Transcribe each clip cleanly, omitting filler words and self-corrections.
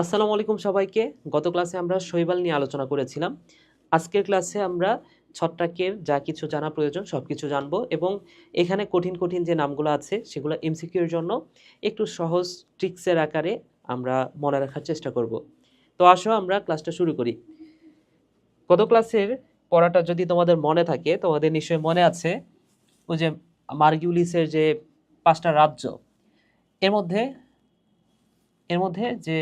আসসালামু আলাইকুম সবাইকে। গত ক্লাসে আমরা শৈবাল নিয়ে আলোচনা করেছিলাম। আজকের ক্লাসে আমরা ছত্রাকের যা কিছু জানা প্রয়োজন সবকিছু জানবো এবং এখানে কঠিন, কঠিন যে নামগুলো আছে সেগুলো এমসিকিউ এর জন্য একটু সহজ ট্রিক্সের আকারে আমরা মনে রাখার চেষ্টা করব। তো আসো আমরা ক্লাসটা শুরু করি। গত ক্লাসের পড়াটা যদি তোমাদের মনে থাকে, তোমাদের নিশ্চয়ই মনে আছে ওই যে মার্কিউলিসের যে ৫টা রাজ্য, এর মধ্যে এর মধ্যে যে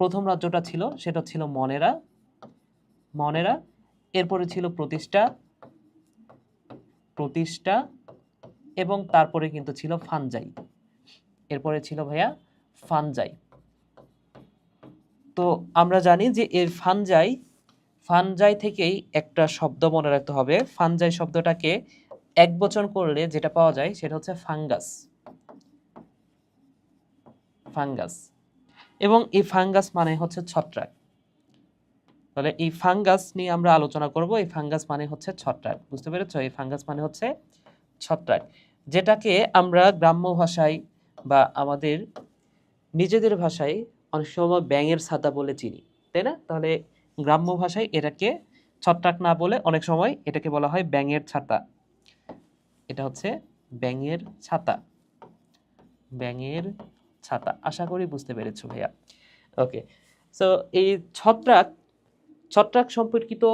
১ম রাজ্যটা ছিল সেটা ছিল মনেরা। এরপরে ছিল প্রতিষ্ঠা এবং তারপরে কিন্তু ছিল ফানজাই। এরপরে ছিল ভাইয়া ফানজাই। তো আমরা জানি যে এর ফানজাই থেকেই একটা শব্দ মনে রাখতে হবে। ফানজাই শব্দটাকে একবচন করলে যেটা পাওয়া যায় সেটা হচ্ছে ফাঙ্গাস এবং এই ফাঙ্গাস মানে হচ্ছে ছত্রাক। তাহলে এই ফাঙ্গাস নিয়ে আমরা আলোচনা করব। এই ফাঙ্গাস মানে হচ্ছে ছত্রাক, বুঝতে পেরেছো? এই ফাঙ্গাস মানে হচ্ছে ছত্রাক, যেটাকে আমরা গ্রাম্য ভাষায় বা আমাদের নিজেদের ভাষায় অনেক সময় ব্যাঙের ছাতা বলে চিনি, তাই না? তাহলে গ্রাম্য ভাষায় এটাকে ছত্রাক না বলে অনেক সময় এটাকে বলা হয় ব্যাঙের ছাতা। এটা হচ্ছে ব্যাঙের ছাতা। আশা করি বুঝতে পেরেছো ভাইয়া। ওকে, সো এই ছত্রাক সম্পর্কিত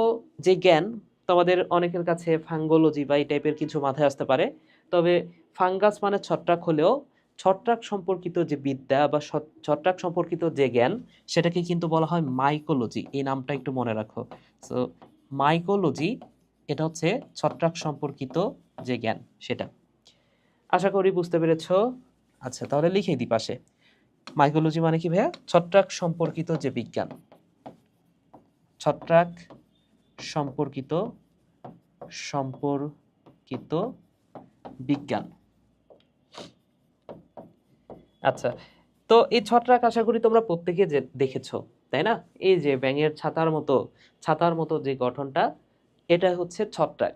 যে জ্ঞান তোমাদের অনেকের কাছে ফাঙ্গোলজি বা এই টাইপের কিছু মাথায় আসতে পারে, তবে ফাঙ্গাস মানে ছত্রাক হলেও ছত্রাক সম্পর্কিত যে বিদ্যা বা ছত্রাক সম্পর্কিত যে জ্ঞান সেটাকে কিন্তু বলা হয় মাইকোলজি। এই নামটা একটু মনে রাখো। সো মাইকোলজি এটা হচ্ছে ছত্রাক সম্পর্কিত যে জ্ঞান সেটা। আশা করি বুঝতে পেরেছো। আচ্ছা, তাহলে লিখে দিই পাশে। মাইকোলজি মানে কি ভাইয়া? ছত্রাক সম্পর্কিত যে বিজ্ঞান, ছত্রাক সম্পর্কিত বিজ্ঞান। আচ্ছা, তো এই ছত্রাক আশা করি তোমরা প্রত্যেকে দেখেছো, তাই না? এই যে ব্যাঙের ছাতার মতো যে গঠনটা, এটা হচ্ছে ছত্রাক।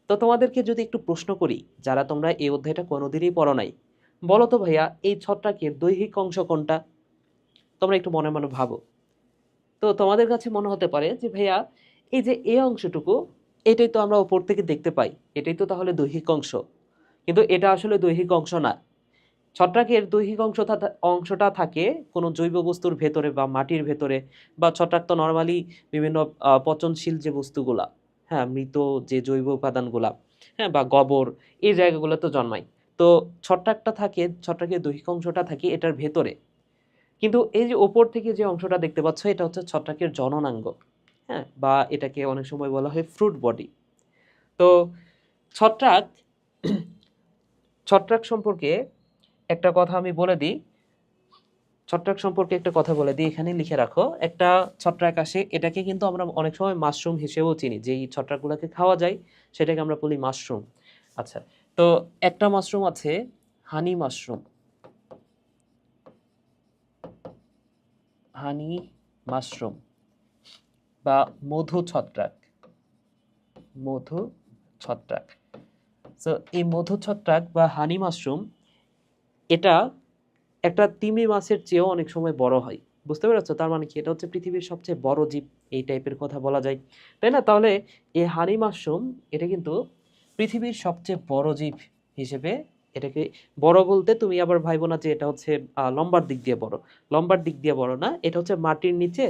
তো তোমাদেরকে যদি একটু প্রশ্ন করি, যারা তোমরা এই অধ্যায়টা কোনোদিনই পড়ো নাই, বলো তো ভাইয়া এই ছত্রাকের দৈহিক অংশ কোনটা? তোমরা একটু মনে মনে ভাবো। তো তোমাদের কাছে মনে হতে পারে যে ভাইয়া এই যে এই অংশটুকু, এটাই তো আমরা উপর থেকে দেখতে পাই, এটাই তো তাহলে দৈহিক অংশ। কিন্তু এটা আসলে দৈহিক অংশ না। ছত্রাকের দৈহিক অংশটা থাকে কোনো জৈব বস্তুর ভেতরে বা মাটির ভেতরে, বা ছত্রাক তো নর্মালি বিভিন্ন পচনশীল যে বস্তুগুলা, হ্যাঁ, মৃত যে জৈব উপাদানগুলা, হ্যাঁ, বা গোবর, এই জায়গাগুলো তো জন্মায়। তো ছত্রাকের দৈহিক অংশটা থাকে এটার ভেতরে। কিন্তু এই যে ওপর থেকে যে অংশটা দেখতে পাচ্ছ এটা হচ্ছে ছত্রাকের জননাঙ্গ, হ্যাঁ, বা এটাকে অনেক সময় বলা হয় ফ্রুট বডি। তো ছত্রাক ছত্রাক সম্পর্কে একটা কথা আমি বলে দিই। এখানে লিখে রাখো। একটা ছত্রাক আসে, এটাকে কিন্তু আমরা অনেক সময় মাশরুম হিসেবেও চিনি। যেই ছত্রাকগুলোকে খাওয়া যায় সেটাকে আমরা বলি মাশরুম। আচ্ছা, তো একটা মাশরুম আছে হানি মাশরুম বা মধু ছত্রাক। সো এই মধু ছত্রাক বা হানি মাশরুম, এটা একটা তিমি মাছের চেয়েও অনেক সময় বড় হয়। বুঝতে পেরেছো? তার মানে কি এটা হচ্ছে পৃথিবীর সবচেয়ে বড় জীব, এই টাইপের কথা বলা যায়, তাই না? তাহলে এই হানি মাশরুম এটা কিন্তু পৃথিবীর সবচেয়ে বড় জীব হিসেবে, এটাকে বড় বলতে তুমি আবার ভাইবো না যে এটা হচ্ছে লম্বার দিক দিয়ে বড় না। এটা হচ্ছে মাটির নিচে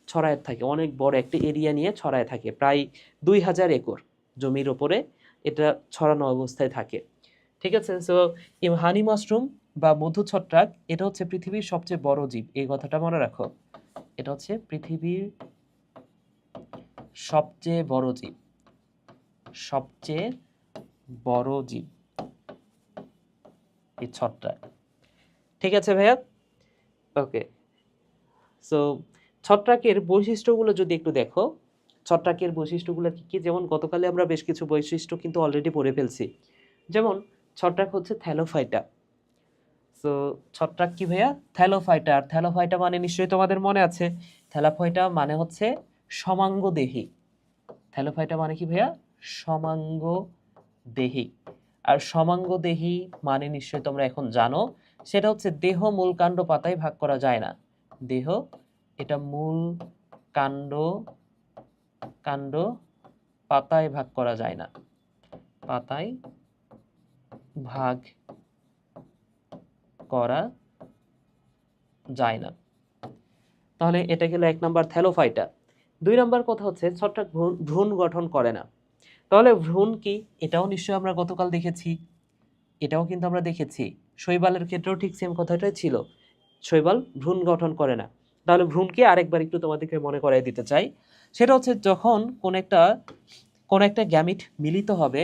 ছড়ায় থাকে, অনেক বড় একটা এরিয়া নিয়ে ছড়ায় থাকে, প্রায় ২,০০০ একর জমির ওপরে এটা ছড়ানো অবস্থায় থাকে। ঠিক আছে? সো এই হানি মাশরুম বা মধু ছত্রাক এটা হচ্ছে পৃথিবীর সবচেয়ে বড় জীব, এই কথাটা মনে রাখো। এটা হচ্ছে পৃথিবীর সবচেয়ে বড় জীব এই ছত্রাক। ঠিক আছে ভাইয়া? ওকে, সো ছত্রাকের বৈশিষ্ট্যগুলো যদি একটু দেখো, ছত্রাকের বৈশিষ্ট্যগুলো কি কি? যেমন গতকালে আমরা বেশ কিছু বৈশিষ্ট্য কিন্তু অলরেডি পড়ে ফেলছি। যেমন ছত্রাক হচ্ছে থ্যালোফাইটা। সো ছত্রাক কি ভাইয়া? থ্যালোফাইটা। আর থ্যালোফাইটা মানে নিশ্চয়ই তোমাদের মনে আছে, থ্যালোফাইটা মানে হচ্ছে সমাঙ্গদেহী। থ্যালোফাইটা মানে কি ভাইয়া? সমাঙ্গদেহী। আর সমাঙ্গদেহী মানে নিশ্চয়ই তোমরা এখন জানো, সেটা হচ্ছে দেহ মূল কাণ্ড পাতায় ভাগ করা যায় না। দেহ এটা মূল, কাণ্ড, কাণ্ড পাতায় ভাগ করা যায় না, পাতায় ভাগ করা যায় না। তাহলে এটা গেল 1 নাম্বার থ্যালোফাইটা। 2 নাম্বার কথা হচ্ছে ছত্রাক ভ্রূণ গঠন করে না। তাহলে ভ্রূণ কি? এটাও নিশ্চয়ই আমরা গতকাল দেখেছি, এটাও কিন্তু আমরা দেখেছি। শৈবালের ক্ষেত্রেও ঠিক সেম কথাটাই ছিল, শৈবাল ভ্রূণ গঠন করে না। তাহলে ভ্রূণ কি আরেকবার একটু তোমাদেরকে মনে করাই দিতে চাই। সেটা হচ্ছে যখন কোন একটা গ্যামিট মিলিত হবে,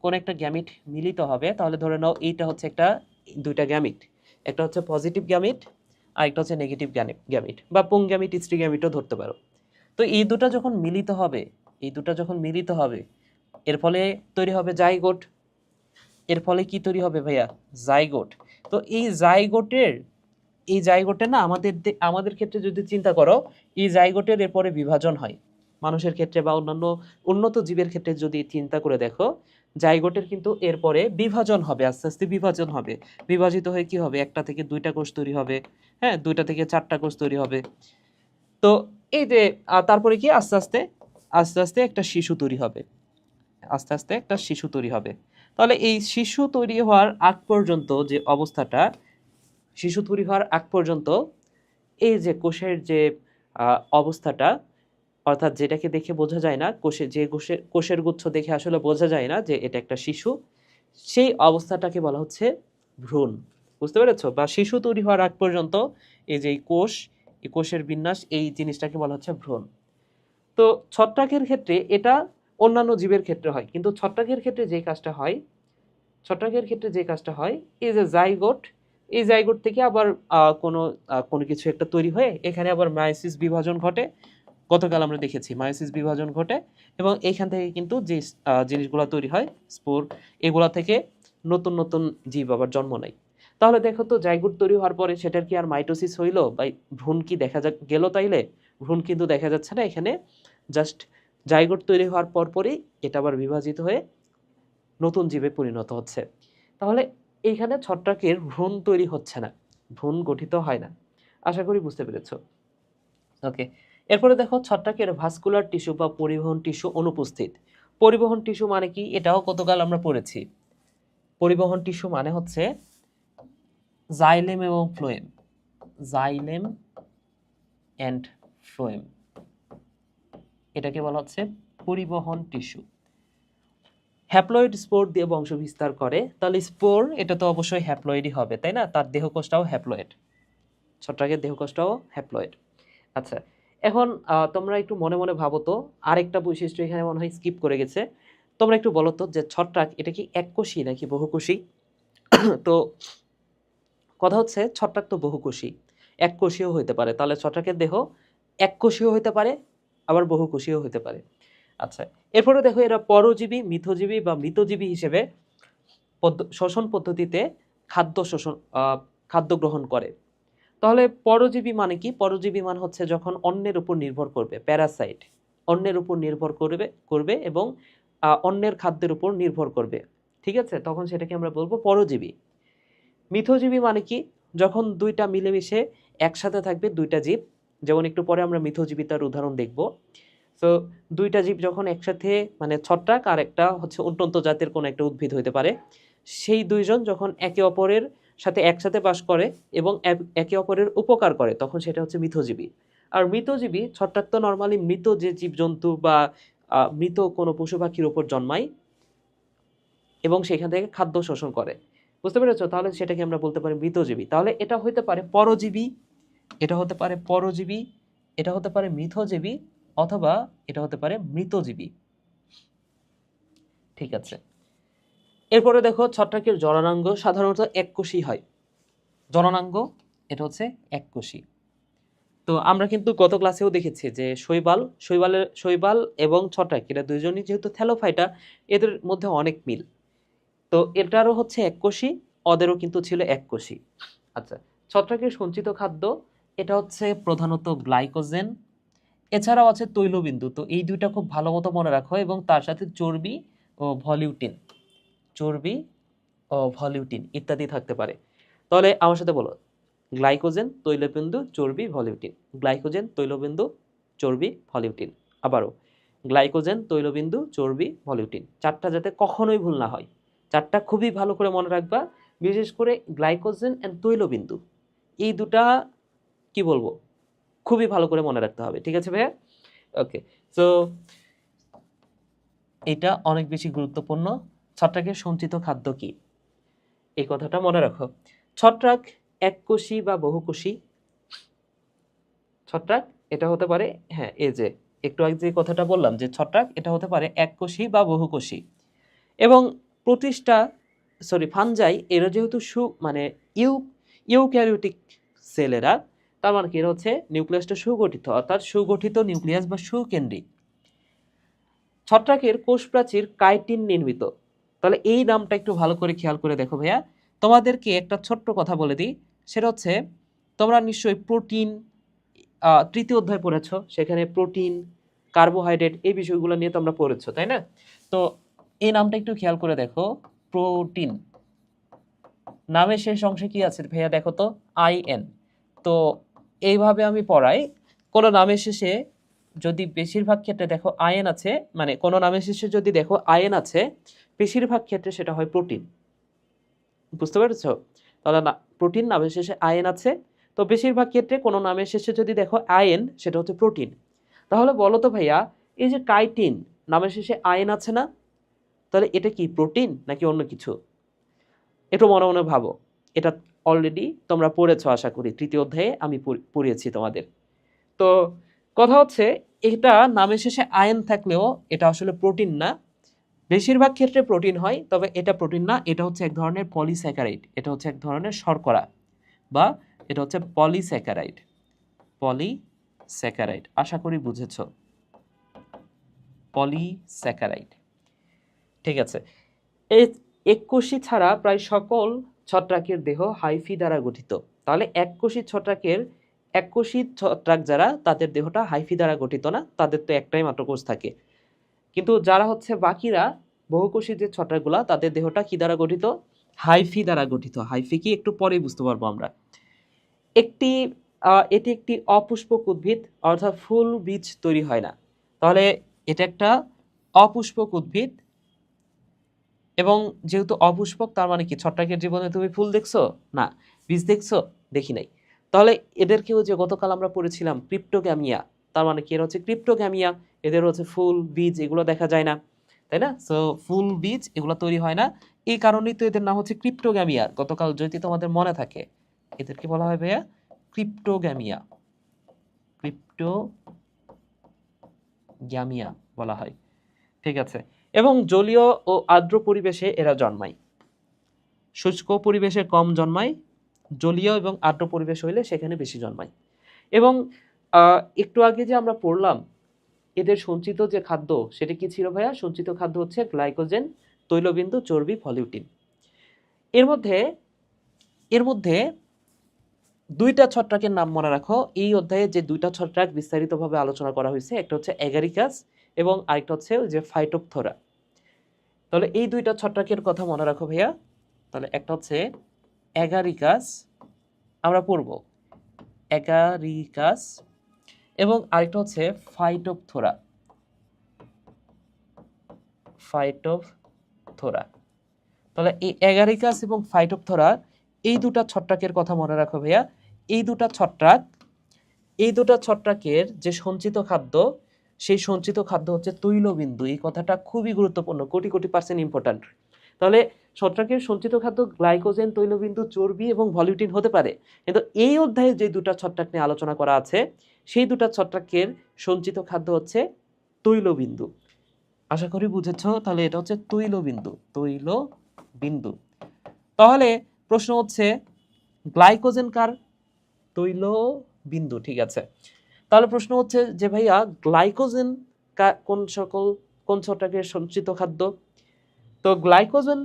কোন একটা গ্যামিট মিলিত হবে, তাহলে ধরে নাও এইটা হচ্ছে দুইটা গ্যামিট, একটা হচ্ছে পজিটিভ গ্যামিট আর একটা হচ্ছে নেগেটিভ গ্যামিট বা পুং গ্যামিট, স্ত্রী গ্যামিটও ধরতে পারো। তো এই দুটো যখন মিলিত হবে, এর ফলে তৈরি হবে জাইগোট। এর ফলে কি তৈরি হবে ভাইয়া? জাইগোট। তো এই জাইগোটের না আমাদের ক্ষেত্রে যদি চিন্তা করো, এই জাইগোটের এরপরে বিভাজন হয়। মানুষের ক্ষেত্রে বা অন্যান্য উন্নত জীবের ক্ষেত্রে যদি চিন্তা করে দেখো, জাইগোটের কিন্তু এরপরে বিভাজন হবে, আস্তে আস্তে বিভাজন হবে। বিভাজিত হয়ে কি হবে? একটা থেকে দুইটা কোষ তৈরি হবে, হ্যাঁ, দুইটা থেকে চারটা কোষ তৈরি হবে। তো এই যে তারপরে কি আস্তে আস্তে একটা শিশু তৈরি হবে, আস্তে আস্তে একটা শিশু তৈরি হবে। তাহলে এই শিশু তৈরি হওয়ার আগ পর্যন্ত যে অবস্থাটা, শিশু তৈরি হওয়ার আগ পর্যন্ত এই যে কোষের যে অবস্থাটা, অর্থাৎ যেটাকে দেখে বোঝা যায় না, কোষের গুচ্ছ দেখে আসলে বোঝা যায় না যে এটা একটা শিশু, সেই অবস্থাটাকে বলা হচ্ছে ভ্রূণ। বুঝতে পেরেছো? বা শিশু তৈরি হওয়ার আগ পর্যন্ত এই যে এই কোষের বিন্যাস, এই জিনিসটাকে বলা হচ্ছে ভ্রূণ। তো ছত্রাকের ক্ষেত্রে এটা অন্যান্য জীবের ক্ষেত্রে হয়, কিন্তু ছত্রাকের ক্ষেত্রে যে কাজটা হয়, এই যে জাইগোট, এই জাইগোট থেকে আবার কোনো কিছু একটা তৈরি হয়ে এখানে আবার মায়োসিস বিভাজন ঘটে। গতকাল আমরা দেখেছি মায়োসিস বিভাজন ঘটে, এবং এইখান থেকে কিন্তু যে জিনিসগুলো তৈরি হয়, স্পোর, এগুলা থেকে নতুন নতুন জীব আবার জন্ম নেয়। তাহলে দেখো তো, জাইগোট তৈরি হওয়ার পরে সেটার কি আর মাইটোসিস হইলো বা ভ্রূণ কি দেখা গেল? তাইলে ভ্রূণ কিন্তু দেখা যাচ্ছে না এখানে। জাস্ট জাইগোট তৈরি হওয়ার পরপরই এটা আবার বিভাজিত হয়ে নতুন জীবে পরিণত হচ্ছে। তাহলে এইখানে ছত্রাকের ভ্রূণ তৈরি হচ্ছে না, ভ্রূণ গঠিত হয় না। আশা করি বুঝতে পেরেছো। ওকে, এরপরে দেখো ছত্রাকের ভাস্কুলার টিস্যু বা পরিবহন টিস্যু অনুপস্থিত। পরিবহন টিস্যু মানে কি? এটাও গতকাল আমরা পড়েছি। পরিবহন টিস্যু মানে হচ্ছে জাইলেম এবং ফ্লোয়েম, জাইলেম অ্যান্ড ফ্লোয়েম, এটাকে বলা হচ্ছে পরিবহন টিস্যু। হ্যাপ্লয়েড স্পোর দিয়ে বংশ বিস্তার করে। তাহলে স্পোর, এটা তো অবশ্যই হ্যাপ্লয়েডই হবে, তাই না? তার দেহকোষটাও হ্যাপ্লয়েড, ছত্রাকের দেহকোষটাও হ্যাপ্লয়েড। আচ্ছা, এখন তোমরা একটু মনে মনে ভাবো তো, আরেকটা বৈশিষ্ট্য এখানে মনে হয় স্কিপ করে গেছে। তোমরা একটু বলো তো যে ছত্রাক এটা কি এককোষী নাকি বহুকোষী? তো কথা হচ্ছে ছত্রাক তো বহুকোষী, এককোষীয় হইতে পারে। তাহলে ছত্রাকের দেহ এককোষীয় হইতে পারে, আবার বহুকোষীয় হইতে পারে। আচ্ছা, এরপরে দেখো এরা পরজীবী, মিথজীবী বা মৃতজীবী হিসেবে শ্বসন পদ্ধতিতে খাদ্য গ্রহণ করে। তাহলে পরজীবী মানে কি? পরজীবী মানে হচ্ছে যখন অন্যের উপর নির্ভর করবে, প্যারাসাইট, অন্যের উপর নির্ভর করবে এবং অন্যের খাদ্যের উপর নির্ভর করবে, ঠিক আছে? তখন সেটাকে আমরা বলবো পরজীবী। মিথজীবী মানে কি? যখন দুইটা মিলেমিশে একসাথে থাকবে দুইটা জীব, যেমন একটু পরে আমরা মিথজীবিতার উদাহরণ দেখব। তো দুইটা জীব যখন একসাথে, মানে ছত্রাক আর একটা হচ্ছে উন্নত জাতের কোনো একটা উদ্ভিদ হইতে পারে, সেই দুইজন যখন একে অপরের সাথে একসাথে বাস করে এবং একে অপরের উপকার করে, তখন সেটা হচ্ছে মিথজীবী। আর মৃতজীবী, ছত্রাক তো নর্মালি মৃত যে জীবজন্তু বা মৃত কোনো পশু পাখির উপর জন্মায় এবং সেখান থেকে খাদ্য শোষণ করে। বুঝতে পেরেছো? তাহলে সেটাকে আমরা বলতে পারি মৃতজীবী। তাহলে এটা হতে পারে পরজীবী, এটা হতে পারে পরজীবী, এটা হতে পারে মিথজীবী, অথবা এটা হতে পারে মৃতজীবী। ঠিক আছে, এরপরে দেখো ছত্রাকের জননাঙ্গ সাধারণত এককোষী হয়। জননাঙ্গ এটা হচ্ছে এককোষী। তো আমরা কিন্তু গত ক্লাসেও দেখেছি যে শৈবাল এবং ছত্রাক, এটা দুইজনই যেহেতু থ্যালোফাইটা, এদের মধ্যে অনেক মিল। তো এটারও হচ্ছে এককোষী, ওদেরও কিন্তু ছিল এককোষী। আচ্ছা, ছত্রাকের সঞ্চিত খাদ্য এটা হচ্ছে প্রধানত গ্লাইকোজেন, এছাড়াও আছে তৈলবিন্দু। তো এই দুইটা খুব ভালো মতো মনে রাখো, এবং তার সাথে চর্বি ও ভলিউটিন ইত্যাদি থাকতে পারে। তাহলে আমার সাথে বলো, গ্লাইকোজেন, তৈলবিন্দু, চর্বি, ভলিউটিন। গ্লাইকোজেন, তৈলবিন্দু, চর্বি, ভলিউটিন। আবারও গ্লাইকোজেন, তৈলবিন্দু, চর্বি, ভলিউটিন। চারটা যাতে কখনোই ভুল না হয়, চারটা খুবই ভালো করে মনে রাখবা। বিশেষ করে গ্লাইকোজেন অ্যান্ড তৈলবিন্দু, এই দুটা কি বলবো, খুবই ভালো করে মনে রাখতে হবে। ঠিক আছে ভাইয়া? ওকে, সো এটা অনেক বেশি গুরুত্বপূর্ণ। ছত্রাকের সঞ্চিত খাদ্য কি, এই কথাটা মনে রাখো। ছত্রাক এককোষী বা বহুকোষী। ছত্রাক এটা হতে পারে, হ্যাঁ এই যে একটু আগে যে কথাটা বললাম যে ছত্রাক এটা হতে পারে এককোষী বা বহুকোষী। এবং ফানজাই এরা যেহেতু মানে ইউক্যারিওটিক সেলেরা, তার মানে কি, এরা হচ্ছে নিউক্লিয়াসটা সুগঠিত, অর্থাৎ সুগঠিত নিউক্লিয়াস বা সুকেন্দ্রিক। ছত্রাকের কোষ প্রাচীর কাইটিন নির্মিত। তাহলে এই নামটা একটু ভালো করে খেয়াল করে দেখো ভাইয়া। তোমাদেরকে একটা ছোট্ট কথা বলে দিই, সেটা হচ্ছে তোমরা নিশ্চয়ই প্রোটিন তৃতীয় অধ্যায় পড়েছো, সেখানে প্রোটিন, কার্বোহাইড্রেট এই বিষয়গুলো নিয়ে তোমরা পড়েছো, তাই না? তো এই নামটা একটু খেয়াল করে দেখো, প্রোটিন নামের শেষ অংশে কি আছে ভাইয়া, দেখো তো, আইএন। তো এইভাবে আমি পড়াই, কোনো নামের শেষে যদি বেশিরভাগ ক্ষেত্রে দেখো আয়ন আছে, মানে কোনো নামের শেষে যদি দেখো আয়ন আছে, বেশিরভাগ ক্ষেত্রে সেটা হয় প্রোটিন। বুঝতে পেরেছো? তাহলে না, প্রোটিন নামের শেষে আয়ন আছে, তো বেশিরভাগ ক্ষেত্রে কোনো নামের শেষে যদি দেখো আয়ন, সেটা হচ্ছে প্রোটিন। তাহলে বলো তো ভাইয়া, এই যে কাইটিন নামের শেষে আয়ন আছে না, তাহলে এটা কি প্রোটিন নাকি অন্য কিছু? একটু মনে মনে ভাবো। এটা অলরেডি তোমরা পড়েছো আশা করি, তৃতীয় অধ্যায়ে আমি পড়িয়েছি তোমাদের। তো কথা হচ্ছে, এটা নামের শেষে আয়ন থাকলেও এটা আসলে প্রোটিন না। বেশিরভাগ ক্ষেত্রে প্রোটিন হয়, তবে এটা প্রোটিন না, এটা হচ্ছে এক ধরনের পলিস্যাকারাইড, এটা হচ্ছে এক ধরনের শর্করা, বা এটা হচ্ছে পলিস্যাকারাইড। পলিস্যাকারাইড, আশা করি বুঝেছো, পলিস্যাকারাইড। ঠিক আছে। এই এককোষী ছাড়া প্রায় সকল ছত্রাকের দেহ হাইফি দ্বারা গঠিত। তাহলে এককোষী ছত্রাক যারা, তাদের দেহটা হাইফি দ্বারা গঠিত না, তাদের তো একটাই মাত্র কোষ থাকে। কিন্তু যারা হচ্ছে বাকিরা, বহুকোষী যে ছত্রাকগুলা, তাদের দেহটা কি দ্বারা গঠিত? হাইফি দ্বারা গঠিত। হাইফি কি একটু পরেই বুঝতে পারবো আমরা। এটি একটি অপুষ্পক উদ্ভিদ, অর্থাৎ ফুল বীজ তৈরি হয় না। তাহলে এটা একটা অপুষ্পক উদ্ভিদ, এবং যেহেতু অপুষ্পক, তার মানে কি ছত্রাকের জীবনে তুমি ফুল দেখছো না, বীজ দেখছো? দেখি নাই। তাহলে এদেরকেও যে গতকাল আমরা পড়েছিলাম ক্রিপ্টোগ্যামিয়া, তার মানে কি এরা হচ্ছে ক্রিপ্টোগ্যামিয়া, এদের হচ্ছে ফুল বীজ এগুলো দেখা যায় না, তাই না? সো ফুল বীজ এগুলো তৈরি হয় না, এই কারণেই তো এদের নাম হচ্ছে ক্রিপ্টোগ্যামিয়া। গতকাল যদি তোমাদের মনে থাকে, এদেরকে বলা হয় ভাইয়া ক্রিপ্টোগ্যামিয়া, ক্রিপ্টোগ্যামিয়া বলা হয়। ঠিক আছে। এবং জলীয় ও আর্দ্র পরিবেশে এরা জন্মায়, শুষ্ক পরিবেশে কম জন্মায়, জলীয় এবং আর্দ্র পরিবেশ হইলে সেখানে বেশি জন্মায়। এবং একটু আগে যে আমরা পড়লাম এদের সঞ্চিত যে খাদ্য, সেটা কি ছিল ভাইয়া? সঞ্চিত খাদ্য হচ্ছে গ্লাইকোজেন, তৈলবিন্দু, চর্বি, ভলিউটিন। এর মধ্যে দুইটা ছত্রাকের নাম মনে রাখো। এই অধ্যায়ে যে দুইটা ছত্রাক বিস্তারিতভাবে আলোচনা করা হয়েছে, একটা হচ্ছে অ্যাগারিকাস এবং আরেকটা হচ্ছে ওই যে ফাইটোপথোরা। তাহলে এই দুইটা ছত্রাকের কথা মনে রাখো ভাইয়া। তাহলে একটা হচ্ছে অ্যাগারিকাস, আমরা পড়ব অ্যাগারিকাস, এবং আরেকটা হচ্ছে ফাইটোপথোরা। তাহলে এই অ্যাগারিকাস এবং ফাইটোপথোরা, এই দুটা ছত্রাকের কথা মনে রাখো ভাইয়া। এই দুটা ছত্রাকের যে সঞ্চিত খাদ্য, সেই সঞ্চিত খাদ্য হচ্ছে তৈলবিন্দু। এই কথাটা খুবই গুরুত্বপূর্ণ, কোটি কোটি % ইম্পর্ট্যান্ট। তাহলে ছত্রাকের সঞ্চিত খাদ্য গ্লাইকোজেন, তৈলবিন্দু, চর্বি এবং ভলিউটিন হতে পারে, কিন্তু এই অধ্যায়ে যে দুটা ছত্রাক নিয়ে আলোচনা করা আছে, সেই দুটা ছত্রাকের সঞ্চিত খাদ্য হচ্ছে তৈলবিন্দু। আশা করি বুঝেছো। তাহলে এটা হচ্ছে তৈলবিন্দু। তাহলে প্রশ্ন হচ্ছে গ্লাইকোজেন কার? তৈলবিন্দু। ঠিক আছে। তাহলে প্রশ্ন হচ্ছে যে ভাইয়া গ্লাইকোজেন কোন ছত্রাকের সঞ্চিত খাদ্য? তো গ্লাইকোজেন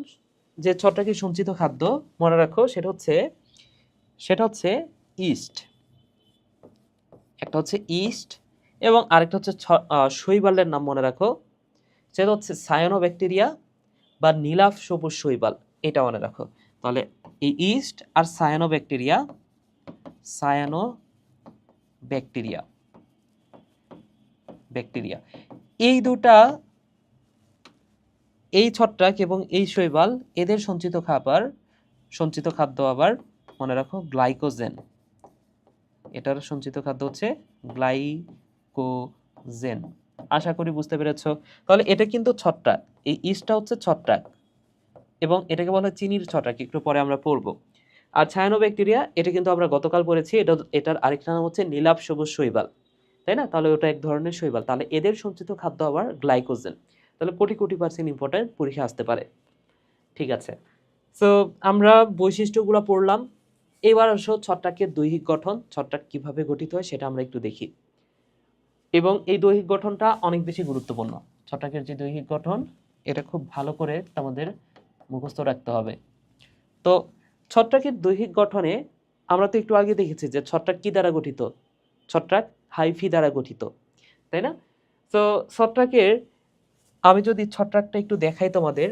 যে ছত্রাকের সঞ্চিত খাদ্য, মনে রাখো সেটা হচ্ছে ইস্ট। একটা হচ্ছে ইস্ট এবং আরেকটা হচ্ছে শৈবালের নাম মনে রাখো, সেটা হচ্ছে সায়ানোব্যাকটেরিয়া বা নীলাভ সবুজ শৈবাল, এটা মনে রাখো। তাহলে এই ইস্ট আর সায়ানোব্যাকটেরিয়া সায়ানো ব্যাকটেরিয়া। এই দুটা, এই ছত্রাক এবং এই শৈবাল, এদের সঞ্চিত খাদ্য আবার মনে রাখো গ্লাইকোজেন। এটার সঞ্চিত খাদ্য হচ্ছে গ্লাইকোজেন। আশা করি বুঝতে পেরেছ। তাহলে এটা কিন্তু ছত্রাক, এই ইস্টটা হচ্ছে ছত্রাক এবং এটাকে বলা হয় চিনির ছত্রাক, একটু পরে আমরা পড়ব। আর ছায়ানোব্যাকটেরিয়া এটা কিন্তু আমরা গতকাল পড়েছি, এটার আরেকটা নাম হচ্ছে নীলাভ সবুজ শৈবাল, তাই না? তাহলে ওটা এক ধরনের শৈবাল। তাহলে এদের সঞ্চিত খাদ্য আবার গ্লাইকোজেন। তাহলে কোটি % ইম্পর্টেন্ট, পরীক্ষা আসতে পারে। ঠিক আছে, সো আমরা বৈশিষ্ট্যগুলো পড়লাম। এবার আসো ছত্রাকের দৈহিক গঠন, ছত্রাক কিভাবে গঠিত হয় সেটা আমরা একটু দেখি। এবং এই দৈহিক গঠনটা অনেক বেশি গুরুত্বপূর্ণ। ছত্রাকের যে দৈহিক গঠন, এটা খুব ভালো করে আমাদের মুখস্থ রাখতে হবে। তো ছত্রাকের দৈহিক গঠনে আমরা তো একটু আগে দেখেছি যে ছত্রাক কি দ্বারা গঠিত? ছত্রাক হাইফি দ্বারা গঠিত, তাই না? তো ছত্রাকের, আমি যদি ছত্রাকটা একটু দেখাই তোমাদের,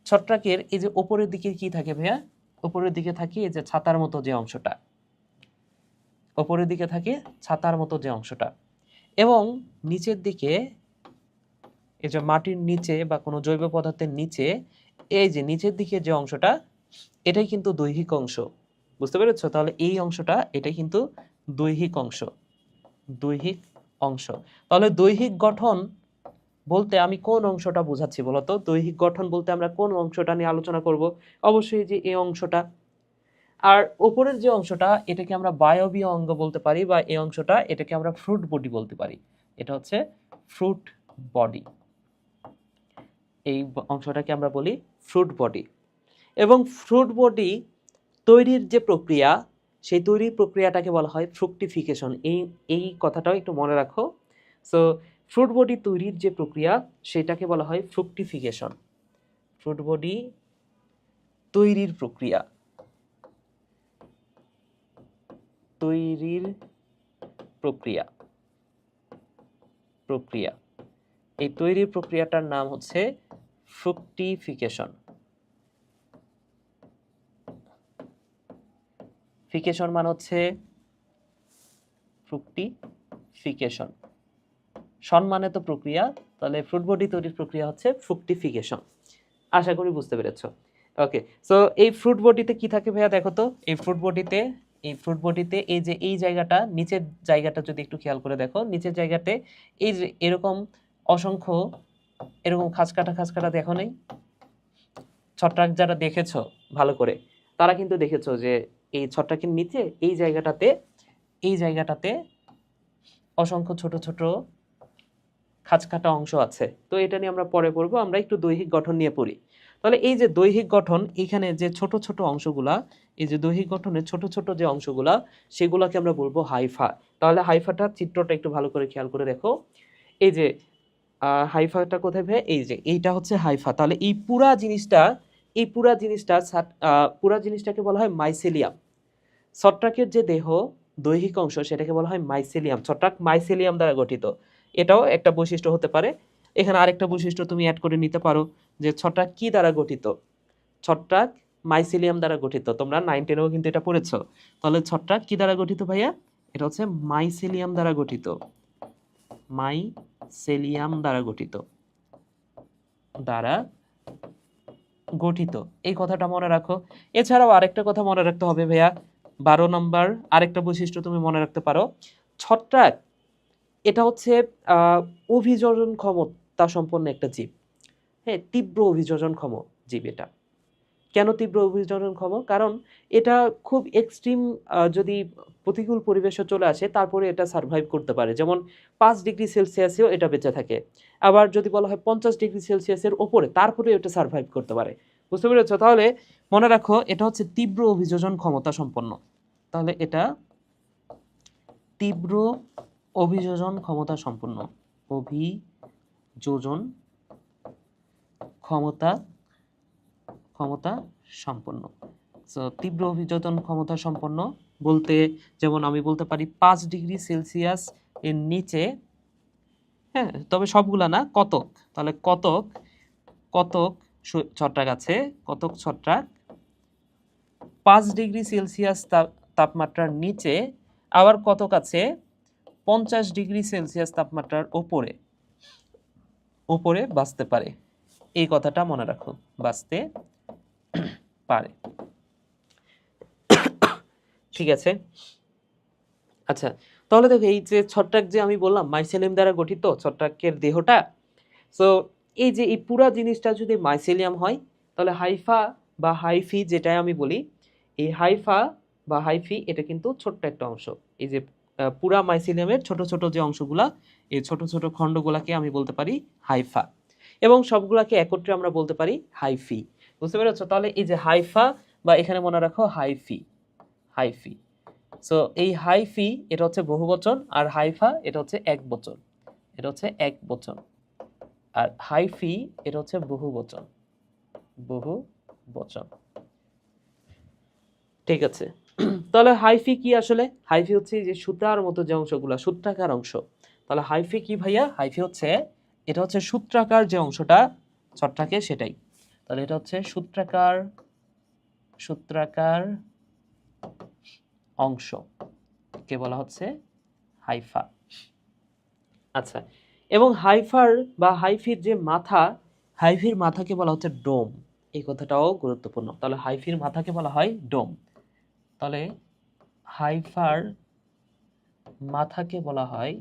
ছত্রাকের এই যে উপরের দিকে কি থাকে ভাইয়া? উপরের দিকে থাকে এই যে ছাতার মতো যে অংশটা, উপরের দিকে থাকে ছাতার মতো যে অংশটা, এবং নিচের দিকে এই যে মাটির নিচে বা কোনো জৈব পদার্থের নিচে এই যে নিচের দিকে যে অংশটা, এটাই কিন্তু দৈহিক অংশ। বুঝতে পেরেছো? তাহলে এই অংশটা, এটাই কিন্তু দৈহিক অংশ। তাহলে দৈহিক গঠন বলতে আমি কোন অংশটা বোঝাচ্ছি বলতো? দৈহিক গঠন বলতে আমরা কোন অংশটা নিয়ে আলোচনা করব? অবশ্যই যে এই অংশটা। আর উপরের যে অংশটা, এটাকে আমরা বায়বীয় অঙ্গ বলতে পারি, বা এই অংশটা, এটাকে আমরা ফ্রুট বডি বলতে পারি। এটা হচ্ছে ফ্রুট বডি। এই অংশটাকে আমরা বলি ফ্রুট বডি। এবং ফ্রুট বডি তৈরির যে প্রক্রিয়া, সেই তৈরির প্রক্রিয়াটাকে বলা হয় ফ্রুকটিফিকেশন। এই কথাটাও একটু মনে রাখো। সো ফ্রুট বডি তৈরির যে প্রক্রিয়া, সেটাকে বলা হয় ফ্রুকটিফিকেশন। ফ্রুট বডি তৈরির প্রক্রিয়া, এই তৈরির প্রক্রিয়াটার নাম হচ্ছে ফ্রুকটিফিকেশন। ফিকেশন মানে হচ্ছে ফ্রুকটিফিকেশন, সম্মানিত প্রক্রিয়া। তাহলে ফ্রুট বডি তৈরির প্রক্রিয়া হচ্ছে ফ্রুকটিফিকেশন। আশা করি বুঝতে পেরেছো। ওকে, সো এই ফ্রুট বডিতে কি থাকে ভাইয়া? দেখো তো, এই ফ্রুট বডিতে এই যে এই জায়গাটা, নিচের জায়গাটা যদি একটু খেয়াল করে দেখো, নিচের জায়গাতে এই যে এরকম অসংখ্য এরকম খাঁজকাটা দেখো নেই? ছত্রাক যারা দেখেছো ভালো করে, তারা কিন্তু দেখেছো যে এই ছত্রাকের নিচে এই জায়গাটাতে অসংখ্য ছোট ছোট খাঁজকাটা অংশ আছে। তো এটা নিয়ে আমরা পরে পড়বো, আমরা একটু দৈহিক গঠন নিয়ে পড়ি। তাহলে এই যে দৈহিক গঠন, এখানে যে ছোট ছোট অংশগুলা, এই যে দৈহিক গঠনের ছোট ছোট যে অংশগুলা, সেগুলোকে আমরা বলবো হাইফা। তাহলে হাইফাটা চিত্রটা একটু ভালো করে খেয়াল করে দেখো। এই যে হাইফাটা কোথায় ভাই? এই যে এইটা হচ্ছে হাইফা। তাহলে এই পুরা জিনিসটাকে বলা হয় মাইসেলিয়াম। ছত্রাকের যে দেহ, দৈহিক অংশ, সেটাকে বলা হয় মাইসেলিয়াম। ছত্রাক মাইসেলিয়াম দ্বারা গঠিত, এটাও একটা বৈশিষ্ট্য হতে পারে। এখানে আরেকটা বৈশিষ্ট্য তুমি অ্যাড করে নিতে পারো, যে ছত্রাক কি দ্বারা গঠিত? ছত্রাক মাইসেলিয়াম দ্বারা গঠিত। তোমরা 9-10-এও কিন্তু এটা পড়েছো। তাহলে ছত্রাক কি দ্বারা গঠিত ভাইয়া? এটা হচ্ছে মাইসেলিয়াম দ্বারা গঠিত। মাইসেলিয়াম দ্বারা গঠিত, এই কথাটা মনে রাখো। এছাড়াও আরেকটা কথা মনে রাখতে হবে ভাইয়া, 12 নম্বর আরেকটা বৈশিষ্ট্য তুমি মনে রাখতে পারো। ছত্রাক এটা হচ্ছে অভিযোজন ক্ষমতা সম্পন্ন একটা জীব। হ্যাঁ, তীব্র অভিযোজনক্ষম জীব এটা। কেন তীব্র অভিযোজনক্ষম? কারণ এটা খুব এক্সট্রিম, যদি প্রতিকূল পরিবেশে চলে আসে, তারপরে এটা সার্ভাইভ করতে পারে। যেমন 5 ডিগ্রি সেলসিয়াসেও এটা বেঁচে থাকে। আবার যদি বলা হয় 50 ডিগ্রি সেলসিয়াসের ওপরে, তারপরে এটা সার্ভাইভ করতে পারে। বুঝতে পেরেছো? তাহলে মনে রাখো, এটা হচ্ছে তীব্র অভিযোজন ক্ষমতা সম্পন্ন। তাহলে এটা তীব্র অভিযোজন ক্ষমতা সম্পন্ন। অভিযোজন ক্ষমতা সম্পন্ন। সো তীব্র অভিযোজন ক্ষমতা সম্পন্ন বলতে, যেমন আমি বলতে পারি 5 ডিগ্রি সেলসিয়াস এর নিচে, হ্যাঁ, তবে সবগুলা না, কতক। তাহলে কতক ছত্রাক আছে, কতক ছত্রাক 5 ডিগ্রি সেলসিয়াস তাপমাত্রার নিচে, আবার কত কাছে, 50 ডিগ্রি সেলসিয়াস তাপমাত্রার উপরে উপরে বাঁচতে পারে। এই কথাটা মনে রাখো, বাঁচতে পারে। ঠিক আছে, আচ্ছা তাহলে দেখো এই যে ছত্রাক যে আমি বললাম মাইসেলিয়াম দ্বারা গঠিত ছত্রাকের দেহটা, সো এই যে এই পুরা জিনিসটা যদি মাইসেলিয়াম হয় তাহলে হাইফা বা হাইফি যেটাই আমি বলি, এই হাইফা বা হাইফি এটা কিন্তু ছোট্ট একটা অংশ। এই যে পুরা মাইসেলিয়ামের ছোট ছোট যে অংশগুলা, এই ছোট ছোট খণ্ডগুলাকে আমি বলতে পারি হাইফা, এবং সবগুলাকে একত্রে আমরা বলতে পারি হাইফি। বুঝতে পেরেছো? তাহলে এই যে হাইফা বা এখানে মনে রাখো হাইফি, হাইফি। সো এই হাইফি এটা হচ্ছে বহুবচন, আর হাইফা এটা হচ্ছে একবচন, এটা হচ্ছে একবচন, আর হাইফি এটা হচ্ছে বহুবচন, বহুবচন। ঠিক আছে, তাহলে হাইফি কি আসলে? হাইফি হচ্ছে যে সুতার মতো যে অংশগুলো, সূত্রাকার অংশ। তাহলে হাইফি কি ভাইয়া? হাইফি হচ্ছে এটা হচ্ছে সূত্রাকার যে অংশটা ছত্রাকে, সেটাই। তাহলে এটা হচ্ছে সূত্রাকার, সূত্রাকার অংশ কে বলা হচ্ছে হাইফা। আচ্ছা, এবং হাইফার বা হাইফির যে মাথা, হাইফির মাথাকে বলা হচ্ছে ডোম। এই কথাটাও গুরুত্বপূর্ণ। তাহলে হাইফির মাথাকে বলা হয় ডোম। তাহলে হাইফার মাথাকে বলা হয়,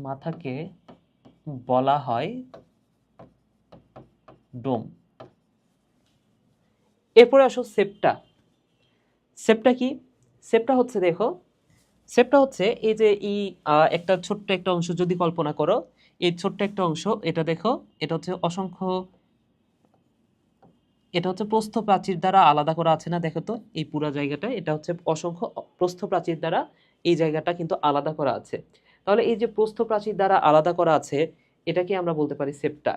মাথাকে বলা হয় ডোম। এরপরে আসো সেপ্টা। সেপ্টা কি? সেপ্টা হচ্ছে দেখো, সেপ্টা হচ্ছে এই যে একটা ছোট্ট একটা অংশ যদি কল্পনা করো, এই ছোট্ট একটা অংশ, এটা দেখো, এটা হচ্ছে অসংখ্য, এটা হচ্ছে প্রস্থ প্রাচীর দ্বারা আলাদা করা আছে না, দেখো তো এই পুরো জায়গাটা, এটা হচ্ছে অসংখ্য প্রস্থ প্রাচীর দ্বারা এই জায়গাটা কিন্তু আলাদা করা আছে। তাহলে এই যে প্রস্থ প্রাচীর দ্বারা আলাদা করা আছে, এটাকে আমরা বলতে পারি সেপ্টা।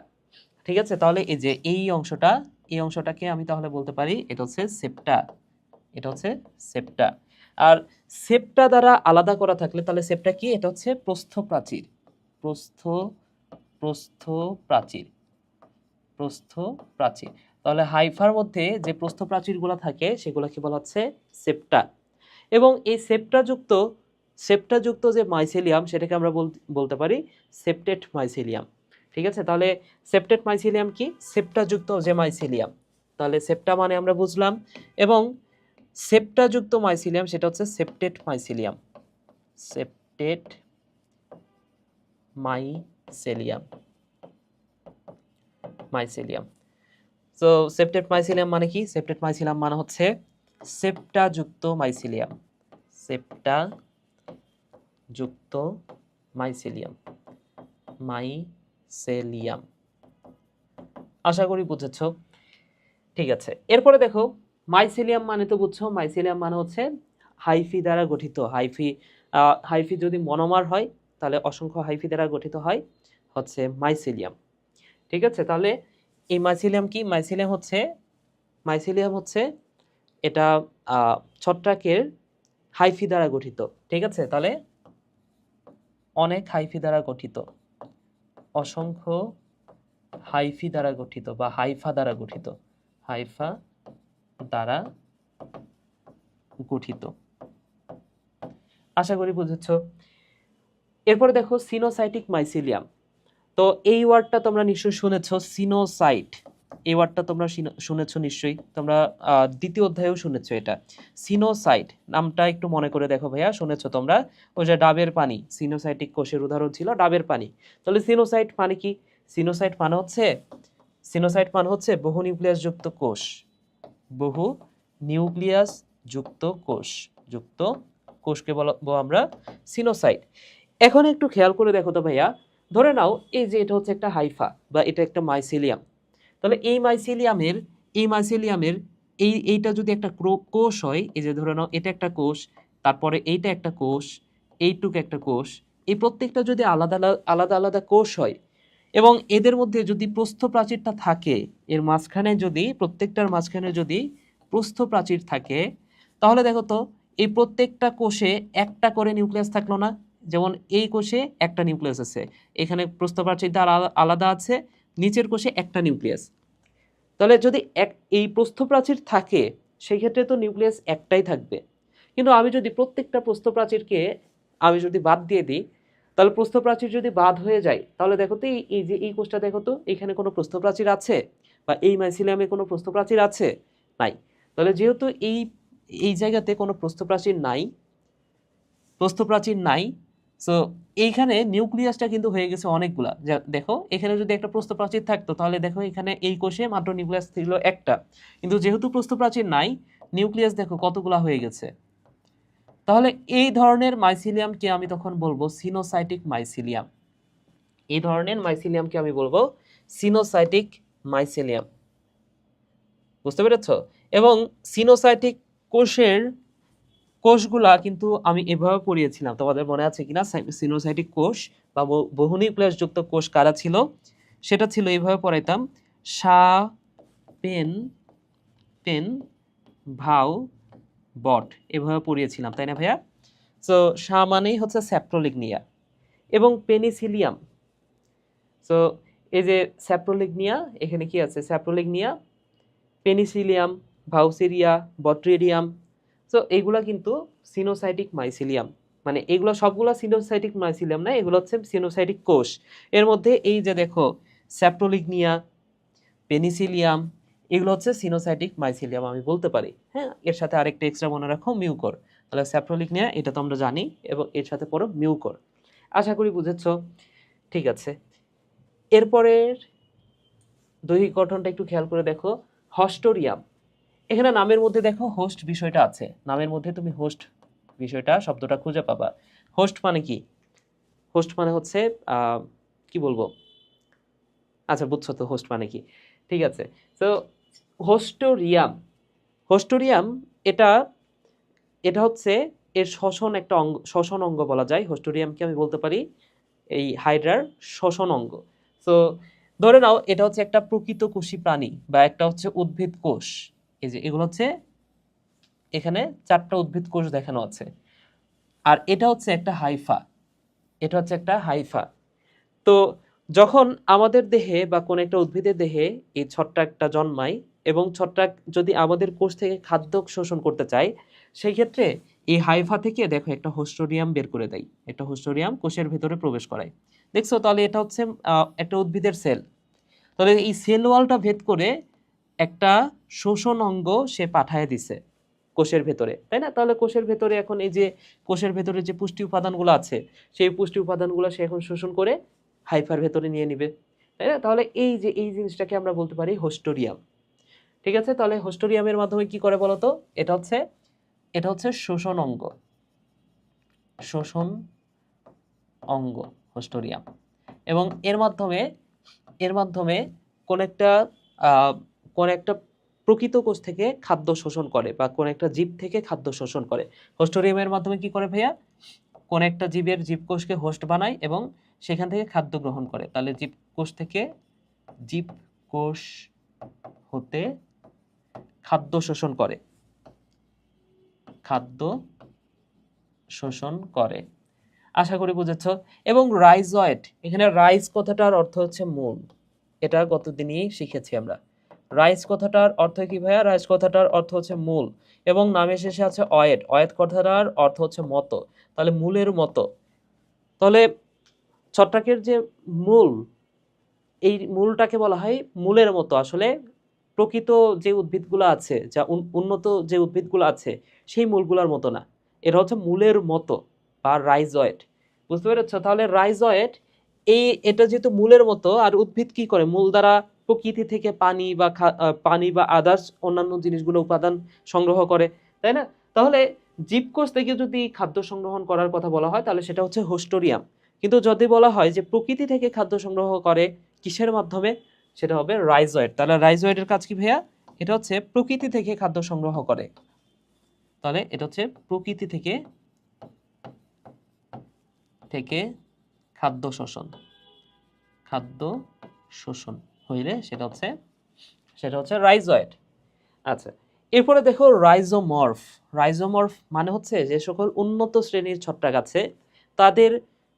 ঠিক আছে, তাহলে এই যে এই অংশটা, এই অংশটাকে আমি তাহলে বলতে পারি এটা হচ্ছে সেপ্টা, এটা হচ্ছে সেপ্টা। আর সেপ্টা দ্বারা আলাদা করা থাকলে তাহলে সেপ্টা কি? এটা হচ্ছে প্রস্থ প্রাচীর, প্রস্থ, প্রস্থ প্রাচীর, প্রস্থ প্রাচীর। তাহলে হাইফার মধ্যে যে প্রস্থ প্রাচীরগুলো থাকে সেগুলোকে বলা হচ্ছে সেপ্টা। এবং এই সেপ্টাযুক্ত যে মাইসেলিয়াম সেটাকে আমরা বলতে পারি সেপ্টেট মাইসেলিয়াম। ঠিক আছে, তাহলে সেপ্টেট মাইসেলিয়াম কি? সেপ্টাযুক্ত যে মাইসেলিয়াম। তাহলে সেপ্টা মানে আমরা বুঝলাম, এবং সেপ্টাযুক্ত মাইসেলিয়াম সেটা হচ্ছে septate mycelium, septate mycelium, mycelium. So septate mycelium মানে কি? সেপ্টেট মাইসেলিয়াম মানে হচ্ছে সেপ্টাযুক্ত মাইসেলিয়াম, সেপ্টাযুক্ত মাইসেলিয়াম, মাইসেলিয়াম। আশা করি বুঝেছো। ঠিক আছে, এরপরে দেখো মাইসেলিয়াম মানে তো বুঝছো, মাইসেলিয়াম মানে হচ্ছে হাইফি দ্বারা গঠিত। হাইফি, হাইফি যদি মনোমার হয় তাহলে অসংখ্য হাইফি দ্বারা গঠিত হয় হচ্ছে মাইসেলিয়াম। ঠিক আছে, তাহলে এই মাইসেলিয়াম কি? মাইসেলিয়াম হচ্ছে এটা ছত্রাকের হাইফি দ্বারা গঠিত। ঠিক আছে, তাহলে অনেক হাইফি দ্বারা গঠিত, অসংখ্য হাইফি দ্বারা গঠিত বা হাইফা দ্বারা গঠিত, হাইফা দ্বারা গঠিত। আশা করি বুঝেছো। এরপরে দেখো সিনোসাইটিক মাইসেলিয়াম। তো এই ওয়ার্ডটা তোমরা নিশ্চয়ই শুনেছো, সিনোসাইট। এই ওয়ার্ডটা তোমরা শুনেছো নিশ্চয়ই, তোমরা দ্বিতীয় অধ্যায়েও শুনেছো এটা। সিনোসাইট নামটা একটু মনে করে দেখো ভাইয়া, শুনেছো তোমরা, ওই যে ডাবের পানি, সিনোসাইটিক কোষের উদাহরণ ছিল ডাবের পানি। তাহলে সিনোসাইট মানে কি? সিনোসাইট মানে হচ্ছে বহু নিউক্লিয়াস যুক্ত কোষ, বহু নিউক্লিয়াস যুক্ত কোষকে বলবো আমরা সিনোসাইট। এখন একটু খেয়াল করে দেখো তো ভাইয়া, ধরে নাও এই যে এটা হচ্ছে একটা হাইফা বা এটা একটা মাইসেলিয়াম। তাহলে এই মাইসেলিয়ামের এইটা যদি একটা কোষ হয়, এই যে ধরে নাও এটা একটা কোষ, তারপরে এইটা একটা কোষ, এইটুকু একটা কোষ, এই প্রত্যেকটা যদি আলাদা আলাদা আলাদা কোষ হয় এবং এদের মধ্যে যদি প্রস্থ প্রাচীরটা থাকে, এর মাঝখানে যদি, প্রত্যেকটার মাঝখানে যদি প্রস্থ প্রাচীর থাকে, তাহলে দেখো তো এই প্রত্যেকটা কোষে একটা করে নিউক্লিয়াস থাকলো না? যেমন এই কোষে একটা নিউক্লিয়াস আছে, এখানে প্রস্থ প্রাচীরটা আলাদা আছে, নিচের কোষে একটা নিউক্লিয়াস। তাহলে যদি এই প্রস্থ প্রাচীর থাকে, সেই ক্ষেত্রে তো নিউক্লিয়াস একটাই থাকবে। কিন্তু আমি যদি প্রত্যেকটা প্রস্থপ্রাচীরকে আমি যদি বাদ দিয়ে দিই, তাহলে প্রস্থপ্রাচীর যদি বাদ হয়ে যায়, তাহলে দেখো তো এই যে এই কোষটা দেখো তো, এখানে কোনো প্রস্থপ্রাচীর আছে বা এই মাইসিলিয়ামে কোনো প্রস্থপ্রাচীর আছে? নাই। তাহলে যেহেতু এই এই জায়গাতে কোনো প্রস্থপ্রাচীর নাই, সো এইখানে নিউক্লিয়াসটা কিন্তু হয়ে গেছে অনেকগুলা। দেখো এখানে যদি একটা প্রস্থপ্রাচীর থাকতো, তাহলে দেখো এখানে এই কোষে মাত্র নিউক্লিয়াস ছিল একটা, কিন্তু যেহেতু প্রস্থপ্রাচীর নাই, নিউক্লিয়াস দেখো কতগুলা হয়ে গেছে। তাহলে এই ধরনের মাইসিলিয়ামকে আমি তখন বলবো সিনোসাইটিক মাইসিলিয়াম। এই ধরনের মাইসিলিয়ামকে আমি বলবো সিনোসাইটিক মাইসিলিয়াম। বুঝতে পেরেছ? এবং সিনোসাইটিক কোষগুলা কিন্তু আমি এভাবে পড়িয়েছিলাম, তোমাদের মনে আছে কিনা? সিনোসাইটিক কোষ বা বহুনিউক্লিয়াস যুক্ত কোষ কারা ছিল, সেটা ছিল এইভাবে পড়াইতাম, সা পেন পেন ভাও বট, এভাবে পড়িয়েছিলাম, তাই না ভাইয়া? সো সা মানেই হচ্ছে স্যাপ্রোলিগনিয়া এবং পেনিসিলিয়াম। সো এই যে স্যাপ্রোলিগনিয়া, এখানে কি আছে? স্যাপ্রোলিগনিয়া, পেনিসিলিয়াম, ভাউসেরিয়া, বট্রেডিয়াম। সো এইগুলা কিন্তু সিনোসাইটিক মাইসিলিয়াম, মানে এগুলো সবগুলো সিনোসাইটিক মাইসিলিয়াম না, এগুলো হচ্ছে সিনোসাইটিক কোষ। এর মধ্যে এই যে দেখো স্যাপ্রোলিগনিয়া, পেনিসিলিয়াম, এগুলো হচ্ছে সিনোসাইটিক মাইসিলিয়াম আমি বলতে পারি। হ্যাঁ, এর সাথে আরেকটা এক্সট্রা মনে রাখো, মিউকর। তাহলে স্যাপ্রোলিগনিয়া এটা তো আমরা জানি, এবং এর সাথে পড়ো মিউকর। আশা করি বুঝেছো। ঠিক আছে, এরপরের দৈহিক গঠনটা একটু খেয়াল করে দেখো। হস্টোরিয়াম, এখানে নামের মধ্যে দেখো হোস্ট বিষয়টা আছে, নামের মধ্যে তুমি হোস্ট বিষয়টা শব্দটা খুঁজে পাবা। হোস্ট মানে কি? হোস্ট মানে হচ্ছে কি বলবো, আচ্ছা বুঝছো তো হোস্ট মানে কি। ঠিক আছে, তো হোস্টোরিয়াম এটা এটা হচ্ছে এর শ্বসন একটা অঙ্গ, শ্বসন অঙ্গ বলা যায় হোস্টোরিয়ামকে আমি বলতে পারি, এই হাইড্রার শ্বসন অঙ্গ। তো ধরে নাও এটা হচ্ছে একটা প্রকৃত কোষী প্রাণী বা একটা হচ্ছে উদ্ভিদ কোষ। এই যে এগুলো হচ্ছে, এখানে 4টা উদ্ভিদ কোষ দেখানো আছে, আর এটা হচ্ছে একটা হাইফা। তো যখন আমাদের দেহে বা কোন একটা উদ্ভিদের দেহে এই ছত্রাকটা জন্মায়, এবং ছত্রাক যদি আমাদের কোষ থেকে খাদ্য শোষণ করতে চায়, সেই ক্ষেত্রে এই হাইফা থেকে দেখো একটা হোস্টোরিয়াম বের করে দেয়, একটা হোস্টোরিয়াম কোষের ভেতরে প্রবেশ করায়। দেখছো? তাহলে এটা হচ্ছে একটা উদ্ভিদের সেল। তাহলে এই সেল ওয়ালটা ভেদ করে একটা শোষণ অঙ্গ সে পাঠায় দিছে কোষের ভেতরে, তাই না? তাহলে কোষের ভেতরে এখন এই যে কোষের ভেতরে যে পুষ্টি উপাদানগুলো আছে, সেই পুষ্টি উপাদানগুলো সে এখন শোষণ করে হাইফার ভেতরে নিয়ে নিবে, তাই না? তাহলে এই যে এই জিনিসটাকে আমরা বলতে পারি হোস্টোরিয়াম। ঠিক আছে, তাহলে হোস্টোরিয়ামের মাধ্যমে কি করে বলতো? এটা হচ্ছে শোষণ অঙ্গ হোস্টোরিয়াম। এবং এর মাধ্যমে কোন একটা কোন একটা প্রকৃত কোষ থেকে খাদ্য শোষণ করে বা কোন একটা জীব থেকে খাদ্য শোষণ করে। হোস্টোরিয়ামের মাধ্যমে কি করে ভাইয়া? কোন একটা জীবকোষকে হোস্ট বানায় এবং সেখান থেকে খাদ্য গ্রহণ করে। তাহলে জীবকোষ হতে খাদ্য শোষণ করে। আশা করি বুঝেছ। এবং রাইজয়েড, এখানে রাইজ কথাটার অর্থ হচ্ছে মূল, এটা গতদিনই শিখেছি আমরা। রাইজ কথাটার অর্থ কি ভাইয়া? রাইজ কথাটার অর্থ হচ্ছে মূল, এবং নামের শেষে আছে অয়েড কথাটার অর্থ হচ্ছে মতো, তাহলে মূলের মতো। তাহলে ছত্রাকের যে মূল, এই মূলটাকে বলা হয় মূলের মতো। আসলে প্রকৃত যে উদ্ভিদগুলো আছে, যা উন্নত যে উদ্ভিদগুলো আছে, সেই মূলগুলোর মতো না, এটা হচ্ছে মূলের মতো বা রাইজয়েড। বুঝতে পেরেছ? তাহলে রাইজয়েড এটা যেহেতু মূলের মতো, আর উদ্ভিদ কি করে? মূল দ্বারা প্রকৃতি থেকে পানি বা আদার্স অন্যান্য জিনিসগুলো উপাদান সংগ্রহ করে, তাই না? তাহলে জীবকোষ থেকে যদি খাদ্য সংগ্রহণ করার কথা বলা হয়, তাহলে সেটা হচ্ছে হোস্টোরিয়াম। কিন্তু যদি বলা হয় যে প্রকৃতি থেকে খাদ্য সংগ্রহ করে কিসের মাধ্যমে, সেটা হবে রাইজয়েড। তাহলে রাইজয়েডের কাজ কি ভাইয়া? এটা হচ্ছে প্রকৃতি থেকে খাদ্য সংগ্রহ করে। তাহলে এটা হচ্ছে প্রকৃতি থেকে খাদ্য শোষণ হইলে সেটা হচ্ছে রাইজয়েড। আচ্ছা, এরপরে দেখো রাইজোমর্ফ মানে হচ্ছে যে সকল উন্নত শ্রেণীর ছত্রাক আছে, তাদের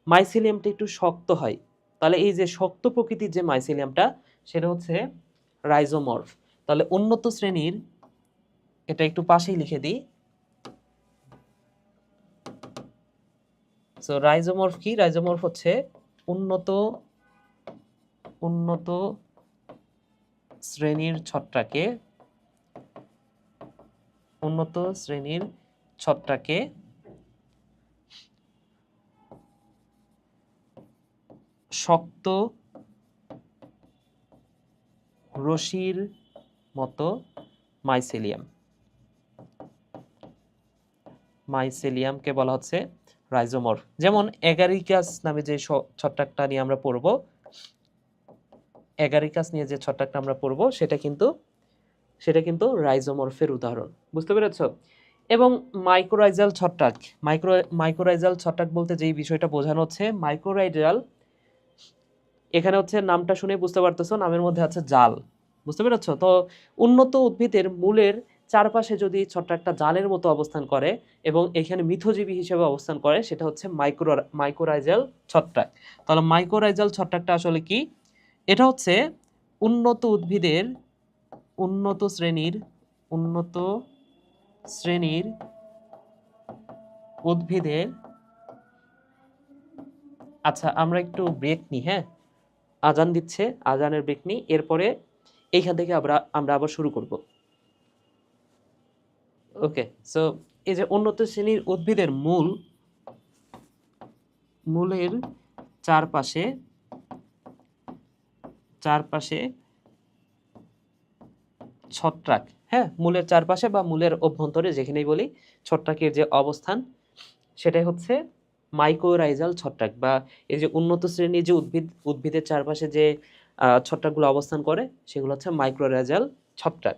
মাইসিলিয়ামটা একটু শক্ত হয়। তাহলে এই যে শক্ত প্রকৃতির যে মাইসিলিয়ামটা, সেটা হচ্ছে রাইজোমর্ফ। তাহলে উন্নত শ্রেণীর এটা একটু পাশেই লিখে দিই। সো রাইজোমর্ফ কি? রাইজোমর্ফ হচ্ছে উন্নত উন্নত শ্রেণীর ছত্রাকে শক্ত রশির মতো মাইসেলিয়ামকে বলা হচ্ছে রাইজোমর্ফ। যেমন এগারিকাস নামে যে ছত্রাকটা নিয়ে আমরা পড়বো, সেটা কিন্তু রাইজোমর্ফের উদাহরণ। বুঝতে পেরেছ? এবং মাইকোরাইজাল ছত্রাক, মাইকোরাইজাল ছত্রাক বলতে যেই বিষয়টা বোঝানো হচ্ছে, মাইকোরাইজাল এখানে হচ্ছে নামটা শুনে বুঝতে পারতেছো, নামের মধ্যে আছে জাল। বুঝতে পেরেছ? তো উন্নত উদ্ভিদের মূলের চারপাশে যদি ছত্রাকটা জালের মতো অবস্থান করে এবং এখানে মিথজীবী হিসেবে অবস্থান করে, সেটা হচ্ছে মাইকোরাইজাল ছত্রাক। তাহলে মাইকোরাইজাল ছত্রাকটা আসলে কি? এটা হচ্ছে উন্নত শ্রেণীর উদ্ভিদের। আচ্ছা, আমরা একটু ব্রেক নিই। হ্যাঁ, আজান দিচ্ছে, আজানের ব্রেক নিই, এরপরে এইখান থেকে আমরা আবার শুরু করব। ওকে, সো এই যে উন্নত শ্রেণীর উদ্ভিদের মূলের চারপাশে ছত্রাক, হ্যাঁ, মূলের চারপাশে বা মূলের অভ্যন্তরে যেখানেই বলি, ছত্রাকের যে অবস্থান সেটাই হচ্ছে মাইকোরাইজাল ছত্রাক। বা এই যে উন্নত শ্রেণীর যে উদ্ভিদের চারপাশে যে ছত্রাকগুলো অবস্থান করে, সেগুলো হচ্ছে মাইক্রোরাইজাল ছত্রাক।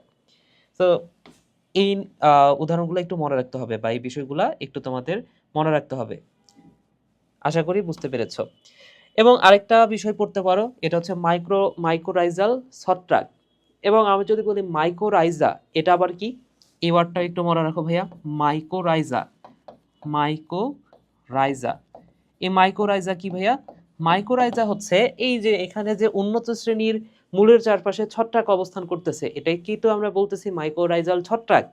তো এই উদাহরণগুলো একটু মনে রাখতে হবে, বা এই বিষয়গুলো একটু তোমাদের মনে রাখতে হবে। আশা করি বুঝতে পেরেছ। এবং আরেকটা বিষয় পড়তে পারো, এটা হচ্ছে মাইকোরাইজাল ছত্রাক। এবং আমি যদি বলি মাইকোরাইজা, এটা আবার কি? এই ওয়ার্ডটা একটু মনে রাখো ভাইয়া, মাইকোরাইজা। এই মাইকোরাইজা কি ভাইয়া? মাইকোরাইজা হচ্ছে এই যে এখানে যে উন্নত শ্রেণীর মূলের চারপাশে ছত্রাক অবস্থান করতেছে, এটাই কিন্তু আমরা বলতেছি মাইকোরাইজাল ছত্রাক।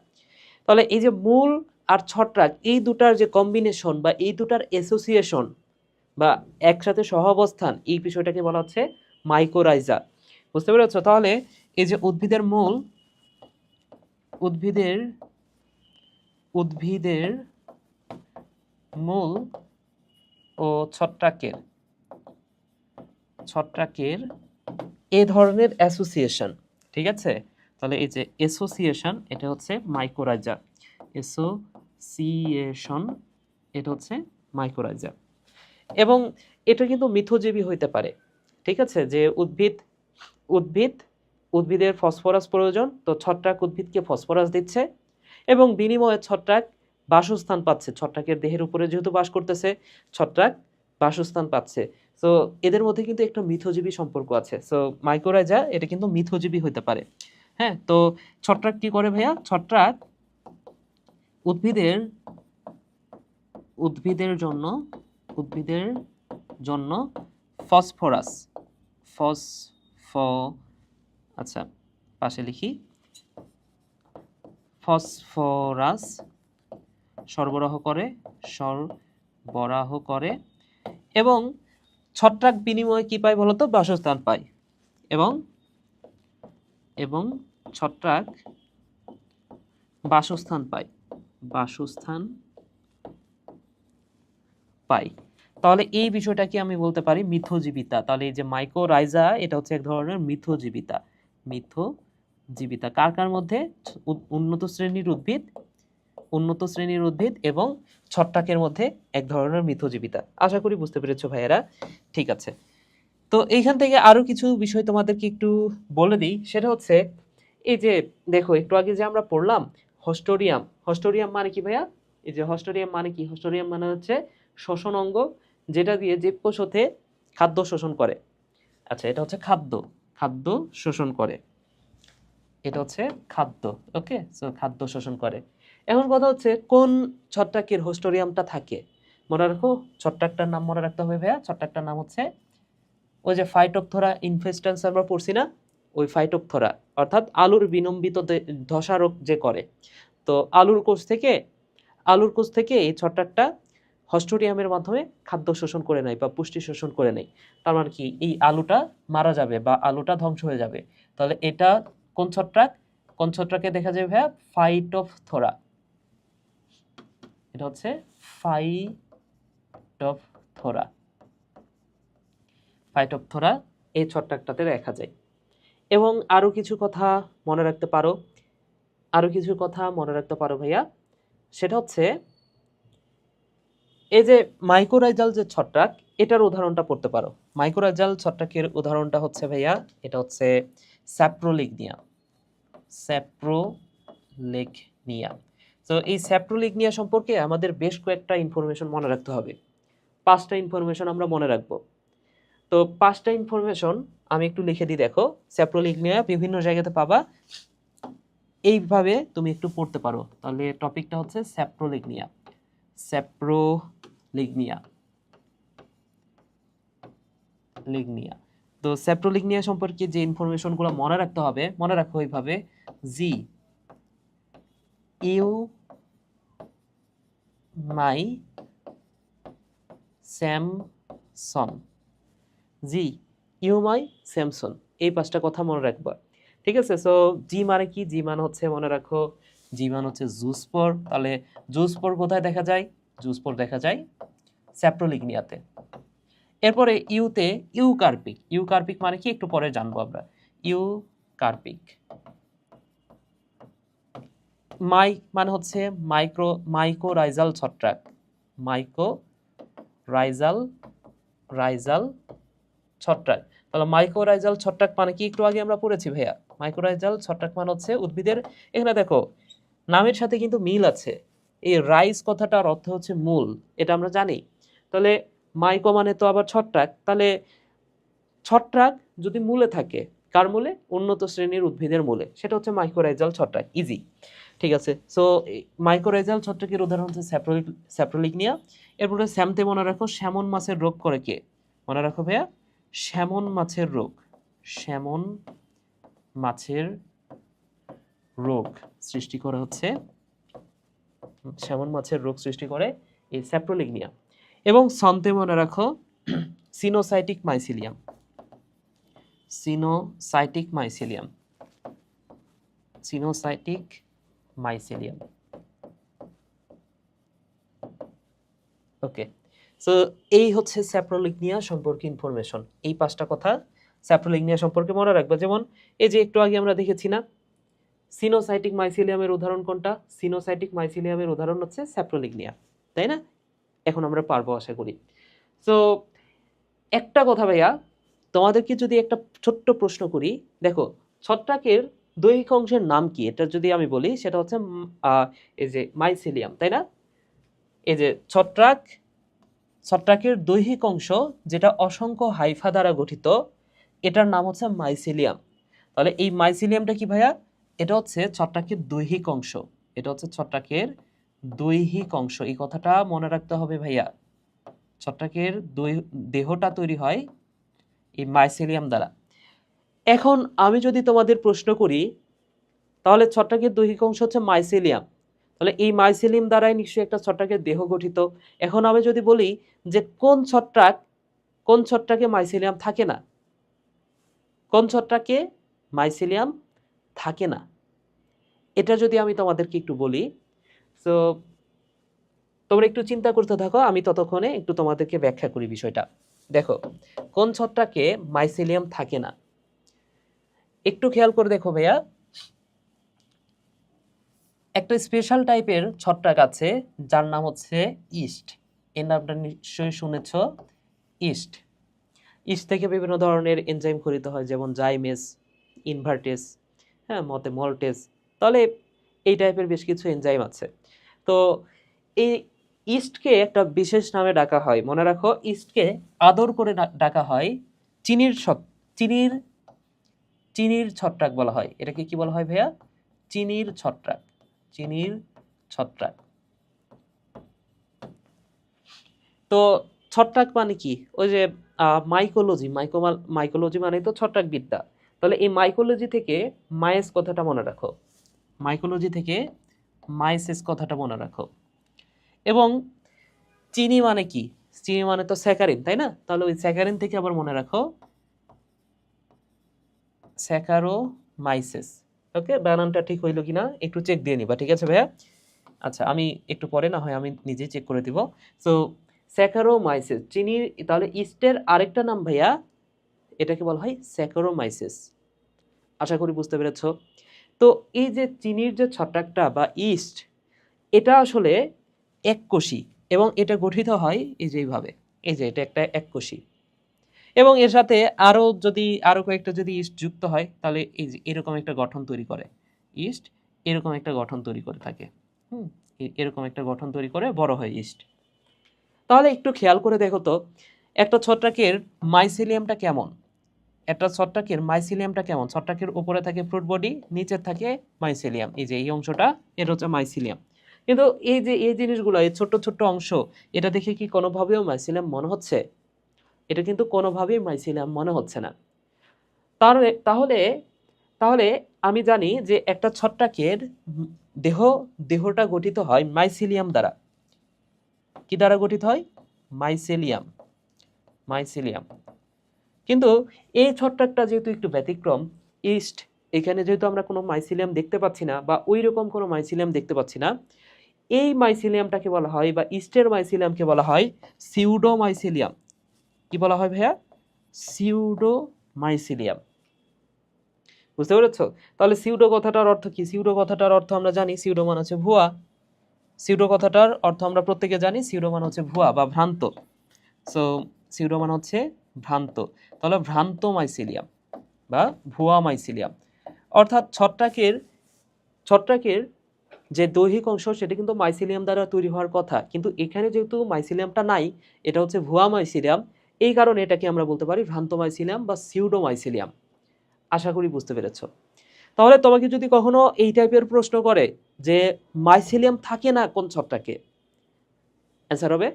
তাহলে এই যে মূল আর ছত্রাক, এই দুটার যে কম্বিনেশন বা এই দুটার অ্যাসোসিয়েশন বা একসাথে সহাবস্থান, এই বিষয়টাকে বলা হচ্ছে মাইকোরাইজা। বুঝতে পেরেছো? তাহলে এই যে উদ্ভিদের মূল ও ছত্রাকের এ ধরনের অ্যাসোসিয়েশন, ঠিক আছে? তাহলে এই যে অ্যাসোসিয়েশন, এটা হচ্ছে মাইকোরাইজা। এটা হচ্ছে মাইকোরাইজা। এবং এটা কিন্তু মিথজীবী হইতে পারে, ঠিক আছে? যে উদ্ভিদের ফসফরাস প্রয়োজন, তো ছত্রাক উদ্ভিদকে ফসফরাস দিচ্ছে এবং বিনিময়ে ছত্রাক বাসস্থান পাচ্ছে। ছত্রাকের দেহের উপরে যেহেতু বাস করতেছে, ছত্রাক বাসস্থান পাচ্ছে। সো এদের মধ্যে কিন্তু একটা মিথজীবী সম্পর্ক আছে। সো মাইকোরাইজা এটা কিন্তু মিথজীবী হতে পারে। হ্যাঁ, তো ছত্রাক কি করে ভাইয়া? ছত্রাক উদ্ভিদের জন্য ফসফরাস আচ্ছা, পাশে লিখি, ফসফরাস সরবরাহ করে এবং ছত্রাক বিনিময়ে কি পায় বলতো? বাসস্থান পায়। এবং ছত্রাক বাসস্থান পায়। তাহলে এই বিষয়টাকে আমি বলতে পারি মিথজীবিতা। তাহলে এই যে মাইকোরাইজা, এটা হচ্ছে এক ধরনের মিথজীবিতা। কার মধ্যে? উন্নত শ্রেণীর উদ্ভিদ এবং ছত্রাকের মধ্যে এক ধরনের মিথজীবিতা। আশা করি বুঝতে পেরেছো ভাইয়েরা। ঠিক আছে, তো এইখান থেকে আরো কিছু বিষয় তোমাদেরকে একটু বলে দিই। সেটা হচ্ছে এই যে দেখো, একটু আগে যে আমরা পড়লাম হস্টোরিয়াম মানে কি ভাইয়া? এই যে হস্টোরিয়াম মানে কি? হস্টোরিয়াম মানে হচ্ছে শ্বসন অঙ্গ, যেটা দিয়ে জীবকোষে খাদ্য শোষণ করে। আচ্ছা, এটা হচ্ছে খাদ্য শোষণ করে। এটা হচ্ছে খাদ্য, ওকে? সো খাদ্য শোষণ করে। এখন কথা হচ্ছে, কোন ছত্রাকের হস্টোরিয়ামটা থাকে? মনে রাখো, ছত্রাকটার নাম মনে রাখতে হবে ভাইয়া। ছত্রাকটার নাম হচ্ছে ওই যে ফাইটোপথরা ইনফেস্ট্যান্স আমরা পড়ছি না, ওই ফাইটোপথরা। অর্থাৎ আলুর বিলম্বিত ধসা রোগ যে করে। তো আলুর কোষ থেকে এই ছত্রাকটা হস্টোরিয়ামের মাধ্যমে খাদ্য শোষণ করে নেয় বা পুষ্টি শোষণ করে নেয়। তার মানে কি এই আলুটা মারা যাবে বা আলুটা ধ্বংস হয়ে যাবে। তাহলে এটা কোন ছত্রাক? কোন ছত্রাকে দেখা যায় ভাইয়া? ফাইটোফথোরা। এটা হচ্ছে ফাইটোফথোরা। ফাইটোফথোরা এই ছত্রাকটাতে দেখা যায়। এবং আরো কিছু কথা মনে রাখতে পারো ভাইয়া, সেটা হচ্ছে এই যে মাইকোরাইজাল যে ছত্রাক, এটার উদাহরণটা পড়তে পারো। মাইকোরাইজাল ছত্রাকের উদাহরণটা হচ্ছে ভাইয়া, এটা হচ্ছে স্যাপ্রোলিগনিয়া। স্যাপ্রোলিগনিয়া। তো এই স্যাপ্রোলিগনিয়া সম্পর্কে আমাদের বেশ কয়েকটা ইনফরমেশন মনে রাখতে হবে। 5টা ইনফরমেশন আমরা মনে রাখবো। তো 5টা ইনফরমেশন আমি একটু লিখে দিই, দেখো। স্যাপ্রোলিগনিয়া বিভিন্ন জায়গাতে পাবা, এইভাবে তুমি একটু পড়তে পারো। তাহলে টপিকটা হচ্ছে স্যাপ্রোলিগনিয়া। স্যাপ্রোলিগনিয়া। তো স্যাপ্রোলিগনিয়া সম্পর্কে যে ইনফরমেশনগুলো মনে রাখতে হবে, মনে রাখো এইভাবে: G U my Samson. G U my Samson, এই 5টা কথা মনে রাখবা। ঠিক আছে? সো জি মানে কি? জি মানে হচ্ছে, মনে রাখো, জি মানে হচ্ছে জুস্পোর। তাহলে জুস্পোর কোথায় দেখা যায়? জুস্পোর দেখা যায় স্যাপ্রোলিগনিয়াতে। এরপরে ইউতে ইউকার্পিক। ইউকার্পিক মানে কি একটু পরে জানবো আমরা। ইউকার্পিক। মাই মানে হচ্ছে মাইকোরাইজাল ছত্রাক। রাইজাল ছত্রাক। তাহলে মাইকোরাইজাল ছত্রাক মানে কি একটু আগে আমরা পড়েছি ভাইয়া। মাইকোরাইজাল ছত্রাক মানে হচ্ছে উদ্ভিদের, এখানে দেখো নামের সাথে কিন্তু মিল আছে। এই রাইজ কথাটার অর্থ হচ্ছে মূল, এটা আমরা জানি। তাহলে মাইকো মানে তো আবার ছত্রাক, তাহলে ছত্রাক যদি মূলে থাকে, কার মূলে? উন্নত শ্রেণীর উদ্ভিদের মূলে, সেটা হচ্ছে মাইকোরাইজাল ছত্রাক। ইজি। ঠিক আছে? সো মাইকোরাইজাল ছত্রাকের উদাহরণ হচ্ছে স্যাপ্রোলিগনিয়া। এরপরে স্যামতে মনে রাখো, স্যামন মাছের রোগ করে কে? মনে রাখো ভাইয়া, স্যামন মাছের রোগ। স্যামন মাছের রোগ সৃষ্টি করে হচ্ছে, স্যামন মাছের রোগ সৃষ্টি করে এই স্যাপ্রোলিগনিয়া। এবং সন্তে মনে রাখো coenocytic mycelium. Coenocytic mycelium. Coenocytic mycelium. Okay. So এই হচ্ছে স্যাপ্রোলিগনিয়া সম্পর্কে ইনফরমেশন। এই 5টা কথা স্যাপ্রোলিগনিয়া সম্পর্কে মনে রাখবে। যেমন এই যে একটু আগে আমরা দেখেছি না, সিনোসাইটিক মাইসিলিয়ামের উদাহরণ কোনটা? সিনোসাইটিক মাইসিলিয়ামের উদাহরণ হচ্ছে স্যাপ্রোলিগনিয়া, তাই না? এখন আমরা পারবো আশা করি। সো একটা কথা ভাইয়া, তোমাদেরকে যদি একটা ছোট্ট প্রশ্ন করি, দেখো ছত্রাকের দৈহিক অংশের নাম কি? এটা যদি আমি বলি, সেটা হচ্ছে এই যে মাইসিলিয়াম, তাই না? এই যে ছত্রাকের দৈহিক অংশ যেটা অসংখ্য হাইফা দ্বারা গঠিত, এটার নাম হচ্ছে মাইসিলিয়াম। তাহলে এই মাইসিলিয়ামটা কি ভাইয়া? এটা হচ্ছে ছত্রাকের দৈহিক অংশ। এটা হচ্ছে ছত্রাকের দৈহিক অংশ। এই কথাটা মনে রাখতে হবে ভাইয়া। ছত্রাকের দেহটা তৈরি হয় এই মাইসিলিয়াম দ্বারা। এখন আমি যদি তোমাদের প্রশ্ন করি, তাহলে ছত্রাকের দৈহিক অংশ হচ্ছে মাইসিলিয়াম, তাহলে এই মাইসিলিয়াম দ্বারাই নিশ্চয়ই একটা ছত্রাকের দেহ গঠিত। এখন আমি যদি বলি যে কোন ছত্রাকে মাইসিলিয়াম থাকে না, কোন ছত্রাকে মাইসিলিয়াম থাকে না, এটা যদি আমি তোমাদেরকে একটু বলি, সো তোমরা একটু চিন্তা করতে থাকো, আমি ততক্ষণে একটু তোমাদেরকে ব্যাখ্যা করি বিষয়টা। দেখো কোন ছত্রাকে মাইসিলিয়াম থাকে না, একটু খেয়াল করে দেখো ভাইয়া। একটা স্পেশাল টাইপের ছত্রাক আছে যার নাম হচ্ছে ইস্ট। এর নামটা নিশ্চয়ই শুনেছ, ইস্ট। ইস্ট থেকে বিভিন্ন ধরনের এনজাইম খরিত হয়, যেমন জাইমেস, ইনভার্টেস, হ্যাঁ, মল্টেস। তাহলে এই টাইপের বেশ কিছু এনজাইম আছে। তো এই ইস্টকে একটা বিশেষ নামে ডাকা হয়, মনে রাখো, ইস্টকে আদর করে ডাকা হয় চিনির চিনির ছত্রাক বলা হয়। এটাকে কি বলা হয় ভাইয়া? চিনির ছত্রাক। চিনির ছত্রাক। তো ছত্রাক মানে কি? ওই যে মাইকোলজি মানে তো ছত্রাক বিদ্যা। তাহলে এই মাইকোলজি থেকে মাইস কথাটা মনে রাখো, মাইকোলজি থেকে মাইসেস কথাটা মনে রাখো। এবং চিনি মানে কি? চিনি মানে তো স্যাকারিন, তাই না? তাহলে ওই স্যাকারিন থেকে আবার মনে রাখো স্যাকারোমাইসেস। ওকে, বানানটা ঠিক হইলো কিনা একটু চেক দিয়ে নিবা, ঠিক আছে ভাইয়া? আচ্ছা, আমি একটু পরে না হয় আমি নিজেই চেক করে দিব। সো স্যাকারোমাইসেস চিনির, তাহলে ইস্টের আরেকটা নাম ভাইয়া, এটাকে বলা হয় স্যাকারোমাইসেস। আশা করি বুঝতে পেরেছো। তো এই যে চিনির যে ছত্রাকটা বা ইস্ট, এটা আসলে এককোষী এবং এটা গঠিত হয় এই যে এইভাবে, এই যে এটা একটা এককোষী এবং এর সাথে আরো কয়েকটা যদি ইস্ট যুক্ত হয় তাহলে এই যে এরকম একটা গঠন তৈরি করে। ইস্ট এরকম একটা গঠন তৈরি করে থাকে। এরকম একটা গঠন তৈরি করে বড় হয় ইস্ট। তাহলে একটু খেয়াল করে দেখো তো একটা ছত্রাকের মাইসেলিয়ামটা কেমন। একটা ছত্রাকের মাইসেলিয়ামটা কেমন? ছত্রাকের উপরে থাকে ফ্রুট বডি, নিচে থাকে মাইসেলিয়াম। এই যে এই অংশটা, এটা হচ্ছে মাইসেলিয়াম। কিন্তু এই যে এই জিনিসগুলো, এই ছোট্ট ছোট্ট অংশ, এটা দেখে কি কোনোভাবেও মাইসেলিয়াম মনে হচ্ছে? এটা কিন্তু কোনোভাবেই মাইসেলিয়াম মনে হচ্ছে না। তাহলে তাহলে তাহলে আমি জানি যে একটা ছত্রাকের দেহ দেহটা গঠিত হয় মাইসেলিয়াম দ্বারা। কি দ্বারা গঠিত হয়? মাইসেলিয়াম। মাইসেলিয়াম। কিন্তু এই ছত্রাকটা যেহেতু একটু ব্যতিক্রম, ইস্ট, এখানে যেহেতু আমরা কোনো মাইসেলিয়াম দেখতে পাচ্ছি না বা ওই রকম কোনো মাইসেলিয়াম দেখতে পাচ্ছি না, এই মাইসেলিয়ামটাকে বলা হয় বা ইস্টের মাইসেলিয়ামকে বলা হয় সিউডো মাইসেলিয়াম। কি বলা হয় ভাইয়া? Pseudo mycelium. বুঝতে পেরেছো? তাহলে সিউডো কথাটার অর্থ কি? সিউডো কথাটার অর্থ আমরা জানি, সিউডো মানে হচ্ছে ভুয়া। সিউডো কথাটার অর্থ আমরা প্রত্যেকে জানি, সিউডো মানে হচ্ছে ভুয়া বা ভ্রান্ত। সো সিউডো মানে হচ্ছে ভ্রান্ত। তাহলে ভ্রান্ত মাইসেলিয়াম বা ভুয়া মাইসেলিয়াম, অর্থাৎ ছত্রাকের যে দৈহিক অংশ সেটা কিন্তু মাইসেলিয়াম দ্বারা তৈরি হওয়ার কথা, কিন্তু এখানে যেহেতু মাইসেলিয়ামটা নাই, এটা হচ্ছে ভুয়া মাইসেলিয়াম। এই কারণে এটাকে আমরা বলতে পারি ভ্রান্ত মাইসেলিয়াম বা সিউডো মাইসেলিয়াম। আশা করি বুঝতে পেরেছো। তাহলে তোমাকে যদি কখনো এই টাইপের প্রশ্ন করে যে মাইসেলিয়াম থাকে না কোন ছত্রাকে, অ্যান্সার হবে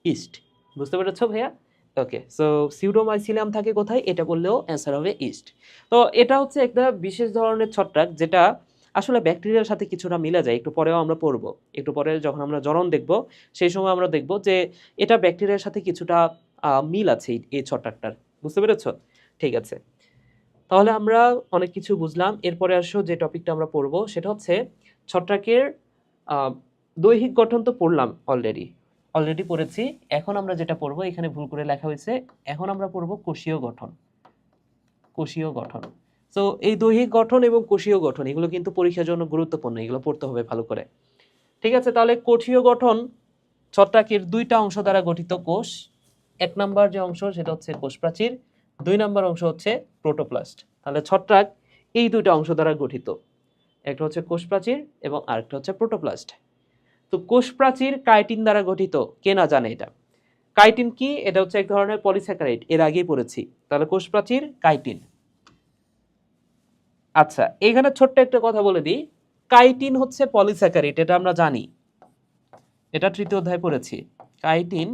ইস্ট। বুঝতে পেরেছো ভাইয়া? ওকে, সো সিউডোমাইসিলিয়াম থাকে কোথায়, এটা বললেও অ্যান্সার হবে ইস্ট। তো এটা হচ্ছে একটা বিশেষ ধরনের ছত্রাক যেটা আসলে ব্যাকটেরিয়ার সাথে কিছুটা মিলে যায়, একটু পরেও আমরা পড়ব। একটু পরে যখন আমরা জনন দেখব সেই সময় আমরা দেখব যে এটা ব্যাকটেরিয়ার সাথে কিছুটা মিল আছে এই ছত্রাকটার। বুঝতে পেরেছো? ঠিক আছে, তাহলে আমরা অনেক কিছু বুঝলাম। এরপরে আসো যে টপিকটা আমরা পড়ব সেটা হচ্ছে ছত্রাকের দৈহিক গঠন তো পড়লাম, অলরেডি পড়েছি। এখন আমরা যেটা পড়বো, এখানে ভুল করে লেখা হয়েছে, এখন আমরা পড়বো কোষীয় গঠন। কোষীয় গঠন। তো এই দৈহিক গঠন এবং কোষীয় গঠন এগুলো কিন্তু পরীক্ষার জন্য গুরুত্বপূর্ণ, এগুলো পড়তে হবে ভালো করে। ঠিক আছে, তাহলে কোষীয় গঠন ছত্রাকের দুইটা অংশ দ্বারা গঠিত কোষ। এক নাম্বার যে অংশ সেটা হচ্ছে কোষ প্রাচীর, দুই নাম্বার অংশ হচ্ছে প্রোটোপ্লাস্ট। তাহলে ছত্রাক এই দুইটা অংশ দ্বারা গঠিত, একটা হচ্ছে কোষ প্রাচীর এবং আরেকটা হচ্ছে প্রোটোপ্লাস্ট। তো কোষ প্রাচীর কাইটিন দ্বারা গঠিত, কে না জানে এটা? কাইটিন কি? এটা হচ্ছে এক ধরনের পলিস্যাকারাইড, এর আগেই পড়েছি। তাহলে কোষ প্রাচীর কাইটিন। আচ্ছা, এখানে ছোট্ট একটা কথা বলে দিই, কাইটিন হচ্ছে পলিস্যাকারাইড, এটা আমরা জানি, এটা তৃতীয় অধ্যায় পড়েছি। কাইটিন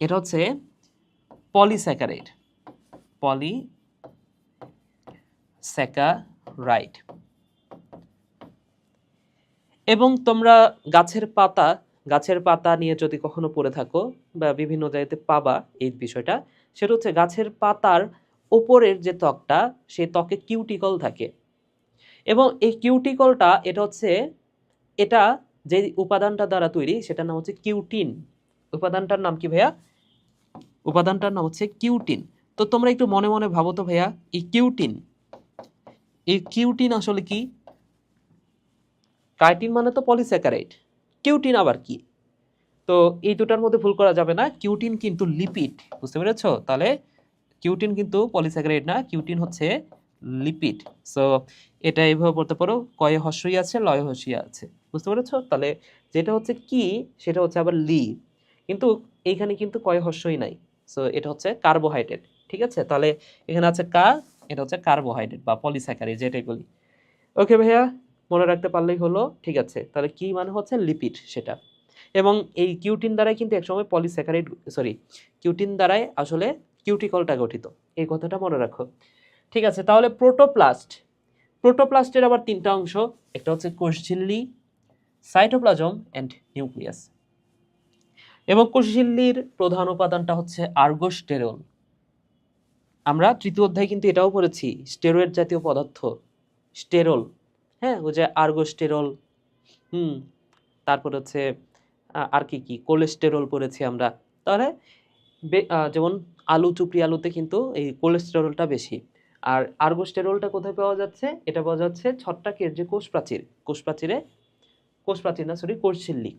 এটা হচ্ছে পলিস্যাকারাইড, পলিস্যাকারাইড। এবং তোমরা গাছের পাতা নিয়ে যদি কখনো পড়ে থাকো বা বিভিন্ন জায়গাতে পাবা এই বিষয়টা, সেটা হচ্ছে গাছের পাতার ওপরের যে ত্বকটা, সেই ত্বকে কিউটিকল থাকে এবং এই কিউটিকলটা এটা যে উপাদানটা দ্বারা তৈরি সেটার নাম হচ্ছে কিউটিন। উপাদানটার নাম কি ভাইয়া? উপাদানটার নাম হচ্ছে কিউটিন। তো তোমরা একটু মনে মনে ভাবো তো ভাইয়া, এই কিউটিন আসলে কি? কাইটিন মানে তো পলিস্যাকারাইড, কিউটিন আবার কি? তো এই দুটার মধ্যে ভুল করা যাবে না, কিউটিন কিন্তু লিপিড। বুঝতে পেরেছো? তাহলে কিউটিন কিন্তু পলিস্যাকারাইড না, কিউটিন হচ্ছে লিপিড। সো এটা এইভাবে পড়তে পারো, কয়ে হস্যই আছে, লয়ে হস্যই আছে। বুঝতে পেরেছো? তাহলে যেটা হচ্ছে কি সেটা হচ্ছে আবার লি, কিন্তু এইখানে কিন্তু কয়ে হস্যই নাই। সো এটা হচ্ছে কার্বোহাইড্রেট। ঠিক আছে, তাহলে এখানে আছে কা, এটা হচ্ছে কার্বোহাইড্রেট বা পলিস্যাকারাইড যেটাই বলি। ওকে ভাইয়া, মনে রাখতে পারলেই হলো। ঠিক আছে, তাহলে কি মানে হচ্ছে লিপিড সেটা। এবং এই কিউটিন দ্বারাই কিন্তু একসময় কিউটিন দ্বারাই আসলে কিউটিকলটা গঠিত, এই কথাটা মনে রাখো। ঠিক আছে, তাহলে প্রোটোপ্লাস্ট, প্রোটোপ্লাস্টের আবার তিনটা অংশ, একটা হচ্ছে কোষঝিল্লি, সাইটোপ্লাজম অ্যান্ড নিউক্লিয়াস। এবং কোষঝিল্লির প্রধান উপাদানটা হচ্ছে আর্গোস্টেরল। আমরা তৃতীয় অধ্যায়ে কিন্তু এটাও পড়েছি, স্টেরয়েড জাতীয় পদার্থ, স্টেরল, হ্যাঁ, ওই যে আর্গোস্টেরল, তারপর হচ্ছে আর কি কি কোলেস্টেরল পড়েছি আমরা। তাহলে যেমন আলু, চুপড়ি আলুতে কিন্তু এই কোলেস্টেরলটা বেশি। আর আর্গোস্টেরলটা কোথায় পাওয়া যাচ্ছে? এটা পাওয়া যাচ্ছে ছত্রাকের যে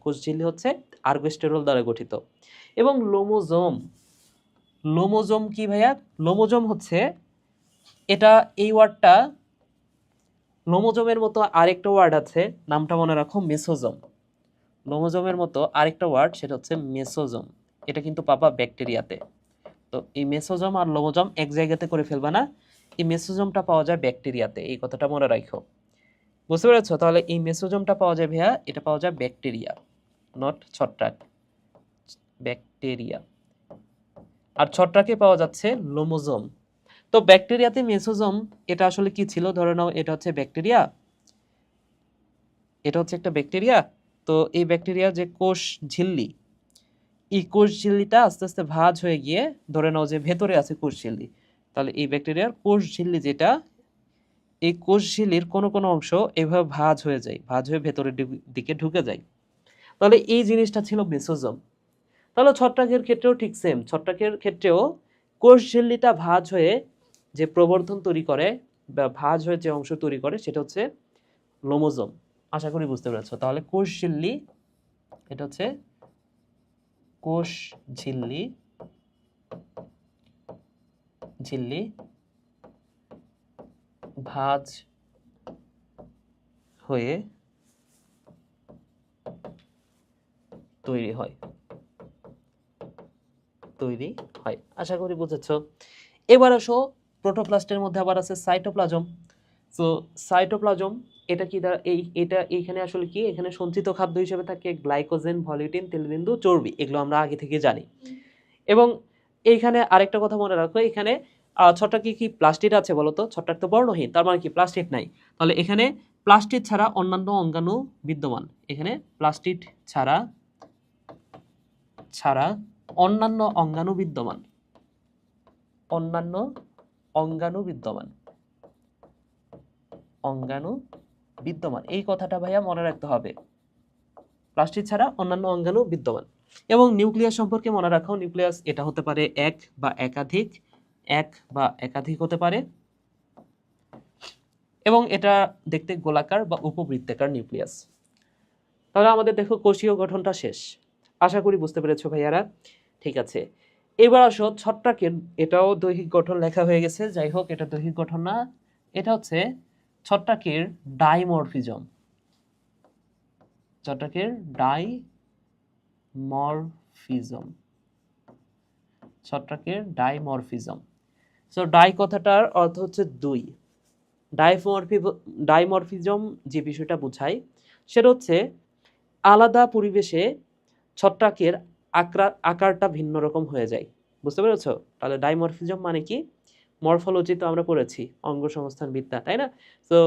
কোষঝিল্লি হচ্ছে আর্গোস্টেরল দ্বারা গঠিত। এবং লোমোজোম কি ভাইয়া? লোমোজোম হচ্ছে এটা, এই ওয়ার্ডটা, লোমোজোমের মতো আরেকটা ওয়ার্ড আছে, নামটা মনে রাখো, মেসোজোম। লোমোজোমের মতো আরেকটা ওয়ার্ড, সেটা হচ্ছে মেসোজোম। এটা কিন্তু পাবা ব্যাকটেরিয়াতে। তো এই মেসোজোম আর লোমোজোম এক জায়গাতে করে ফেলবা না, এই মেসোজোমটা পাওয়া যায় ব্যাকটেরিয়াতে, এই কথাটা মনে রাখো। বুঝতে পেরেছো? তাহলে এই মেসোজোমটা পাওয়া যায় ভাইয়া, এটা পাওয়া যায় ব্যাকটেরিয়া, নট ছত্রাক, ব্যাকটেরিয়া। আর ছত্রাকে পাওয়া যাচ্ছে লোমোজোম। তো ব্যাকটেরিয়াতে মেসোজোম, এটা আসলে কি ছিল? ধরে নাও এটা হচ্ছে ব্যাকটেরিয়া, এটা হচ্ছে একটা ব্যাকটেরিয়া। তো এই ব্যাকটেরিয়া যে কোষ ঝিল্লি, এই কোষ ঝিল্লিটা আস্তে আস্তে ভাঁজ হয়ে গিয়ে, ধরে নাও যে ভেতরে আছে কোষ ঝিল্লি, তাহলে এই ব্যাকটেরিয়ার কোষ ঝিল্লি যেটা, এই কোষ ঝিল্লির কোনো কোনো অংশ এভাবে ভাঁজ হয়ে যায়, ভাঁজ হয়ে ভেতরের দিকে ঢুকে যায়। তাহলে এই জিনিসটা ছিল মেসোজোম। তাহলে ছত্রাকের ক্ষেত্রেও ঠিক সেম, ছত্রাকের ক্ষেত্রেও কোষ ঝিল্লিটা ভাঁজ হয়ে যে প্রবর্ধন তৈরি করে বা ভাঁজ হয়ে যে অংশ তৈরি করে, সেটা হচ্ছে লোমোজোম। আশা করি বুঝতে পেরেছো। তাহলে কোষ ঝিল্লি, এটা হচ্ছে কোষ ঝিল্লি, ভাঁজ হয়ে তৈরি হয়। আশা করি বুঝেছো। এবার আসো, প্রোটোপ্লাস্টের মধ্যে আবার আছে সাইটোপ্লাজম। তো সাইটোপ্লাজম, এটা কি এটা এইখানে আসলে কি, এখানে সঞ্চিত খাদ্য হিসেবে থাকে গ্লাইকোজেন, ভলিউটিন, তেলবিন্দু, চর্বি, এগুলো আমরা আগে থেকে জানি। এবং এইখানে আরেকটা কথা মনে রাখো, এখানে ছত্রাকে কি প্লাস্টিড আছে বলতো? ছত্রাক তো বর্ণহীন, তার মানে কি প্লাস্টিড নাই। তাহলে এখানে প্লাস্টিড ছাড়া অন্যান্য অঙ্গাণু বিদ্যমান, এখানে প্লাস্টিড ছাড়া অন্যান্য অঙ্গাণু বিদ্যমান, এই কথাটা ভাইয়া মনে রাখতে হবে, প্লাস্টিড ছাড়া অন্যান্য অঙ্গাণু বিদ্যমান। এবং নিউক্লিয়াস সম্পর্কে মনে রাখো, নিউক্লিয়াস এটা হতে পারে এক বা একাধিক হতে পারে, এবং এটা দেখতে গোলাকার বা উপবৃত্তাকার নিউক্লিয়াস। তাহলে আমাদের দেখো কোষীয় গঠনটা শেষ। আশা করি বুঝতে পেরেছো ভাইয়ারা। ঠিক আছে, এবার আসো ছত্রাকের, এটাও দৈহিক গঠন লেখা হয়ে গেছে, যাই হোক এটা দৈহিক গঠন না, এটা হচ্ছে ছত্রাকের ডাইমরফিজম। ডাইমরফিজম। সো ডাই কথাটার অর্থ হচ্ছে দুই। ডাইমরফিজম যে বিষয়টা বোঝায়, সেটা হচ্ছে আলাদা পরিবেশে ছত্রাকের আকারটা ভিন্ন রকম হয়ে যায়। বুঝতে পেরেছো? তাহলে ডাইমরফিজম মানে কি? মরফোলজি তো আমরা পড়েছি, অঙ্গ সংস্থান বিদ্যা, তাই না? তো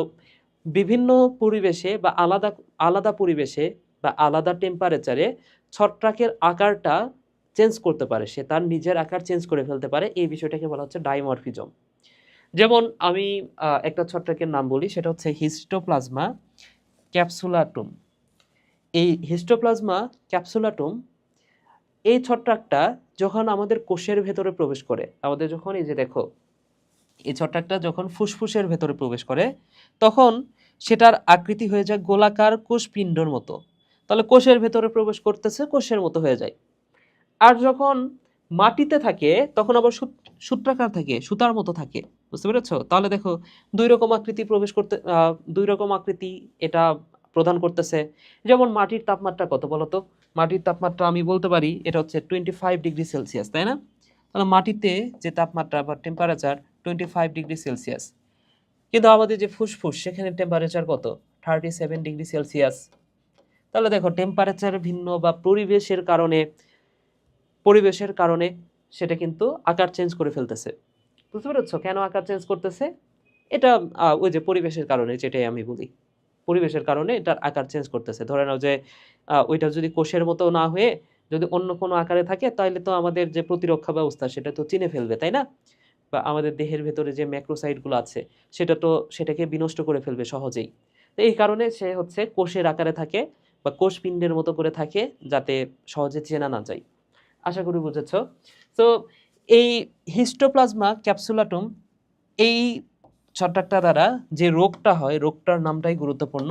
বিভিন্ন পরিবেশে বা আলাদা পরিবেশে বা আলাদা টেম্পারেচারে ছত্রাকের আকারটা চেঞ্জ করতে পারে, সে তার নিজের আকার চেঞ্জ করে ফেলতে পারে, এই বিষয়টাকে বলা হচ্ছে ডাইমরফিজম। যেমন আমি একটা ছত্রাকের নাম বলি, সেটা হচ্ছে হিস্টোপ্লাজমা ক্যাপসুলাটুম। এই হিস্টোপ্লাজমা ক্যাপসুলাটুম, এই ছত্রাকটা যখন আমাদের কোষের ভেতরে প্রবেশ করে, আমাদের যখন, এই যে দেখো, এই ছত্রাকটা যখন ফুসফুসের ভেতরে প্রবেশ করে, তখন সেটার আকৃতি হয়ে যায় গোলাকার কোষপিণ্ডর মতো। তাহলে কোষের ভেতরে প্রবেশ করতেছে, কোষের মতো হয়ে যায়। আর যখন মাটিতে থাকে, তখন আবার সূত্রাকার থাকে, সুতার মতো থাকে। বুঝতে পেরেছো? তাহলে দেখো, দুই রকম আকৃতি এটা প্রদান করতেছে। যেমন মাটির তাপমাত্রা কত বলতো? মাটির তাপমাত্রা আমি বলতে পারি, এটা হচ্ছে 25 ডিগ্রি সেলসিয়াস, তাই না? তাহলে মাটিতে যে তাপমাত্রা বা টেম্পারেচার 25 ডিগ্রি সেলসিয়াস, কিন্তু আমাদের যে ফুসফুস, সেখানে টেম্পারেচার কত? 37 ডিগ্রি সেলসিয়াস। তাহলে দেখো, টেম্পারেচার ভিন্ন বা পরিবেশের কারণে সেটা কিন্তু আকার চেঞ্জ করে ফেলতেছে। বুঝতে পেরেছো কেন আকার চেঞ্জ করতেছে? এটা ওই যে পরিবেশের কারণে, যেটাই আমি বলি পরিবেশের কারণে এটার আকার চেঞ্জ করতেছে। ধরে নাও যে ওইটা যদি কোষের মতো না হয়ে যদি অন্য কোনো আকারে থাকে, তাহলে তো আমাদের যে প্রতিরক্ষা ব্যবস্থা সেটা তো চিনে ফেলবে, তাই না? বা আমাদের দেহের ভেতরে যে ম্যাক্রোসাইটগুলো আছে সেটাকে বিনষ্ট করে ফেলবে সহজেই। তো এই কারণে সে হচ্ছে কোষের আকারে থাকে বা কোষপিণ্ডের মতো করে থাকে, যাতে সহজে চেনা না যায়। আশা করি বুঝেছো। তো এই হিস্টোপ্লাজমা ক্যাপসুলাটুম, এই ছত্রাকটা দ্বারা যে রোগটা হয়, রোগটার নামটাই গুরুত্বপূর্ণ।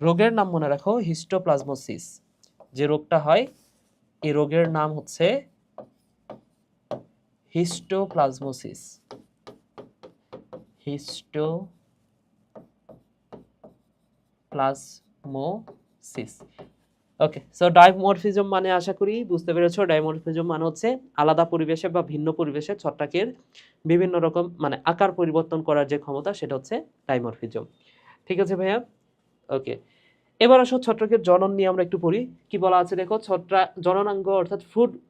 রোগের নাম মনে রাখো হিস্টোপ্লাজমোসিস। যে রোগটা হয় এই রোগের নাম হচ্ছে হিস্টোপ্লাজমোসিস। হিস্টোপ্লাজমোসিস। ওকে, সো ডাইমরফিজম মানে আশা করি বুঝতে পেরেছো। ডাইমরফিজম মানে হচ্ছে আলাদা পরিবেশে বা ভিন্ন পরিবেশে ছত্রাকের বিভিন্ন রকম মানে আকার পরিবর্তন করার যে ক্ষমতা, সেটা হচ্ছে ডাইমরফিজম। ঠিক আছে ভাইয়া? ওকে, এবার আসো ছত্রাকের জনন নিয়ে আমরা একটু পড়ি। কি বলা আছে দেখো, জননাঙ্গ অর্থাৎ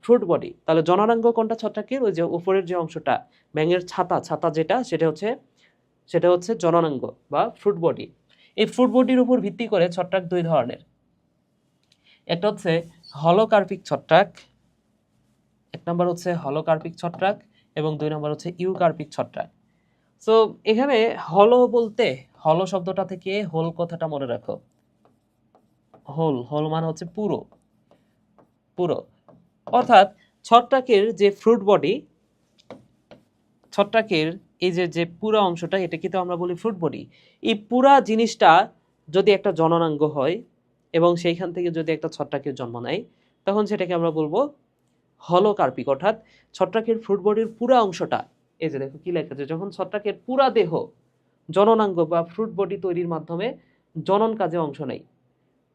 ফ্রুট বডি। তাহলে জননাঙ্গ কোনটা ছত্রাকের? ওই যে উপরের যে অংশটা, ব্যাঙের ছাতা যেটা, সেটা হচ্ছে জননাঙ্গ বা ফ্রুট বডি। এই ফ্রুট বডির উপর ভিত্তি করে ছত্রাক দুই ধরনের। একটা হচ্ছে হলোকার্পিক ছত্রাক, এক নম্বর হচ্ছে হলোকার্পিক ছত্রাক, এবং দুই নম্বর হচ্ছে ইউকার্পিক ছত্রাক। সো এখানে হলো শব্দটা থেকে হোল কথাটা মনে রাখো। হোল মানে হচ্ছে পুরো। অর্থাৎ ছত্রাকের যে ফ্রুট বডি, ছত্রাকের এই যে পুরো অংশটা, এটা কিন্তু আমরা বলি ফ্রুট বডি। এই পুরা জিনিসটা যদি একটা জননাঙ্গ হয় এবং সেইখান থেকে যদি একটা ছত্রাকের জন্ম নেয়, তখন সেটাকে আমরা বলবো হলোকার্পিক। অর্থাৎ ছত্রাকের ফ্রুট বডির পুরা অংশটা, এই যে দেখো কি লেখা আছে, যখন ছত্রাকের পুরা দেহ জননাঙ্গ বা ফ্রুট বডি তৈরির মাধ্যমে জনন কাজে অংশ নেয়।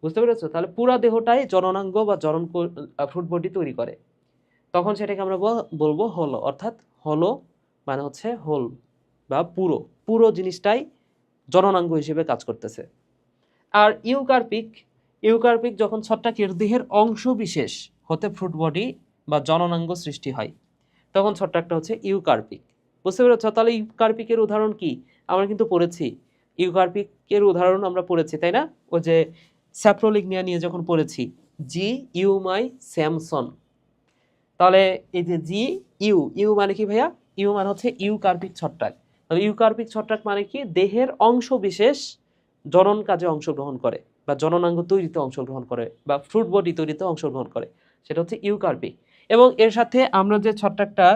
বুঝতে পেরেছো? তাহলে পুরা দেহটাই জননাঙ্গ বা ফ্রুট বডি তৈরি করে, তখন সেটাকে আমরা বলবো হলো। অর্থাৎ হলো মানে হচ্ছে হোল বা পুরো জিনিসটাই জননাঙ্গ হিসেবে কাজ করতেছে। আর ইউকার্পিক যখন ছত্রাকের দেহের অংশ বিশেষ হতে ফ্রুট বডি বা জননাঙ্গ সৃষ্টি হয়, তখন ছত্রাকটা হচ্ছে ইউকার্পিক। বুঝতে পেরেছ? তাহলে ইউকার্পিকের উদাহরণ কি? আমরা কিন্তু পড়েছি ইউকার্পিকের উদাহরণ আমরা পড়েছি, তাই না? ওই যে স্যাপ্রোলিগনিয়া নিয়ে যখন পড়েছি, জি ইউমাই স্যামসন। তাহলে এই যে ইউ মানে কি ভাইয়া? ইউ মানে হচ্ছে ইউকার্পিক ছত্রাক। তাহলে ইউকার্পিক ছত্রাক মানে কি? দেহের অংশ বিশেষ জনন কাজে অংশগ্রহণ করে বা জননাঙ্গ তৈরিতে অংশগ্রহণ করে বা ফ্রুট বডি তৈরিতে অংশগ্রহণ করে, সেটা হচ্ছে ইউকার্পিক। এবং এর সাথে আমরা যে ছত্রাকটা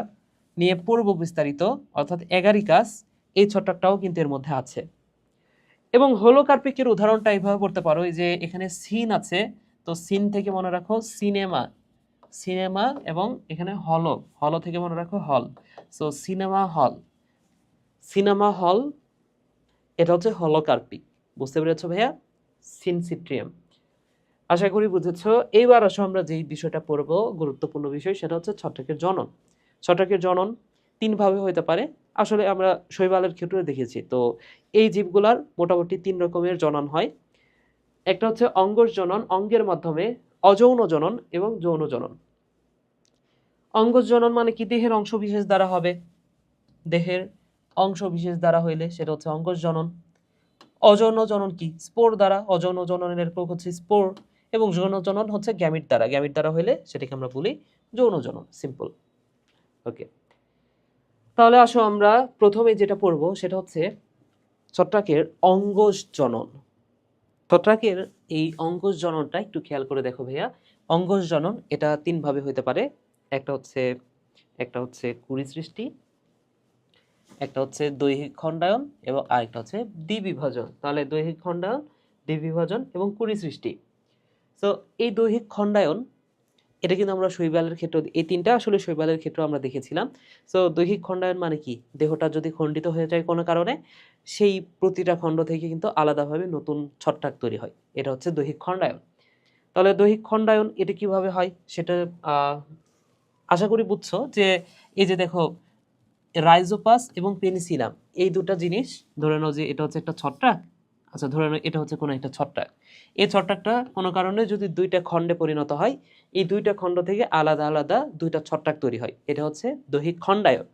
নিয়ে পূর্ব বিস্তারিত, অর্থাৎ এগারিকাস, এই ছত্রাকটাও কিন্তু এর মধ্যে আছে। এবং হোলোকার্পিকের উদাহরণটা এইভাবে পড়তে পারো, এই যে এখানে সিন আছে, তো সিন থেকে মনে রাখো সিনেমা, এবং এখানে হলো থেকে মনে রাখো হল। সো সিনেমা হল এটা হচ্ছে হলোকার্পিক। বুঝতে পেরেছো ভাইয়া? সিনসিট্রিয়াম। আশা করি বুঝেছো। এইবার আসো আমরা যেই বিষয়টা পড়বো, গুরুত্বপূর্ণ বিষয়, সেটা হচ্ছে ছত্রাকের জনন। ছত্রাকের জনন তিন ভাবে হতে পারে। আসলে আমরা শৈবালের ক্ষেত্রে দেখেছি। তো এই জীবগুলার মোটামুটি তিন রকমের জনন হয়। একটা হচ্ছে অঙ্গজ জনন, অঙ্গের মাধ্যমে, অযৌন জনন এবং যৌন জনন। অঙ্গজ জনন মানে কি? দেহের অংশ বিশেষ দ্বারা হবে। দেহের অংশ বিশেষ দ্বারা হইলে সেটা হচ্ছে অঙ্গজ জনন। অযৌন জনন কি? স্পোর দ্বারা। অযৌন জননের একক হচ্ছে স্পোর। এবং যৌন জনন হচ্ছে গ্যামিট দ্বারা হইলে সেটাকে আমরা বলি যৌন জনন। সিম্পল। ওকে, তাহলে আসো আমরা প্রথমে যেটা পড়বো সেটা হচ্ছে ছত্রাকের অঙ্গজ জনন। ছত্রাকের এই অঙ্গজ জননটা একটু খেয়াল করে দেখো ভাইয়া। অঙ্গজ জনন এটা তিন ভাবে হইতে পারে। একটা হচ্ছে কুড়ি সৃষ্টি, একটা হচ্ছে দৈহিক খণ্ডায়ন, এবং আরেকটা হচ্ছে দ্বিবিভাজন। তাহলে দৈহিক খণ্ডায়ন, দ্বিবিভাজন এবং কুড়ি সৃষ্টি। তো এই দৈহিক খণ্ডায়ন এটা কিন্তু আমরা শৈবালের ক্ষেত্রে, এই তিনটা আসলে শৈবালের ক্ষেত্রে আমরা দেখেছিলাম। সো দৈহিক খণ্ডায়ন মানে কি? দেহটা যদি খণ্ডিত হয়ে যায় কোনো কারণে, সেই প্রতিটা খণ্ড থেকে কিন্তু আলাদাভাবে নতুন ছত্রাক তৈরি হয়। এটা হচ্ছে দৈহিক খণ্ডায়ন। তাহলে দৈহিক খণ্ডায়ন এটা কিভাবে হয় সেটা আশা করি বুঝছো। যে এই যে দেখো, রাইজোপাস এবং পেনিসিলাম, এই দুটা জিনিস, ধরে নাও যে এটা হচ্ছে একটা ছত্রাক। আচ্ছা, ধরে নাও এটা হচ্ছে কোনো একটা ছত্রাক। এই ছত্রাকটা কোনো কারণে যদি দুইটা খণ্ডে পরিণত হয়, এই দুইটা খণ্ড থেকে আলাদা আলাদা দুইটা ছত্রাক তৈরি হয়। এটা হচ্ছে দৈহিক খণ্ডায়ন।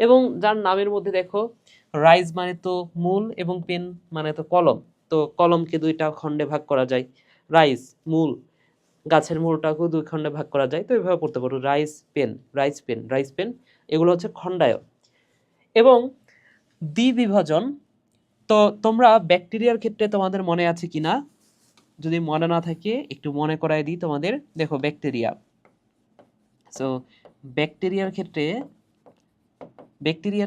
এবং যার নামের মধ্যে দেখো রাইজ মানে তো মূল এবং পেন মানে তো কলম, তো কলমকে দুইটা খণ্ডে ভাগ করা যায়, রাইজ মূল, গাছের মূলটাকেও দুই খণ্ডে ভাগ করা যায়, তো এইভাবে পড়তে পারো rice pen, rice pen, rice pen, এগুলো হচ্ছে খণ্ডায়ন। এবং দ্বিবিভাজন, তো তোমরা ব্যাকটেরিয়ার ক্ষেত্রে তোমাদের মনে আছে কিনা, যদি মনে না থাকে একটু মনে করাই দিই তোমাদের। দেখো ব্যাকটেরিয়া, সো ব্যাকটেরিয়ার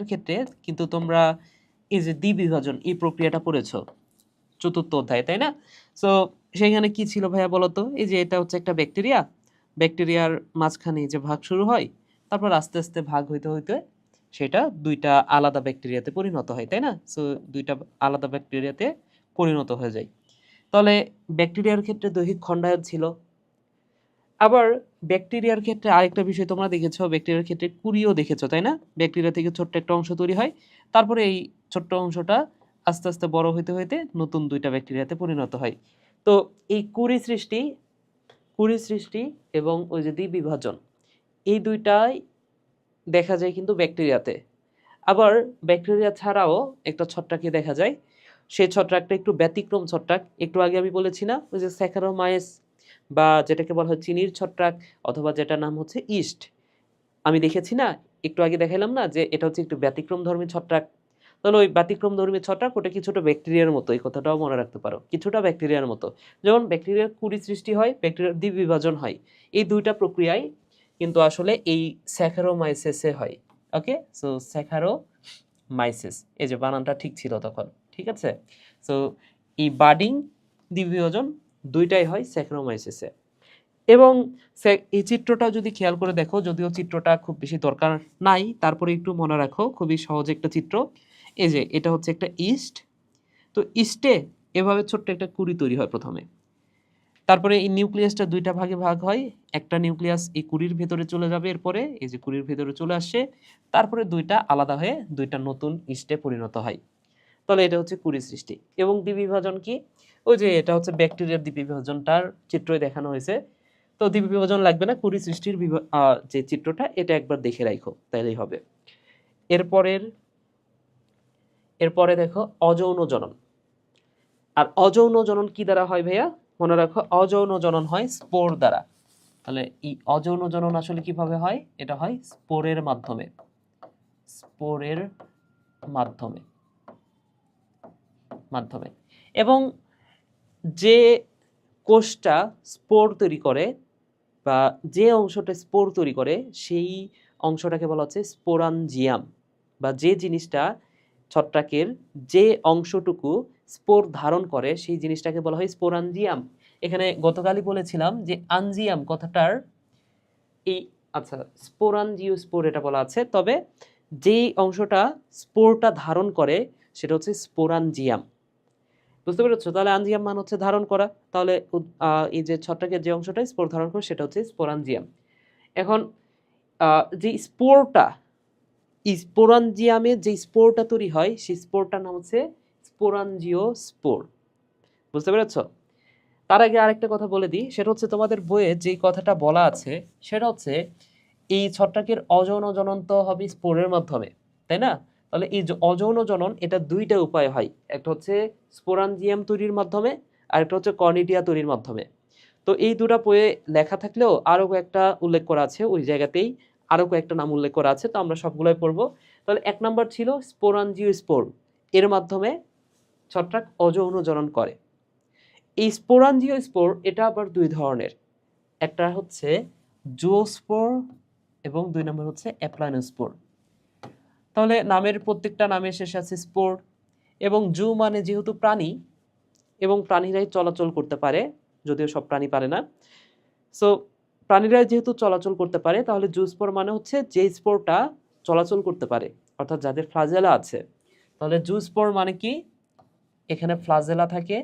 ক্ষেত্রে কিন্তু তোমরা এই যে দ্বিবিভাজন এই প্রক্রিয়াটা পড়েছো চতুর্থ অধ্যায়, তাই না? সো সেখানে কি ছিল ভাইয়া বলো তো? এই যে এটা হচ্ছে একটা ব্যাকটেরিয়া, ব্যাকটেরিয়ার মাঝখানে যে ভাগ শুরু হয়, তারপর আস্তে আস্তে ভাগ হইতে হইতে সেটা দুইটা আলাদা ব্যাকটেরিয়াতে পরিণত হয়, তাই না? সো দুইটা আলাদা ব্যাকটেরিয়াতে পরিণত হয়ে যায়। তাহলে ব্যাকটেরিয়ার ক্ষেত্রে দৈহিক খণ্ডায়ন ছিল। আবার ব্যাকটেরিয়ার ক্ষেত্রে আরেকটা বিষয় তোমরা দেখেছো, ব্যাকটেরিয়ার ক্ষেত্রে কুড়িও দেখেছো, তাই না? ব্যাকটেরিয়া থেকে ছোট্ট একটা অংশ তৈরি হয়, তারপরে এই ছোট্ট অংশটা আস্তে আস্তে বড় হইতে হইতে নতুন দুইটা ব্যাকটেরিয়াতে পরিণত হয়। তো এই কুড়ি সৃষ্টি এবং ওই যে দ্বিবিভাজন, এই দুইটাই দেখা যায় কিন্তু ব্যাকটেরিয়াতে। আবার ব্যাকটেরিয়া ছাড়াও একটা ছত্রাকে দেখা যায়, সেই ছত্রাকটা একটু ব্যতিক্রম ছত্রাক। একটু আগে আমি বলেছি না ওই যে স্যাকারোমাইস, বা যেটাকে বলা হয় চিনির ছত্রাক, অথবা যেটার নাম হচ্ছে ইস্ট, আমি দেখেছি না একটু আগে দেখাইলাম না যে এটা হচ্ছে একটু ব্যতিক্রম ধর্মী ছত্রাক। তাহলে ওই ব্যতিক্রম ধর্মী ছত্রাক ওটা কিছুটা ব্যাকটেরিয়ার মতো, এই কথাটাও মনে রাখতে পারো, কিছুটা ব্যাকটেরিয়ার মতো। যেমন ব্যাকটেরিয়ার কুড়ি সৃষ্টি হয়, ব্যাকটেরিয়ার দ্বিবিভাজন হয়, এই দুইটা প্রক্রিয়ায় কিন্তু আসলে এই স্যাকারোমাইসিসে হয়। ওকে, সো স্যাকারোমাইসিস, এই যে বানানটা ঠিক ছিল তখন, ঠিক আছে? সো এই বাডিং দ্বিবিভাজন দুইটাই হয় স্যাকারোমাইসিসে। এবং এই চিত্রটা যদি খেয়াল করে দেখো, যদিও চিত্রটা খুব বেশি দরকার নাই, তারপরে একটু মনে রাখো, খুবই সহজ একটা চিত্র। এই যে এটা হচ্ছে একটা ইস্ট, তো ইস্টে এভাবে ছোট্ট একটা কুড়ি তৈরি হয় প্রথমে, তারপরে এই নিউক্লিয়াসটা দুইটা ভাগে ভাগ হয়, একটা নিউক্লিয়াস এই কুড়ির ভেতরে চলে যাবে, এরপরে এই যে কুড়ির ভেতরে চলে আসছে, তারপরে দুইটা আলাদা হয়ে দুইটা নতুন ইস্টে পরিণত হয়। তাহলে এটা হচ্ছে কুড়ি সৃষ্টি। এবং দ্বিবিভাজন কি? ওই যে এটা হচ্ছে ব্যাকটেরিয়ার দ্বিবিভাজনটার চিত্রই দেখানো হয়েছে। তো দ্বিবিভাজন লাগবে না, কুড়ি সৃষ্টির যে চিত্রটা এটা একবার দেখে রাখো তাইলেই হবে। এরপরের এরপরে দেখো অযৌন জনন। আর অযৌন জনন কি দ্বারা হয় ভাইয়া? মনে রাখো অযৌন জনন হয় স্পোর দ্বারা। তাহলে এই অযৌন জনন আসলে কিভাবে হয়? এটা হয় স্পোরের মাধ্যমে, স্পোরের মাধ্যমে মাধ্যমে এবং যে কোষটা স্পোর তৈরি করে, বা যে অংশটা স্পোর তৈরি করে, সেই অংশটাকে বলা হচ্ছে স্পোরাঞ্জিয়াম, বা যে জিনিসটা ছত্রাকের যে অংশটুকু স্পোর ধারণ করে সেই জিনিসটাকে বলা হয় স্পোরাঞ্জিয়াম। এখানে গতকালই বলেছিলাম যে আঞ্জিয়াম কথাটার এই, আচ্ছা স্পোরাঞ্জিওস্পোর এটা বলা আছে, তবে যেই অংশটা স্পোরটা ধারণ করে সেটা হচ্ছে স্পোরাঞ্জিয়াম। বুঝতে পেরেছো? তাহলে আঞ্জিয়াম মানে হচ্ছে ধারণ করা, তাহলে এই যে ছত্রাকের যে অংশটা স্পোর ধারণ করে সেটা হচ্ছে স্পোরাঞ্জিয়াম। এখন যে স্পোরটা, স্পোরাঞ্জিয়ামে যে স্পোরটা তৈরি হয় সেই স্পোরটার নাম হচ্ছে স্পোরাঞ্জিওস্পোর। বুঝতে পেরেছো? তার আগে আরেকটা কথা বলে দিই, সেটা হচ্ছে তোমাদের বইয়ে যেই কথাটা বলা আছে সেটা হচ্ছে এই ছত্রাকের অযৌন জনন তো হবে স্পোরের মাধ্যমে, তাই না? তাহলে এই যে অযৌন জনন, এটা দুইটা উপায় হয়, একটা হচ্ছে স্পোরাঞ্জিয়াম তৈরির মাধ্যমে, আর একটা হচ্ছে কর্নিডিয়া তৈরির মাধ্যমে। তো এই দুটা বইয়ে লেখা থাকলেও আরো কয়েকটা উল্লেখ করা আছে, ওই জায়গাতেই আরো কয়েকটা নাম উল্লেখ করা আছে, তো আমরা সবগুলোই পড়বো। তাহলে এক নাম্বার ছিল স্পোরাঞ্জিওস্পোর, এর মাধ্যমে ছত্রাক অযৌন জনন করে। এই স্পোরাঞ্জিওস্পোর এটা আবার দুই ধরনের, একটা হচ্ছে জুওস্পোর এবং দুই নম্বর হচ্ছে অ্যাপ্লানোস্পোর। তাহলে নামের প্রত্যেকটা নামের শেষে আছে স্পোর, এবং জু মানে যেহেতু প্রাণী এবং প্রাণীরাই চলাচল করতে পারে, যদিও সব প্রাণী পারে না, সো প্রাণীরাই যেহেতু চলাচল করতে পারে, তাহলে জুস্পোর মানে হচ্ছে যে স্পোরটা চলাচল করতে পারে, অর্থাৎ যাদের ফ্লাজেলা আছে। তাহলে জুস্পোর মানে কি? এখানে ফ্লাজেলা থাকে,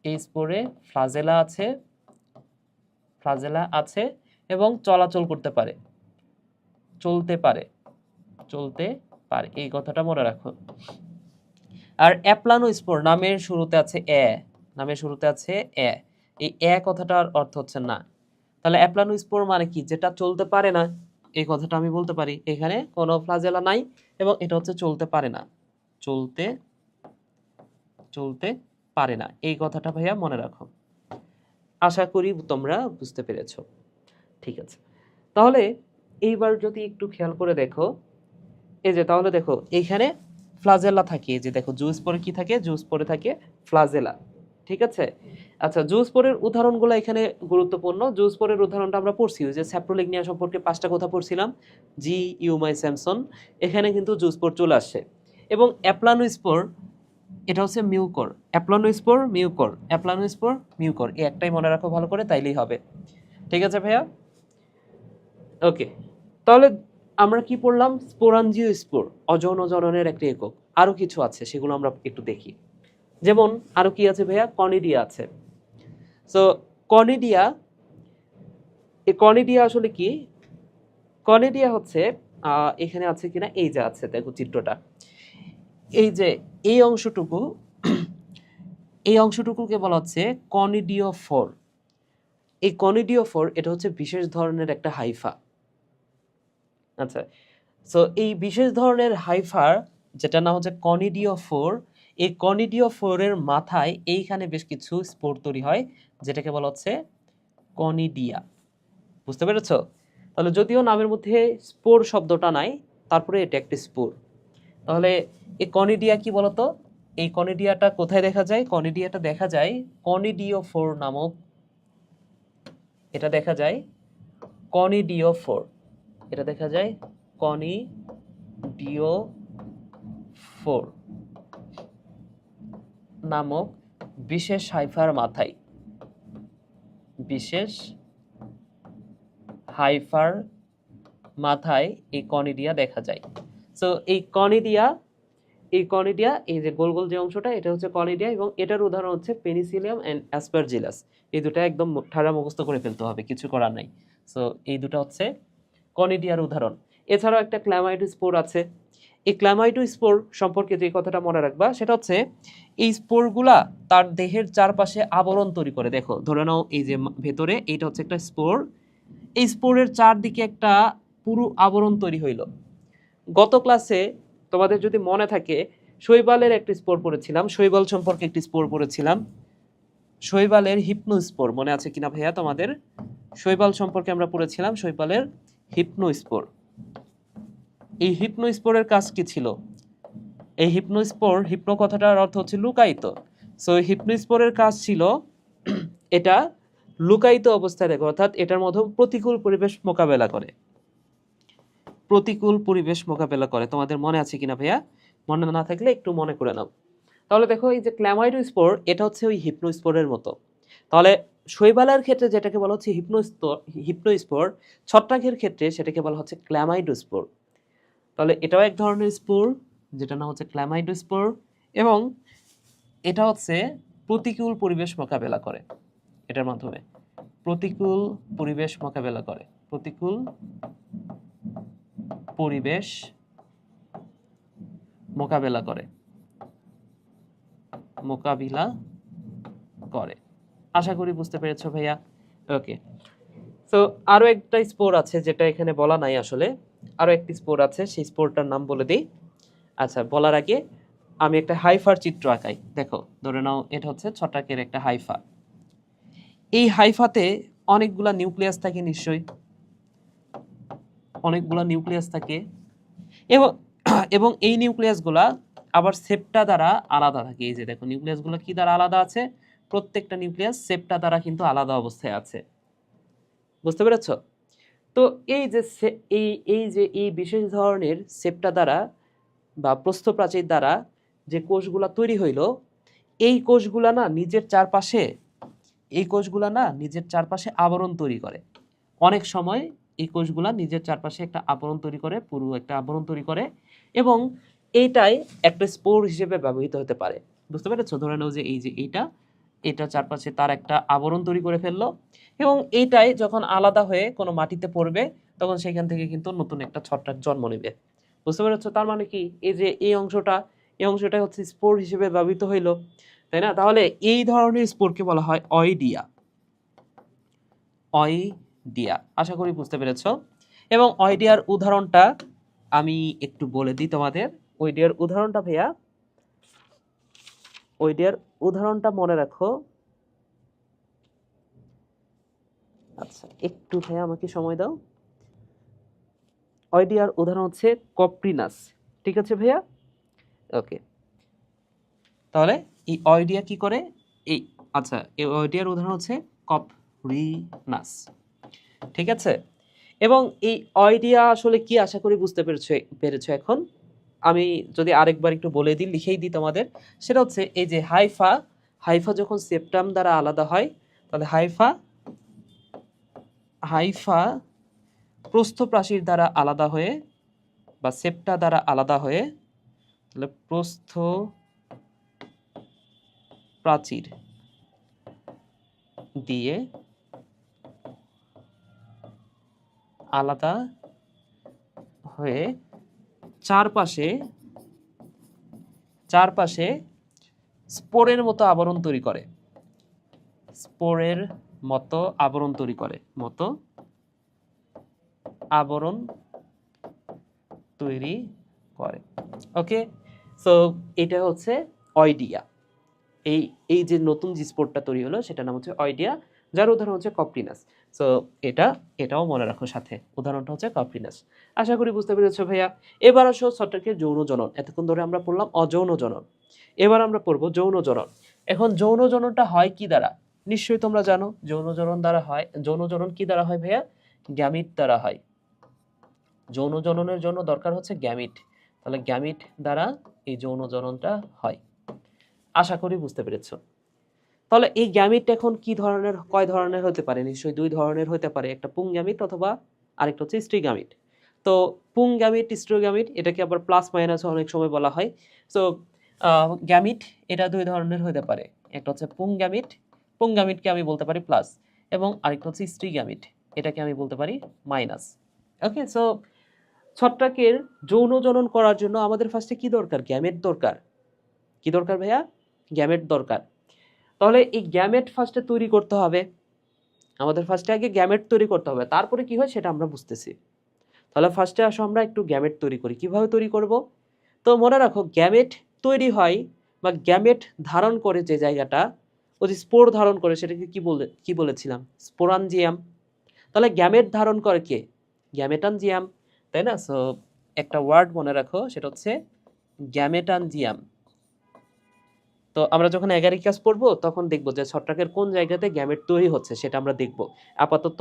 এই স্পোরে ফ্লাজেলা আছে এবং চলাচল করতে পারে, চলতে পারে, এই কথাটা মনে রাখো। আর অ্যাপ্লানোস্পোর নামের শুরুতে আছে এই কথাটার অর্থ হচ্ছে না। তাহলে অ্যাপ্লানোস্পোর মানে কি? যেটা চলতে পারে না, এই কথাটা আমি বলতে পারি, এখানে কোনো ফ্লাজেলা নাই এবং এটা হচ্ছে চলতে পারে না, চলতে চলতে পারে না, এই কথাটা ভাইয়া মনে রাখো। আশা করি তোমরা বুঝতে পেরেছো। ঠিক আছে, তাহলে এইবার যদি একটু খেয়াল করে দেখো, এই যে তাহলে দেখো এইখানে ফ্লাজেলা থাকে, এই যে দেখো জুস পরে কি থাকে, জুস পরে থাকে ফ্লাজেলা। ঠিক আছে, আচ্ছা জুস পরের উদাহরণগুলো এখানে গুরুত্বপূর্ণ। জুস পরের উদাহরণটা আমরা পড়ছি, ওই যে স্যাপ্রোলিগনিয়া সম্পর্কে 5টা কথা পড়ছিলাম, জি ইউমাই স্যামসন, এখানে কিন্তু জুস পর চলে আসে। এবং অ্যাপ্লানোস্পোর, এটা হচ্ছে mucor, aplanospore mucor, aplanospore mucor, এই একটাই মনে রাখো ভালো করে, তাইলেই হবে। ঠিক আছে ভাইয়া, ওকে। তাহলে আমরা কি পড়লাম, স্পোরাঞ্জিও স্পোর, অযৌন জননের একটি একক। আরো কিছু আছে, সেগুলো আমরা একটু দেখি। যেমন আরো কি আছে ভাইয়া, কনিডিয়া আছে। সো কনিডিয়া, এই কনিডিয়া আসলে কি, কনিডিয়া হচ্ছে এখানে আছে কিনা, এই যে আছে, দেখো চিত্রটা, এই যে এই অংশটুকু, এই অংশটুকুকে বলা হচ্ছে কনিডিওফোর। এই কনিডিওফোর এটা হচ্ছে বিশেষ ধরনের একটা হাইফা। আচ্ছা, সো এই বিশেষ ধরনের হাইফার যেটা নাম হচ্ছে কনিডিওফোর, এই কনিডিওফোরের মাথায় এইখানে বেশ কিছু স্পোর তৈরি হয়, যেটাকে বলা হচ্ছে কনিডিয়া। বুঝতে পেরেছো? তাহলে যদিও নামের মধ্যে স্পোর শব্দটা নাই, তারপরে এটা একটি স্পোর। তাহলে এই কনিডিয়া কি বলতো, এই কনিডিয়াটা কোথায় দেখা যায়, কনিডিয়াটা দেখা যায় কনিডিওফোর নামক, এটা দেখা যায় কনিডিওফোর, এটা দেখা যায় কনিডিওফোর নামক বিশেষ হাইফার মাথায়, বিশেষ হাইফার মাথায় এই কনিডিয়া দেখা যায়। সো এই কনিডিয়া, এই কনিডিয়া, এই যে গোল গোল যে অংশটা, এটা হচ্ছে কনিডিয়া, এবং এটার উদাহরণ হচ্ছে পেনিসিলিয়াম এন্ড অ্যাসপারজিলাস। এই দুটো একদম ঠাড়া মুখস্থ করে ফেলতে হবে, কিছু করার নাই। সো এই দুটো হচ্ছে কনিডিয়ার উদাহরণ। এছাড়াও একটা ক্ল্যামাইডোস্পোর আছে। এই ক্ল্যামাইডোস্পোর সম্পর্কে যে কথাটা মনে রাখবা, সেটা হচ্ছে এই স্পোরগুলা তার দেহের চারপাশে আবরণ তৈরি করে। দেখো ধরে নাও এই যে ভেতরে এইটা হচ্ছে একটা স্পোর, এই স্পোরের চারদিকে একটা পুরু আবরণ তৈরি হইল। গত ক্লাসে তোমাদের যদি মনে থাকে, শৈবালের একটি স্পোর পড়েছিলাম, শৈবাল সম্পর্কে একটি স্পোর পড়েছিলাম, শৈবালের হিপনোস্পোর, মনে আছে কিনা ভাইয়া তোমাদের? শৈবাল সম্পর্কে আমরা পড়েছিলাম শৈবালের হিপনোস্পোর। এই হিপনোস্পোরের কাজ কি ছিল? এই হিপনোস্পোর, হিপনো কথাটার অর্থ হচ্ছে লুকায়িত। সো হিপনোস্পোরের কাজ ছিল এটা লুকায়িত অবস্থায় রাখে, অর্থাৎ এটার মধ্যে প্রতিকূল পরিবেশ মোকাবেলা করে, প্রতিকূল পরিবেশ মোকাবেলা করে। তোমাদের মনে আছে কিনা ভাইয়া? মনে না থাকলে একটু মনে করে নাও। তাহলে দেখো এই যে ক্ল্যামাইডোস্পোর, এটা হচ্ছে ওই হিপনোস্পোরের মতো। তাহলে শৈবালের ক্ষেত্রে যেটাকে বলা হচ্ছে হিপনোস্পোর, ছত্রাকের ক্ষেত্রে সেটাকে বলা হচ্ছে ক্ল্যামাইডোস্পোর। তাহলে এটাও এক ধরনের স্পোর, যেটা নাম হচ্ছে ক্ল্যামাইডোস্পোর, এবং এটা হচ্ছে প্রতিকূল পরিবেশ মোকাবেলা করে, এটার মাধ্যমে প্রতিকূল পরিবেশ মোকাবেলা করে, প্রতিকূল পরিবেশ মোকাবেলা করে, মোকাবিলা করে। আশা করি বুঝতে পেরেছো ভাইয়া। ওকে, সো আরো একটা স্পোর আছে যেটা এখানে বলা নাই আসলে, আরো একটি স্পোর আছে, সেই স্পোরটার নাম বলে দিই। আচ্ছা, বলার আগে আমি একটা হাইফার চিত্র আঁকাই। দেখো ধরে নাও এটা হচ্ছে ছত্রাকের একটা হাইফা। এই হাইফাতে অনেকগুলা নিউক্লিয়াস থাকে নিশ্চয়ই, অনেকগুলা নিউক্লিয়াস থাকে, এবং এবং এই নিউক্লিয়াসগুলা আবার সেপ্টা দ্বারা আলাদা থাকে। এই যে দেখো নিউক্লিয়াসগুলো কি দ্বারা আলাদা আছে, প্রত্যেকটা নিউক্লিয়াস সেপ্টা দ্বারা কিন্তু আলাদা অবস্থায় আছে। বুঝতে পেরেছো? তো এই যে এই বিশেষ ধরনের সেপ্টা দ্বারা বা প্রস্থপ্রাচীর দ্বারা যে কোষগুলা তৈরি হইল, এই কোষগুলা না নিজের চারপাশে, এই কোষগুলা না নিজের চারপাশে আবরণ তৈরি করে। অনেক সময় এই কোষগুলা নিজের চারপাশে একটা আবরণ তৈরি করে, পুরো একটা আবরণ তৈরি করে, এবং এইটাই একটা স্পোর হিসেবে ব্যবহৃত হতে পারে। বুঝতে পেরেছো? ধরে নাও যে এই যে এটা চারপাশে তার একটা আবরণ তৈরি করে ফেললো, এবং এইটাই যখন আলাদা হয়ে কোনো মাটিতে পড়বে, তখন সেখান থেকে কিন্তু নতুন একটা ছত্রাক জন্ম নেবে। বুঝতে পেরেছো? তার মানে কি, এই যে এই অংশটা হচ্ছে স্পোর হিসেবে ব্যবহৃত হইলো, তাই না? তাহলে এই ধরনের স্পোরকে বলা হয় অয়েডিয়া, অয়েডিয়া। আশা করি বুঝতে পেরেছো। এবং ওইডিয়ার উদাহরণটা আমি একটু বলে দিই তোমাদের। ওইডিয়ার উদাহরণটা ভাইয়া, ওইডিয়ার উদাহরণটা মনে রাখো। আচ্ছা একটু ভাইয়া আমাকে সময় দাও। ওইডিয়ার উদাহরণ হচ্ছে কপ্রিনাস, ঠিক আছে ভাইয়া? ওকে, তাহলে এই ওইডিয়া কি করে, এই আচ্ছা এই ওইডিয়ার উদাহরণ হচ্ছে কপ্রিনাস, ঠিক আছে? এবং এই ওইডিয়া আসলে কি আশা করি বুঝতে পেরেছো এখন। আমি যদি আরেকবার একটু বলে দিই, লিখেই দিই তোমাদের। সেটা হচ্ছে এই যে হাইফা, হাইফা যখন সেপ্টাম দ্বারা আলাদা হয়, তাহলে হাইফা হাইফা প্রস্থপ্রাচীর দ্বারা আলাদা হয়ে বা সেপ্টা দ্বারা আলাদা হয়ে, তাহলে প্রস্থ প্রাচীর দিয়ে আলাদা হয়ে চারপাশে চারপাশে স্পোরের মতো আবরণ তৈরি করে, স্পোরের মতো আবরণ তৈরি করে, মতো আবরণ তৈরি করে। ওকে, সো এটা হচ্ছে ওইডিয়া। এই এই যে নতুন যে স্পোরটা তৈরি হলো সেটার নাম হচ্ছে ওইডিয়া, যার উদাহরণ হচ্ছে কপ্রিনাস। সো এটাও মনে রাখো সাথে, উদাহরণটা হচ্ছে কপ্রিনাস। আশা করি বুঝতে পেরেছো ভাইয়া। এবার আসো ছত্রাকের যৌন জনন। এতক্ষণ ধরে আমরা পড়লাম অযৌন জনন, এবার আমরা পড়বো যৌন জনন। এখন যৌন জননটা হয় কি দ্বারা? নিশ্চয়ই তোমরা জানো যৌন জনন দ্বারা হয়। যৌন জনন কি দ্বারা হয় ভাইয়া? গ্যামিট দ্বারা হয়। যৌন জননের জন্য দরকার হচ্ছে গ্যামিট, তাহলে গ্যামিট দ্বারা এই যৌন জননটা হয়। আশা করি বুঝতে পেরেছো। তাহলে এই গ্যামিট এখন কি ধরনের, কয় ধরনের হতে পারে? নিশ্চয়ই দুই ধরনের হতে পারে, একটা পুং গ্যামিট অথবা আরেকটা হচ্ছে স্ত্রী গ্যামিট। তো পুং গ্যামিট, স্ত্রী গ্যামিট, এটাকে আবার প্লাস মাইনাস অনেক সময় বলা হয়। সো গ্যামিট এটা দুই ধরনের হতে পারে, একটা হচ্ছে পুং গ্যামিট, পুং গ্যামিটকে আমি বলতে পারি প্লাস, এবং আরেকটা হচ্ছে স্ত্রী গ্যামিট, এটাকে আমি বলতে পারি মাইনাস। ওকে, সো ছত্রাকের যৌন জনন করার জন্য আমাদের ফার্স্টে কি দরকার? গ্যামেট দরকার। কি দরকার ভাইয়া? গ্যামেট দরকার। তাহলে এই গ্যামেট ফার্স্টে তৈরি করতে হবে, আমাদের ফার্স্টে আগে গ্যামেট তৈরি করতে হবে, তারপরে কি হয় সেটা আমরা বুঝতেছি। তাহলে ফার্স্টে আসো আমরা একটু গ্যামেট তৈরি করি। কিভাবে তৈরি করব? তো মনে রাখো গ্যামেট তৈরি হয় বা গ্যামেট ধারণ করে যে জায়গাটা, ও যে স্পোর ধারণ করে সেটাকে কি বলেছিলাম? স্পোরাঞ্জিয়াম। তাহলে গ্যামেট ধারণ করে কে? গ্যামেটানজিয়াম, তাই না? সো একটা ওয়ার্ড মনে রাখো, সেটা হচ্ছে গ্যামেটানজিয়াম। তো আমরা যখন অ্যাগারিকাস পড়বো তখন দেখবো যে ছত্রাকের কোন জায়গাতে গ্যামেট তৈরি হচ্ছে সেটা আমরা দেখব। আপাতত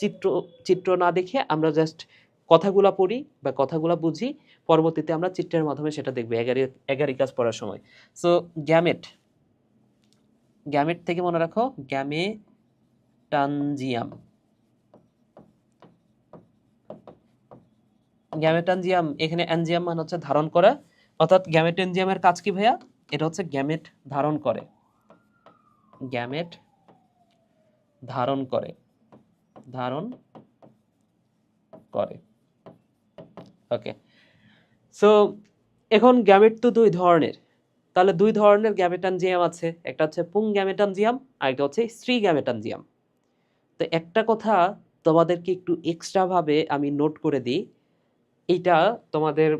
চিত্র চিত্র না দেখে আমরা জাস্ট কথাগুলা পড়ি বা কথাগুলা বুঝি, পরবর্তীতে আমরা চিত্রের মাধ্যমে সেটা দেখবো অ্যাগারিকাস পড়ার সময়। সো গ্যামেট, গ্যামেট থেকে মনে রাখো গ্যামেটানজিয়াম। গ্যামেটানজিয়াম, এখানে অ্যানজিয়াম মানে হচ্ছে ধারণ করা, অর্থাৎ গ্যামেটেনজিয়ামের কাজ কি ভাইয়া? এটা হচ্ছে গ্যামেট ধারণ করে, গ্যামেট ধারণ করে, ধারণ করে। ওকে, সো এখন গ্যামেট তো দুই ধরনের, তাহলে দুই ধরনের গ্যামেটানজিয়াম আছে, একটা হচ্ছে পুং গ্যামেটানজিয়াম আর একটা হচ্ছে স্ত্রী গ্যামেটানজিয়াম। তো একটা কথা তোমাদেরকে একটু এক্সট্রা ভাবে আমি নোট করে দিই, এইটা তোমাদের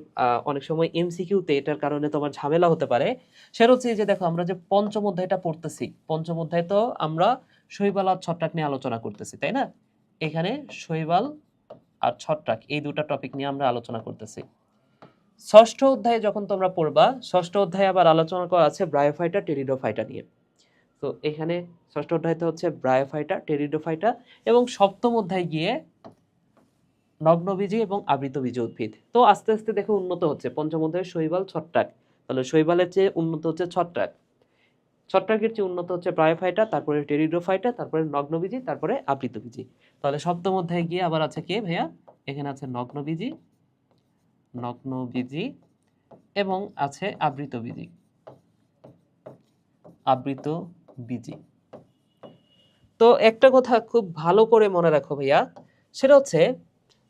অনেক সময় এমসিকিউতে এটার কারণে তোমার ঝামেলা হতে পারে। সেটা হচ্ছে এই যে দেখো আমরা যে পঞ্চম অধ্যায়টা পড়তেছি, পঞ্চম অধ্যায় তো আমরা শৈবাল আর ছত্রাক নিয়ে আলোচনা করতেছি, তাই না? এখানে শৈবাল আর ছত্রাক এই দুটো টপিক নিয়ে আমরা আলোচনা করতেছি। ষষ্ঠ অধ্যায়ে যখন তোমরা পড়বা, ষষ্ঠ অধ্যায়ে আবার আলোচনা করা আছে ব্রায়োফাইটা টেরিডোফাইটা নিয়ে। তো এখানে ষষ্ঠ অধ্যায়তে হচ্ছে ব্রায়োফাইটা টেরিডোফাইটা, এবং সপ্তম অধ্যায় গিয়ে নগ্নবীজি এবং আবৃতবীজি উদ্ভিদ। তো আস্তে আস্তে দেখো উন্নত হচ্ছে, পঞ্চম অধ্যায়ে শৈবাল ছত্রাক, তাহলে শৈবালের চেয়ে উন্নত হচ্ছে ছত্রাক, ছত্রাকের চেয়ে উন্নত হচ্ছে ব্রায়োফাইটা, তারপরে টেরিডোফাইটা, তারপরে নগ্নবীজি, তারপরে আবৃতবীজি। তাহলে সপ্তম অধ্যায়ে গিয়ে আবার আছে কে ভাইয়া? এখানে আছে নগ্নবীজি, নগ্নবীজি, এবং আছে আবৃতবীজি, আবৃতবীজি। তো একটা কথা খুব ভালো করে মনে রাখো ভাইয়া, সেটা হচ্ছে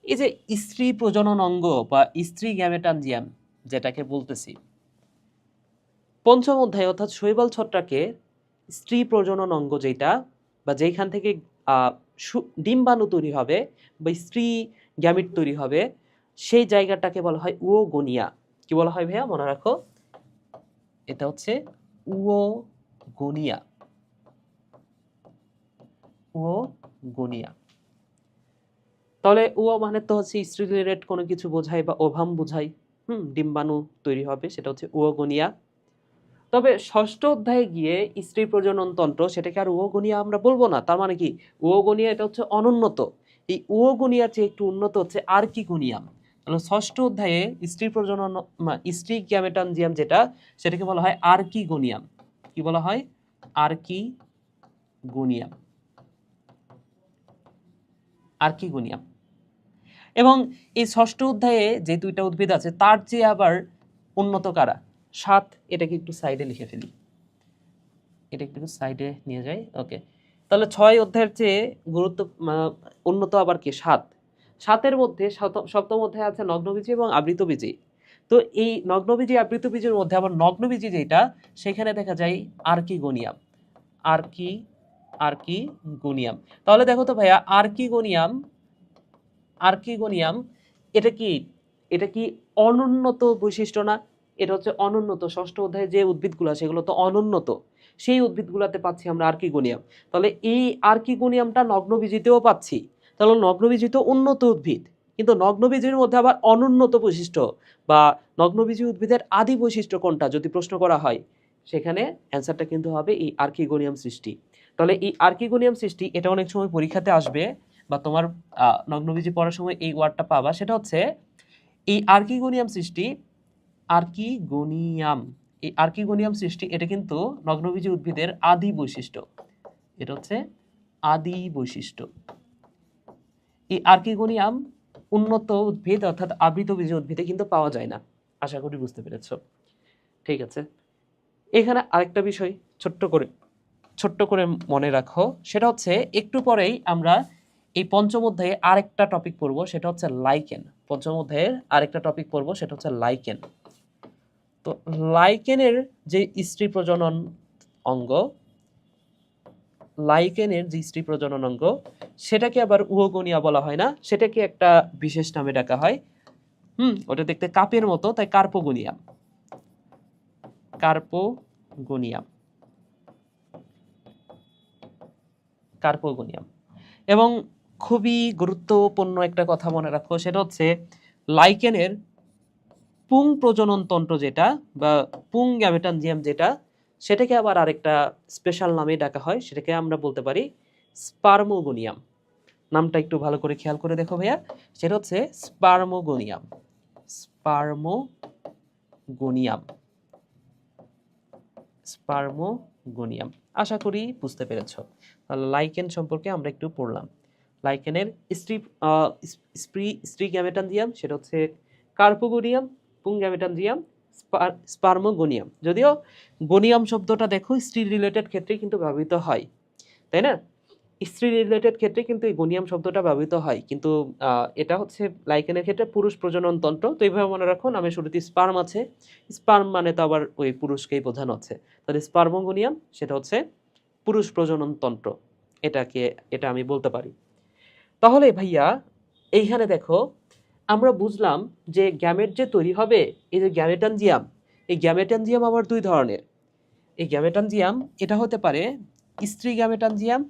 এই যে স্ত্রী প্রজনন অঙ্গ বা স্ত্রী গ্যামেটানজিয়াম যেটাকে বলতেছি, পঞ্চম অধ্যায় অর্থাৎ শৈবাল ছত্রাকে স্ত্রী প্রজনন অঙ্গ যেটা, বা যেখান থেকে ডিম্বাণু তৈরি হবে বা স্ত্রী গ্যামিট তৈরি হবে, সেই জায়গাটাকে বলা হয় উওগোনিয়া। কি বলা হয় ভাইয়া, মনে রাখো, এটা হচ্ছে উওগোনিয়া। উওগোনিয়া। তাহলে উও মানে তো হচ্ছে স্ত্রী রিলেটেড কোনো কিছু বোঝায় বা ওভাম বোঝায়। ডিম্বাণু তৈরি হবে, সেটা হচ্ছে উওগোনিয়া। তবে ষষ্ঠ অধ্যায়ে গিয়ে স্ত্রী প্রজনন তন্ত্র, সেটাকে আর উওগোনিয়া আমরা বলবো না। তার মানে কি, উওগোনিয়া এটা হচ্ছে অনুন্নত। এই উওগোনিয়ার চেয়ে একটু উন্নত হচ্ছে আর্কিগোনিয়াম। তাহলে ষষ্ঠ অধ্যায়ে স্ত্রী প্রজনন স্ত্রী গ্যামেটানজিয়াম যেটা, সেটাকে বলা হয় আর্কিগোনিয়াম। কি বলা হয়? আর্কিগোনিয়াম। আর্কিগোনিয়াম। এবং এই ষষ্ঠ অধ্যায়ে যে দুইটা উদ্ভিদ আছে তার চেয়ে আবার উন্নত কারা? 7। এটাকে একটু সাইডে লিখে ফেলি, এটা একটু সাইডে নিয়ে যাই। ওকে, তাহলে 6 অধ্যায়ের চেয়ে উন্নত আবার কি? 7। 7-এর মধ্যে সপ্তম অধ্যায়ে আছে নগ্নবীজি এবং আবৃতবীজি। তো এই নগ্নবীজি আবৃতবীজির মধ্যে আবার নগ্নবীজি যেটা, সেখানে দেখা যায় আর্কিগোনিয়াম। আর্কিগোনিয়াম। তাহলে দেখো তো ভাইয়া, আর্কিগোনিয়াম এটা কি অনুন্নত বৈশিষ্ট্য না? এটা হচ্ছে অনুন্নত। ষষ্ঠ অধ্যায়ে যে উদ্ভিদগুলো সেগুলো তো অনুন্নত, সেই উদ্ভিদগুলোতে পাচ্ছি আমরা আর্কিগোনিয়াম। তাহলে এই আর্কিগোনিয়ামটা নগ্নবীজিতেও পাচ্ছি। তাহলে নগ্নবীজি তো উন্নত উদ্ভিদ, কিন্তু নগ্নবীজির মধ্যে আবার অনুন্নত বৈশিষ্ট্য বা নগ্নবীজি উদ্ভিদের আদি বৈশিষ্ট্য কোনটা যদি প্রশ্ন করা হয়, সেখানে অ্যান্সারটা কিন্তু হবে এই আর্কিগোনিয়াম সৃষ্টি। তাহলে এই আর্কিগোনিয়াম সৃষ্টি, এটা অনেক সময় পরীক্ষাতে আসবে বা তোমার নগ্নবীজি পড়ার সময় এই ওয়ার্ডটা পাবা। সেটা হচ্ছে এই আর্কিগোনিয়াম সৃষ্টি। আর্কিগোনিয়াম, এই আর্কিগোনিয়াম সৃষ্টি, এটা কিন্তু নগ্নবীজি উদ্ভিদের আদি বৈশিষ্ট্য। এটা হচ্ছে আদি বৈশিষ্ট্য। এই আর্কিগোনিয়াম উন্নত উদ্ভিদ অর্থাৎ আবৃতবীজি উদ্ভিদে কিন্তু পাওয়া যায় না। আশা করি বুঝতে পেরেছো। ঠিক আছে, এখানে আরেকটা বিষয় ছোট্ট করে মনে রাখো, সেটা হচ্ছে একটু পরেই আমরা এই পঞ্চম অধ্যায়ে আরেকটা টপিক পড়ব, সেটা হচ্ছে লাইকেন। পঞ্চম অধ্যায়ের আরেকটা টপিক পড়ব, সেটা হচ্ছে লাইকেন। তো লাইকেনের যে স্ত্রী প্রজনন অঙ্গ, সেটাকে আবার উওগোনিয়া বলা হয় না, সেটাকে একটা বিশেষ নামে ডাকা হয়। ওটা দেখতে কাপের মতো, তাই কার্পোগোনিয়াম। কার্পোগোনিয়াম। এবং খুবই গুরুত্বপূর্ণ একটা কথা মনে রাখো, সেটা হচ্ছে লাইকেনের পুং প্রজনন তন্ত্র যেটা বা পুং গ্যামেটানজিয়াম যেটা, সেটাকে আবার আরেকটা স্পেশাল নামে ডাকা হয়, সেটাকে আমরা বলতে পারি স্পার্মোগোনিয়াম। নামটা একটু ভালো করে খেয়াল করে দেখো ভাইয়া, সেটা হচ্ছে স্পার্মোগোনিয়াম। স্পার্মোগোনিয়াম। আশা করি বুঝতে পেরেছ। তাহলে লাইকেন সম্পর্কে আমরা একটু পড়লাম। লাইকেনের স্ত্রী গ্যামেটানজিয়াম সেটা হচ্ছে কার্পোগোনিয়াম, পুং গ্যামেটানজিয়াম, স্পার্মোগোনিয়াম। যদিও গোনিয়াম শব্দটা দেখো স্ত্রী রিলেটেড ক্ষেত্রে কিন্তু ব্যবহৃত হয়, তাই না? স্ত্রী রিলেটেড ক্ষেত্রে কিন্তু এই গোনিয়াম শব্দটা ব্যবহৃত হয়, কিন্তু এটা হচ্ছে লাইকেনের ক্ষেত্রে পুরুষ প্রজনন তন্ত্র। তো এইভাবে মনে রাখো, নামে শুরুতে স্পার্ম আছে, স্পার্ম মানে তো আবার ওই পুরুষকেই বোঝানো হচ্ছে। তাহলে স্পার্মোগোনিয়াম সেটা হচ্ছে পুরুষ প্রজনন তন্ত্র, এটা আমি বলতে পারি। তাহলে ভাইয়া এইখানে দেখো, আমরা বুঝলাম যে গ্যামেট যে তৈরি হবে, এই যে গ্যামেটানজিয়াম, এই গ্যামেটানজিয়াম আবার দুই ধরনের। এই গ্যামেটানজিয়াম এটা হতে পারে স্ত্রী গ্যামেটানজিয়াম,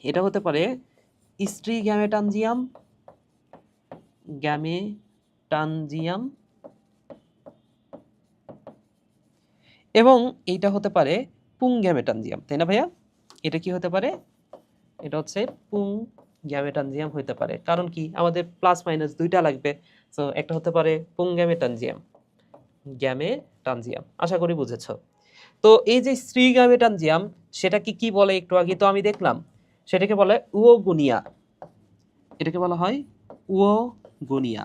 এটা হতে পারে স্ত্রী গ্যামেটানজিয়াম, এবং এইটা হতে পারে পুং গ্যামেটানজিয়াম, তাই না ভাইয়া? এটা কি হতে পারে? এটা হচ্ছে পুং গ্যামেটানজিয়াম হতে পারে। কারণ কি, আমাদের প্লাস মাইনাস দুইটা লাগবে। সো একটা হতে পারে পুং গ্যামেটানজিয়াম। আশা করি বুঝেছো। তো এই যে স্ত্রী গ্যামেটানজিয়াম, সেটাকে কি বলে একটু আগে তো আমি দেখলাম, সেটাকে বলে উওগোনিয়া। এটাকে বলা হয় উওগোনিয়া।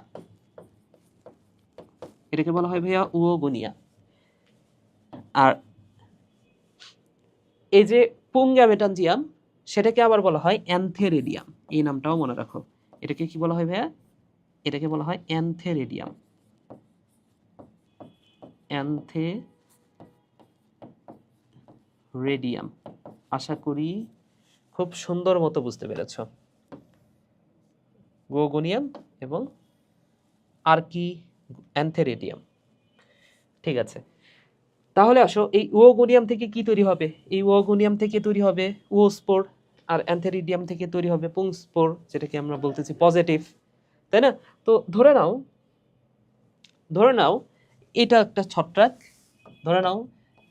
এটাকে বলা হয় ভাইয়া উওগোনিয়া। আর এই যে পুং গ্যামেটানজিয়াম, সেটাকে আবার বলা হয় অ্যান্থেরেডিয়াম। এই নামটাও মনে রাখো। এটাকে কি বলা হয় ভাইয়া? এটাকে বলা হয় অ্যান্থেরেডিয়াম। আশা করি খুব সুন্দর মতো বুঝতে পেরেছ। ওগোনিয়াম এবং অ্যান্থেরিডিয়াম। ঠিক আছে, তাহলে আসো এই ওগোনিয়াম থেকে কি তৈরি হবে? এই ওগোনিয়াম থেকে তৈরি হবে ওস্পোর, আর অ্যান্থেরিডিয়াম থেকে তৈরি হবে পুংস্পোর, যেটাকে আমরা বলতেছি পজিটিভ, তাই না? তো ধরে নাও এটা একটা ছত্রাক, ধরে নাও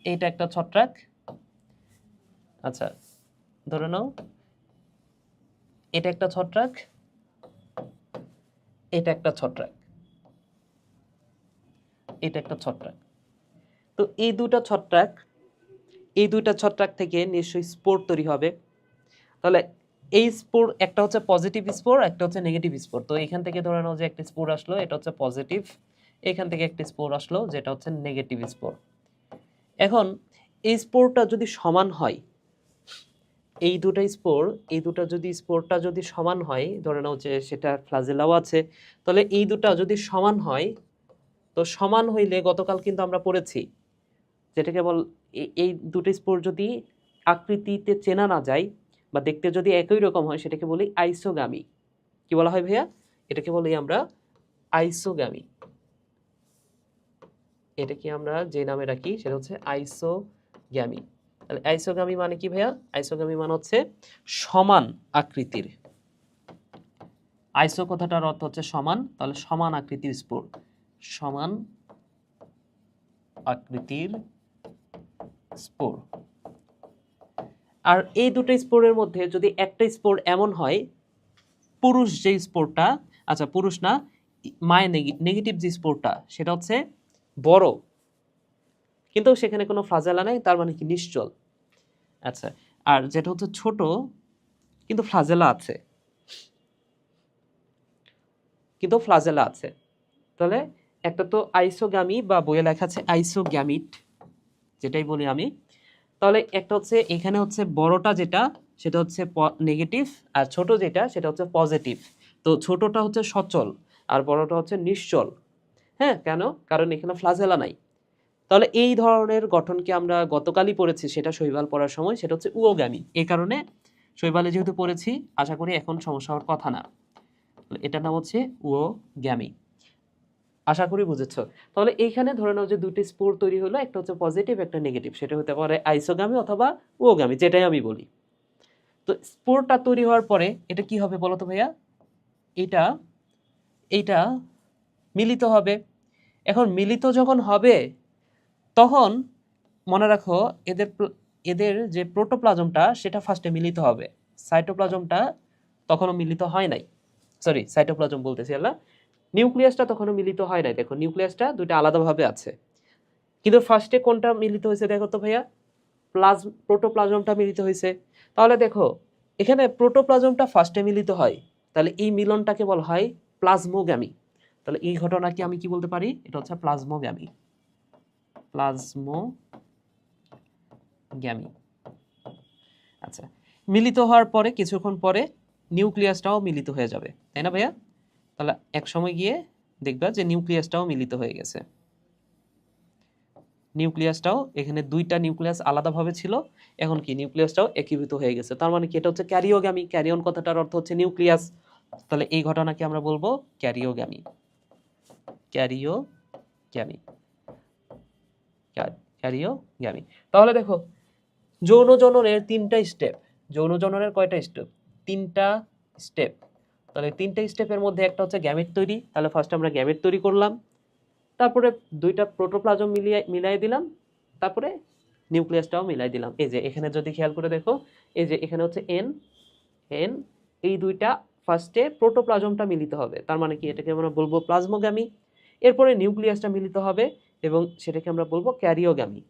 এটা একটা ছত্রাক। আচ্ছা, ধরে নাও এটা একটা ছত্রাক, এটা একটা ছত্রাক, এটা একটা ছত্রাক। তো এই দুটা ছত্রাক থেকে নিশ্চয়ই স্পোর তৈরি হবে। তাহলে এই স্পোর, একটা হচ্ছে পজিটিভ স্পোর, একটা হচ্ছে নেগেটিভ স্পোর। তো এখান থেকে ধরে নাও যে একটা স্পোর আসলো, এটা হচ্ছে পজিটিভ, এখান থেকে একটা স্পোর আসলো যেটা হচ্ছে নেগেটিভ স্পোর। এখন এই স্পোরটা যদি সমান হয়, এই দুটা স্পোরটা যদি সমান হয়, ধরে নাও যে সেটা ফ্লাজেলাও আছে, তাহলে এই দুটা যদি সমান হয়, তো সমান হইলে গতকাল কিন্তু আমরা পড়েছি যেটাকে বল এই দুটো স্পোর যদি আকৃতিতে চেনা না যায় বা দেখতে যদি একই রকম হয়, সেটাকে বলি আইসোগামী। কি বলা হয় ভাইয়া? এটাকে বলি আমরা আইসোগামী। এটাকে আমরা যে নামে রাখি সেটা হচ্ছে আইসোগামী। তাহলে আইসোগামী মানে কি ভাইয়া? আইসোগামী মানে হচ্ছে সমান আকৃতির। আইসো কথাটার অর্থ হচ্ছে সমান, তাহলে সমান আকৃতির স্পোর, সমান আকৃতির স্পোর। আর এই দুটো স্পোরের মধ্যে যদি একটা স্পোর এমন হয়, পুরুষ যে স্পোরটা, আচ্ছা পুরুষ না, মায়ের নেগেটিভ যে স্পোরটা সেটা হচ্ছে বড়, কিন্তু সেখানে কোনো ফ্লাজেলা নাই, তার মানে কি নিশ্চল। আচ্ছা, আর যেটা হচ্ছে ছোট কিন্তু ফ্লাজেলা আছে, তাহলে একটা তো আইসোগামী বা বইয়ে লেখা আছে আইসোগ্যামিট, যেটাই বলি আমি। তাহলে একটা হচ্ছে এখানে হচ্ছে বড়টা যেটা সেটা হচ্ছে নেগেটিভ, আর ছোট যেটা সেটা হচ্ছে পজিটিভ। তো ছোটটা হচ্ছে সচল আর বড়টা হচ্ছে নিশ্চল। হ্যাঁ, কেন? কারণ এখানে ফ্লাজেলা নাই। তাহলে এই ধরনের গঠনকে আমরা গতকালই পড়েছি, সেটা শৈবাল পড়ার সময়, সেটা হচ্ছে উওগামী। এই কারণে শৈবালে যেহেতু পড়েছি, আশা করি এখন সমস্যা হওয়ার কথা না। এটার নাম হচ্ছে উওগামী। আশা করি বুঝেছো। তাহলে এইখানে ধরে নাও যে দুটি স্পোর তৈরি হলো, একটা হচ্ছে পজিটিভ, একটা নেগেটিভ। সেটা হতে পারে আইসোগামী অথবা উওগামী, যেটাই আমি বলি। তো স্পোরটা তৈরি হওয়ার পরে এটা কি হবে বলো তো ভাইয়া? এইটা মিলিত হবে। এখন মিলিত যখন হবে, তখন মনে রাখো এদের যে প্রোটোপ্লাজমটা সেটা ফার্স্টে মিলিত হবে, সাইটোপ্লাজমটা তখনও মিলিত হয় নাই। সরি, সাইটোপ্লাজম বলতেছি আল্লাহ, নিউক্লিয়াসটা তখনও মিলিত হয় নাই। দেখো নিউক্লিয়াসটা দুইটা আলাদাভাবে আছে, কিন্তু ফার্স্টে কোনটা মিলিত হয়েছে দেখো তো ভাইয়া? প্রোটোপ্লাজমটা মিলিত হয়েছে। তাহলে দেখো এখানে প্রোটোপ্লাজমটা ফার্স্টে মিলিত হয়, তাহলে এই মিলনটাকে বলা হয় প্লাজমোগ্যামি। তাহলে এই ঘটনাকে আমি কি বলতে পারি? এটা হচ্ছে প্লাজমোগ্যামি। আচ্ছা, মিলিত হওয়ার পরে কিছুক্ষণ পরে নিউক্লিয়াসটাও মিলিত হয়ে যাবে, তাই না ভাইয়া? তাহলে এক সময় গিয়ে দেখবা যে নিউক্লিয়াসটাও মিলিত হয়ে গেছে। নিউক্লিয়াসটাও, এখানে দুইটা নিউক্লিয়াস আলাদাভাবে ছিল, এখন কি নিউক্লিয়াসটাও একীভূত হয়ে গেছে। তার মানে কি এটা হচ্ছে ক্যারিওগ্যামি। ক্যারিয়ন কথাটার অর্থ হচ্ছে নিউক্লিয়াস। তাহলে এই ঘটনাকে আমরা বলবো ক্যারিওগ্যামি। ক্যারিওগ্যামি। তাহলে দেখো যৌন জননের তিনটা স্টেপ। যৌন জননের কয়টা স্টেপ? তিনটা স্টেপ। তাহলে তিনটা স্টেপের মধ্যে একটা হচ্ছে গ্যামেট তৈরি। তাহলে ফার্স্ট আমরা গ্যামেট তৈরি করলাম, তারপরে দুইটা প্রোটোপ্লাজম মিলাই দিলাম, তারপরে নিউক্লিয়াসটাও মিলাই দিলাম। এই যে এখানে যদি খেয়াল করে দেখো, এই যে এখানে হচ্ছে এন, এই দুইটা ফার্স্টে প্রোটোপ্লাজমটা মিলিত হবে, তার মানে কি এটাকে আমরা বলবো প্লাজমোগ্যামি। এরপরে নিউক্লিয়াসটা মিলিত হবে এবং সেটাকে আমরা বলবো ক্যারিওগ্যামি।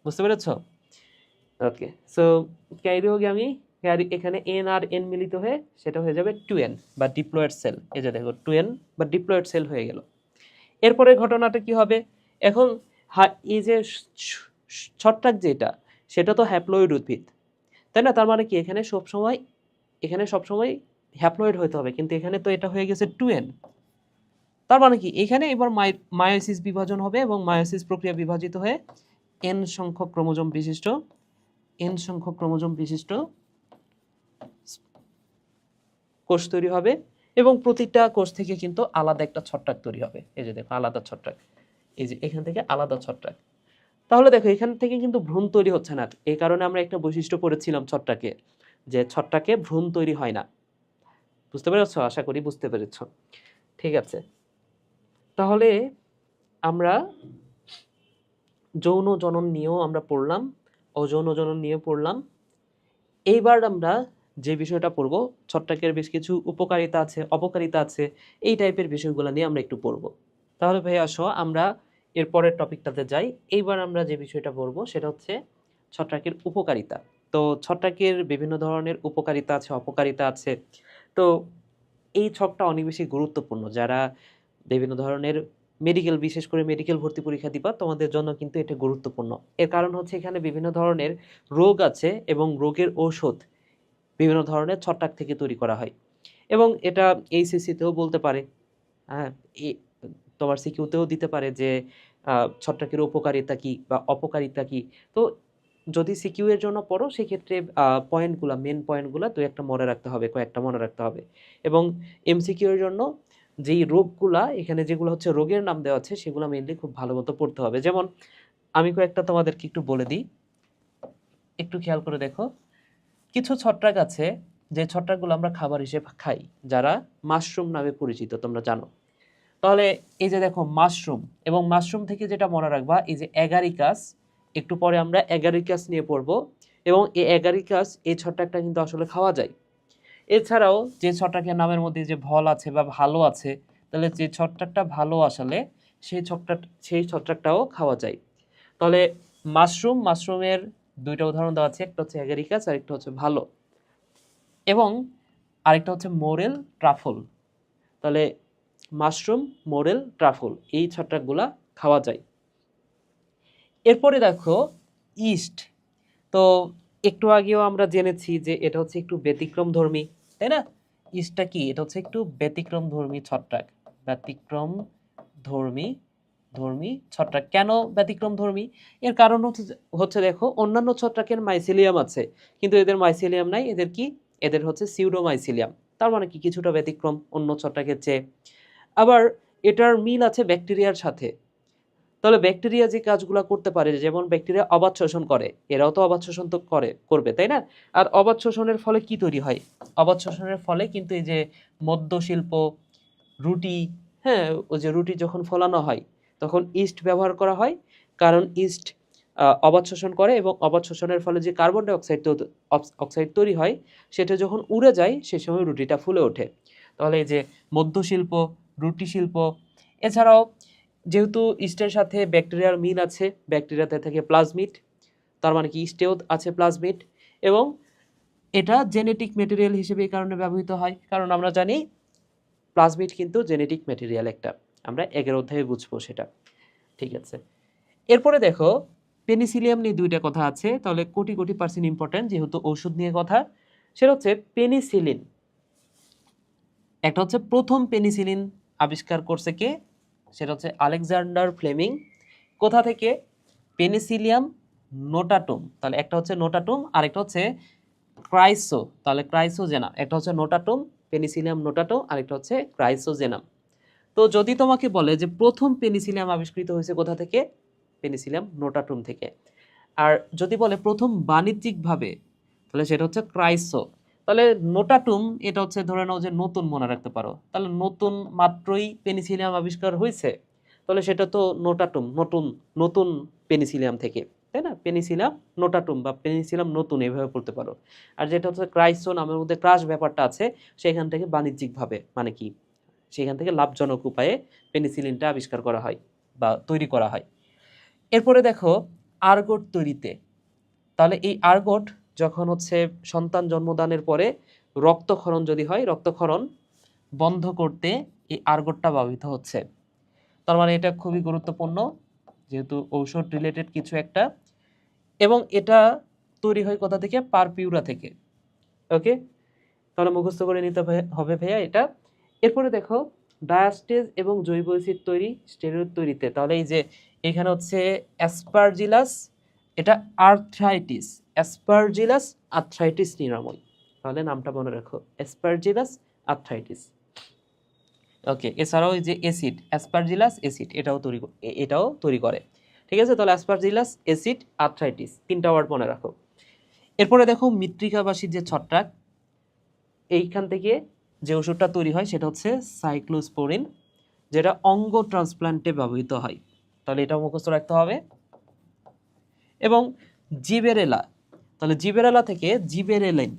বুঝতে পেরেছো? ওকে, সো ক্যারিওগ্যামি, এখানে এন আর এন মিলিত হয়ে সেটা হয়ে যাবে 2n বা ডিপ্লয়েড সেল। এই যে দেখো 2n বা ডিপ্লয়েড সেল হয়ে গেল। এরপরে ঘটনাটা কি হবে? এখন এই যে ছত্রাক যেটা, সেটা তো হ্যাপ্লয়েড উদ্ভিদ, তাই না? তার মানে কি এখানে সবসময় হ্যাপ্লয়েড হতে হবে, কিন্তু এখানে তো এটা হয়ে গেছে 2n। তার মানে কি এখানে এবার মায়োসিস বিভাজন হবে এবং মায়োসিস প্রক্রিয়া বিভাজিত হয়ে n সংখ্যক ক্রোমোজোম বিশিষ্ট কোষ তৈরি হবে এবং প্রতিটা কোষ থেকে কিন্তু আলাদা একটা ছত্রাক তৈরি হবে। এই যে দেখো আলাদা ছত্রাক, এই যে এখান থেকে আলাদা ছত্রাক। তাহলে দেখো এখান থেকে কিন্তু ভ্রূণ তৈরি হচ্ছে না। এই কারণে আমরা একটা বৈশিষ্ট্য পড়েছিলাম ছত্রাকে, যে ছত্রাকে ভ্রূণ তৈরি হয় না। বুঝতে পেরেছো? আশা করি বুঝতে পেরেছো। ঠিক আছে, তাহলে আমরা যৌন জনন নিয়েও আমরা পড়লাম, অযৌন জনন নিয়ে পড়লাম। এইবার আমরা যে বিষয়টা পড়ব, ছত্রাকের বেশ কিছু উপকারিতা আছে, অপকারিতা আছে, এই টাইপের বিষয়গুলো নিয়ে আমরা একটু পড়ব। তাহলে ভাই আসো আমরা এর পরের টপিকটাতে যাই। এইবার আমরা যে বিষয়টা পড়ব সেটা হচ্ছে ছত্রাকের উপকারিতা। তো ছত্রাকের বিভিন্ন ধরনের উপকারিতা আছে, অপকারিতা আছে। তো এই ছকটা অনেক বেশি গুরুত্বপূর্ণ। যারা বিভিন্ন ধরনের মেডিকেল, বিশেষ করে মেডিকেল ভর্তি পরীক্ষা দিবা, তোমাদের জন্য কিন্তু এটা গুরুত্বপূর্ণ। এর কারণ হচ্ছে এখানে বিভিন্ন ধরনের রোগ আছে এবং রোগের ঔষধ বিভিন্ন ধরনের ছত্রাক থেকে তৈরি করা হয়। এবং এটা এইচএসসিতেও বলতে পারে, হ্যাঁ, তোমার সিকিউতেও দিতে পারে যে ছত্রাকের উপকারিতা কি বা অপকারিতা কি। তো যদি সিকিউ এর জন্য পড়ো সেক্ষেত্রে পয়েন্টগুলো, মেন পয়েন্টগুলো দু একটা মনে রাখতে হবে, কয়েকটা মনে রাখতে হবে। এবং এমসিকিউ এর জন্য যেই রোগগুলা এখানে যেগুলো হচ্ছে রোগের নাম দেওয়া আছে সেগুলো মেইনলি খুব ভালো মতো পড়তে হবে। যেমন আমি কয়েকটা তোমাদেরকে একটু বলে দিই, একটু খেয়াল করে দেখো। কিছু ছত্রাক আছে যে ছত্রাকগুলো আমরা খাবার হিসেবে খাই, যারা মাশরুম নামে পরিচিত, তোমরা জানো। তাহলে এই যে দেখো মাশরুম, এবং মাশরুম থেকে যেটা মনে রাখবা, এই যে অ্যাগারিকাস, একটু পরে আমরা অ্যাগারিকাস নিয়ে পড়বো। এবং এই অ্যাগারিকাস, এই ছত্রাকটা কিন্তু আসলে খাওয়া যায়। এছাড়াও যে ছত্রাকের নামের মধ্যে যে ভল আছে বা ভালো আছে, তাহলে যে ছত্রাকটা ভালো আসলে সেই ছত্রাকটাও খাওয়া যায়। তাহলে মাশরুমের দুইটা উদাহরণ দেওয়া আছে, একটা হচ্ছে অ্যাগারিকাস আর একটা হচ্ছে ভালো, এবং আরেকটা হচ্ছে মোরেল ট্রাফল। তাহলে মাশরুম, মোরেল, ট্রাফল, এই ছত্রাকগুলা খাওয়া যায়। এরপরে দেখো ইস্ট। তো একটু আগেও আমরা জেনেছি যে এটা হচ্ছে একটু ব্যতিক্রম ধর্মী, তাই না? ইস্টটা কি? এটা হচ্ছে একটু ব্যতিক্রম ধর্মী ছত্রাক। ব্যতিক্রম ধর্মী ছত্রাক। কেন ব্যতিক্রম ধর্মী? এর কারণ হচ্ছে দেখো অন্যান্য ছত্রাকের মাইসিলিয়াম আছে, কিন্তু এদের মাইসিলিয়াম নাই। এদের কি? এদের হচ্ছে সিউডোমাইসিলিয়াম। তার মানে কি কিছুটা ব্যতিক্রম অন্য ছত্রাকের চেয়ে। আবার এটার মিল আছে ব্যাকটেরিয়ার সাথে। তাহলে ব্যাকটেরিয়া যে কাজগুলো করতে পারে, যেমন ব্যাকটেরিয়া অবাত শোষণ করে, এরাও তো অবাত শোষণ তো করবে, তাই না? আর অবাত শোষণের ফলে কি তৈরি হয়? অবাত শোষণের ফলে কিন্তু এই যে মদ্যশিল্প, রুটি, হ্যাঁ, ওই যে রুটি যখন ফলানো হয় তখন ইস্ট ব্যবহার করা হয়, কারণ ইস্ট অবাত শোষণ করে এবং অবাত শোষণের ফলে যে কার্বন ডাই অক্সাইড তৈরি হয়, সেটা যখন উড়ে যায় সে সময় রুটিটা ফুলে ওঠে। তাহলে এই যে মদ্যশিল্প, রুটি শিল্প, এছাড়াও যেহেতু ইস্টের সাথে ব্যাকটেরিয়ার মিল আছে, ব্যাকটেরিয়াতে থাকে প্লাজমিড, তার মানে কি ইস্টেও আছে প্লাজমিড, এবং এটা জেনেটিক ম্যাটেরিয়াল হিসেবে এই কারণে ব্যবহৃত হয়, কারণ আমরা জানি প্লাজমিড কিন্তু জেনেটিক ম্যাটেরিয়াল একটা। আমরা 11 অধ্যায়ে বুঝবো সেটা। ঠিক আছে, এরপরে দেখো পেনিসিলিয়াম নিয়ে দুইটা কথা আছে, তাহলে কোটি % ইম্পর্টেন্ট যেহেতু ওষুধ নিয়ে কথা। সেটা হচ্ছে পেনিসিলিন। একটা হচ্ছে প্রথম পেনিসিলিন আবিষ্কার করছে কে? সেটা হচ্ছে আলেকজান্ডার ফ্লেমিং। কোথা থেকে? Penicillium notatum. তাহলে একটা হচ্ছে নোটাটুম আর একটা হচ্ছে ক্রাইসো, তাহলে ক্রাইসোজেনাম। একটা হচ্ছে নোটাটুম, পেনিসিলিয়াম নোটাটুম, আর একটা হচ্ছে ক্রাইসোজেনাম। তো যদি তোমাকে বলে যে প্রথম পেনিসিলিয়াম আবিষ্কৃত হয়েছে কোথা থেকে? পেনিসিলিয়াম নোটাটুম থেকে। আর যদি বলে প্রথম বাণিজ্যিকভাবে, তাহলে সেটা হচ্ছে ক্রাইসো। তাহলে নোটাটুম এটা হচ্ছে ধরে নাও যে নতুন, মনে রাখতে পারো। তাহলে নতুন মাত্রই পেনিসিলিয়াম আবিষ্কার হয়েছে, তাহলে সেটা তো নোটাটুম, নতুন নতুন পেনিসিলিয়াম থেকে, তাই না? পেনিসিলিয়াম নোটাটুম বা পেনিসিলিয়াম নতুন, এভাবে পড়তে পারো। আর যেটা হচ্ছে ক্রাইসো, নামের মধ্যে ক্রাশ ব্যাপারটা আছে, সেখান থেকে বাণিজ্যিকভাবে, মানে কি সেখান থেকে লাভজনক উপায়ে পেনিসিলিনটা আবিষ্কার করা হয় বা তৈরি করা হয়। এরপরে দেখো আর্গট তৈরিতে। তাহলে এই আর্গট যখন হচ্ছে সন্তান জন্মদানের পরে রক্তক্ষরণ যদি হয়, রক্তক্ষরণ বন্ধ করতে এই আর্গটটা ব্যবহৃত হচ্ছে। তার মানে এটা খুবই গুরুত্বপূর্ণ, যেহেতু ঔষধ রিলেটেড কিছু একটা, এবং এটা তৈরি হয় কোথা থেকে? পারপিউরা থেকে। ওকে, তাহলে মুখস্থ করে নিতে হবে ভাইয়া এটা। এরপরে দেখো ডায়াস্টেজ এবং জৈব অ্যাসিড তৈরি স্টেরয়েড তৈরিতে। তাহলে এই যে এখানে হচ্ছে অ্যাসপারজিলাস, এটা অ্যাসপারজিলাস আর্থ্রাইটিস নিরাময়। তাহলে নামটা মনে রাখো, অ্যাসপারজিলাস আর্থ্রাইটিস। ওকে, এছাড়াও এই যে অ্যাসিড, অ্যাসপারজিলাস অ্যাসিড, এটাও তৈরি করে। ঠিক আছে, তাহলে অ্যাসপারজিলাস, অ্যাসিড, আর্থ্রাইটিস, 3টা ওয়ার্ড মনে রাখো। এরপরে দেখো মৃত্তিকাবাসীর যে ছত্রাক, এইখান থেকে যে ওষুধটা তৈরি হয় সেটা হচ্ছে সাইক্লোস্পোরিন, যেটা অঙ্গ ট্রান্সপ্লান্টে ব্যবহৃত হয়। তাহলে এটা মুখস্থ রাখতে হবে। এবং জিবেরেলা, তাহলে জিবেরেলা থেকে জিবেরেলিন,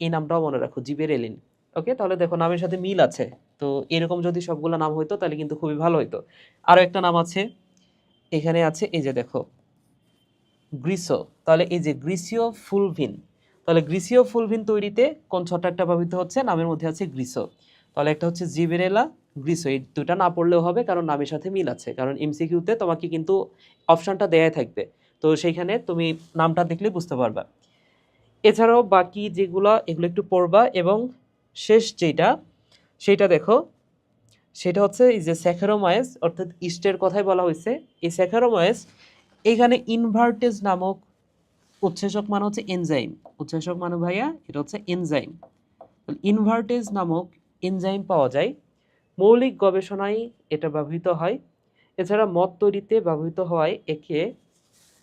এই নামটাও মনে রাখো, জিবেরেলিন। ওকে, তাহলে দেখো নামের সাথে মিল আছে। তো এরকম যদি সবগুলো নাম হইতো তাহলে কিন্তু খুবই ভালো হইতো। আরও একটা নাম আছে, এখানে আছে, এই যে দেখো গ্রিসো, তাহলে এই যে গ্রিসিও ফুলভিন, তাহলে গ্রিসিও ফুলভিন তৈরিতে কোন ছত্রাকটা ব্যবহৃত হচ্ছে? নামের মধ্যে আছে গ্রিসো। তাহলে একটা হচ্ছে জিবেরেলা, গ্রিসো, এই দুটা না পড়লেও হবে কারণ নামের সাথে মিল আছে, কারণ এমসিকিউতে তোমাকে কিন্তু অপশনটা দেয়াই থাকবে, তো সেইখানে তুমি নামটা দেখলে বুঝতে পারবা। এছাড়াও বাকি যেগুলো এগুলো একটু পড়বা। এবং শেষ সেটা দেখো, সেটা হচ্ছে এই যে স্যাকারোমাইস, অর্থাৎ ইস্টের কথাই বলা হয়েছে। এই স্যাকারোমাইস এখানে ইনভার্টেজ নামক উৎসেচক মানে হচ্ছে এনজাইম, উৎসেচক মানে ভাইয়া এটা হচ্ছে এনজাইম। ইনভার্টেজ নামক এনজাইম পাওয়া যায়, মৌলিক গবেষণায় এটা ব্যবহৃত হয়। এছাড়া মদ তৈরিতে ব্যবহৃত হওয়ায় একে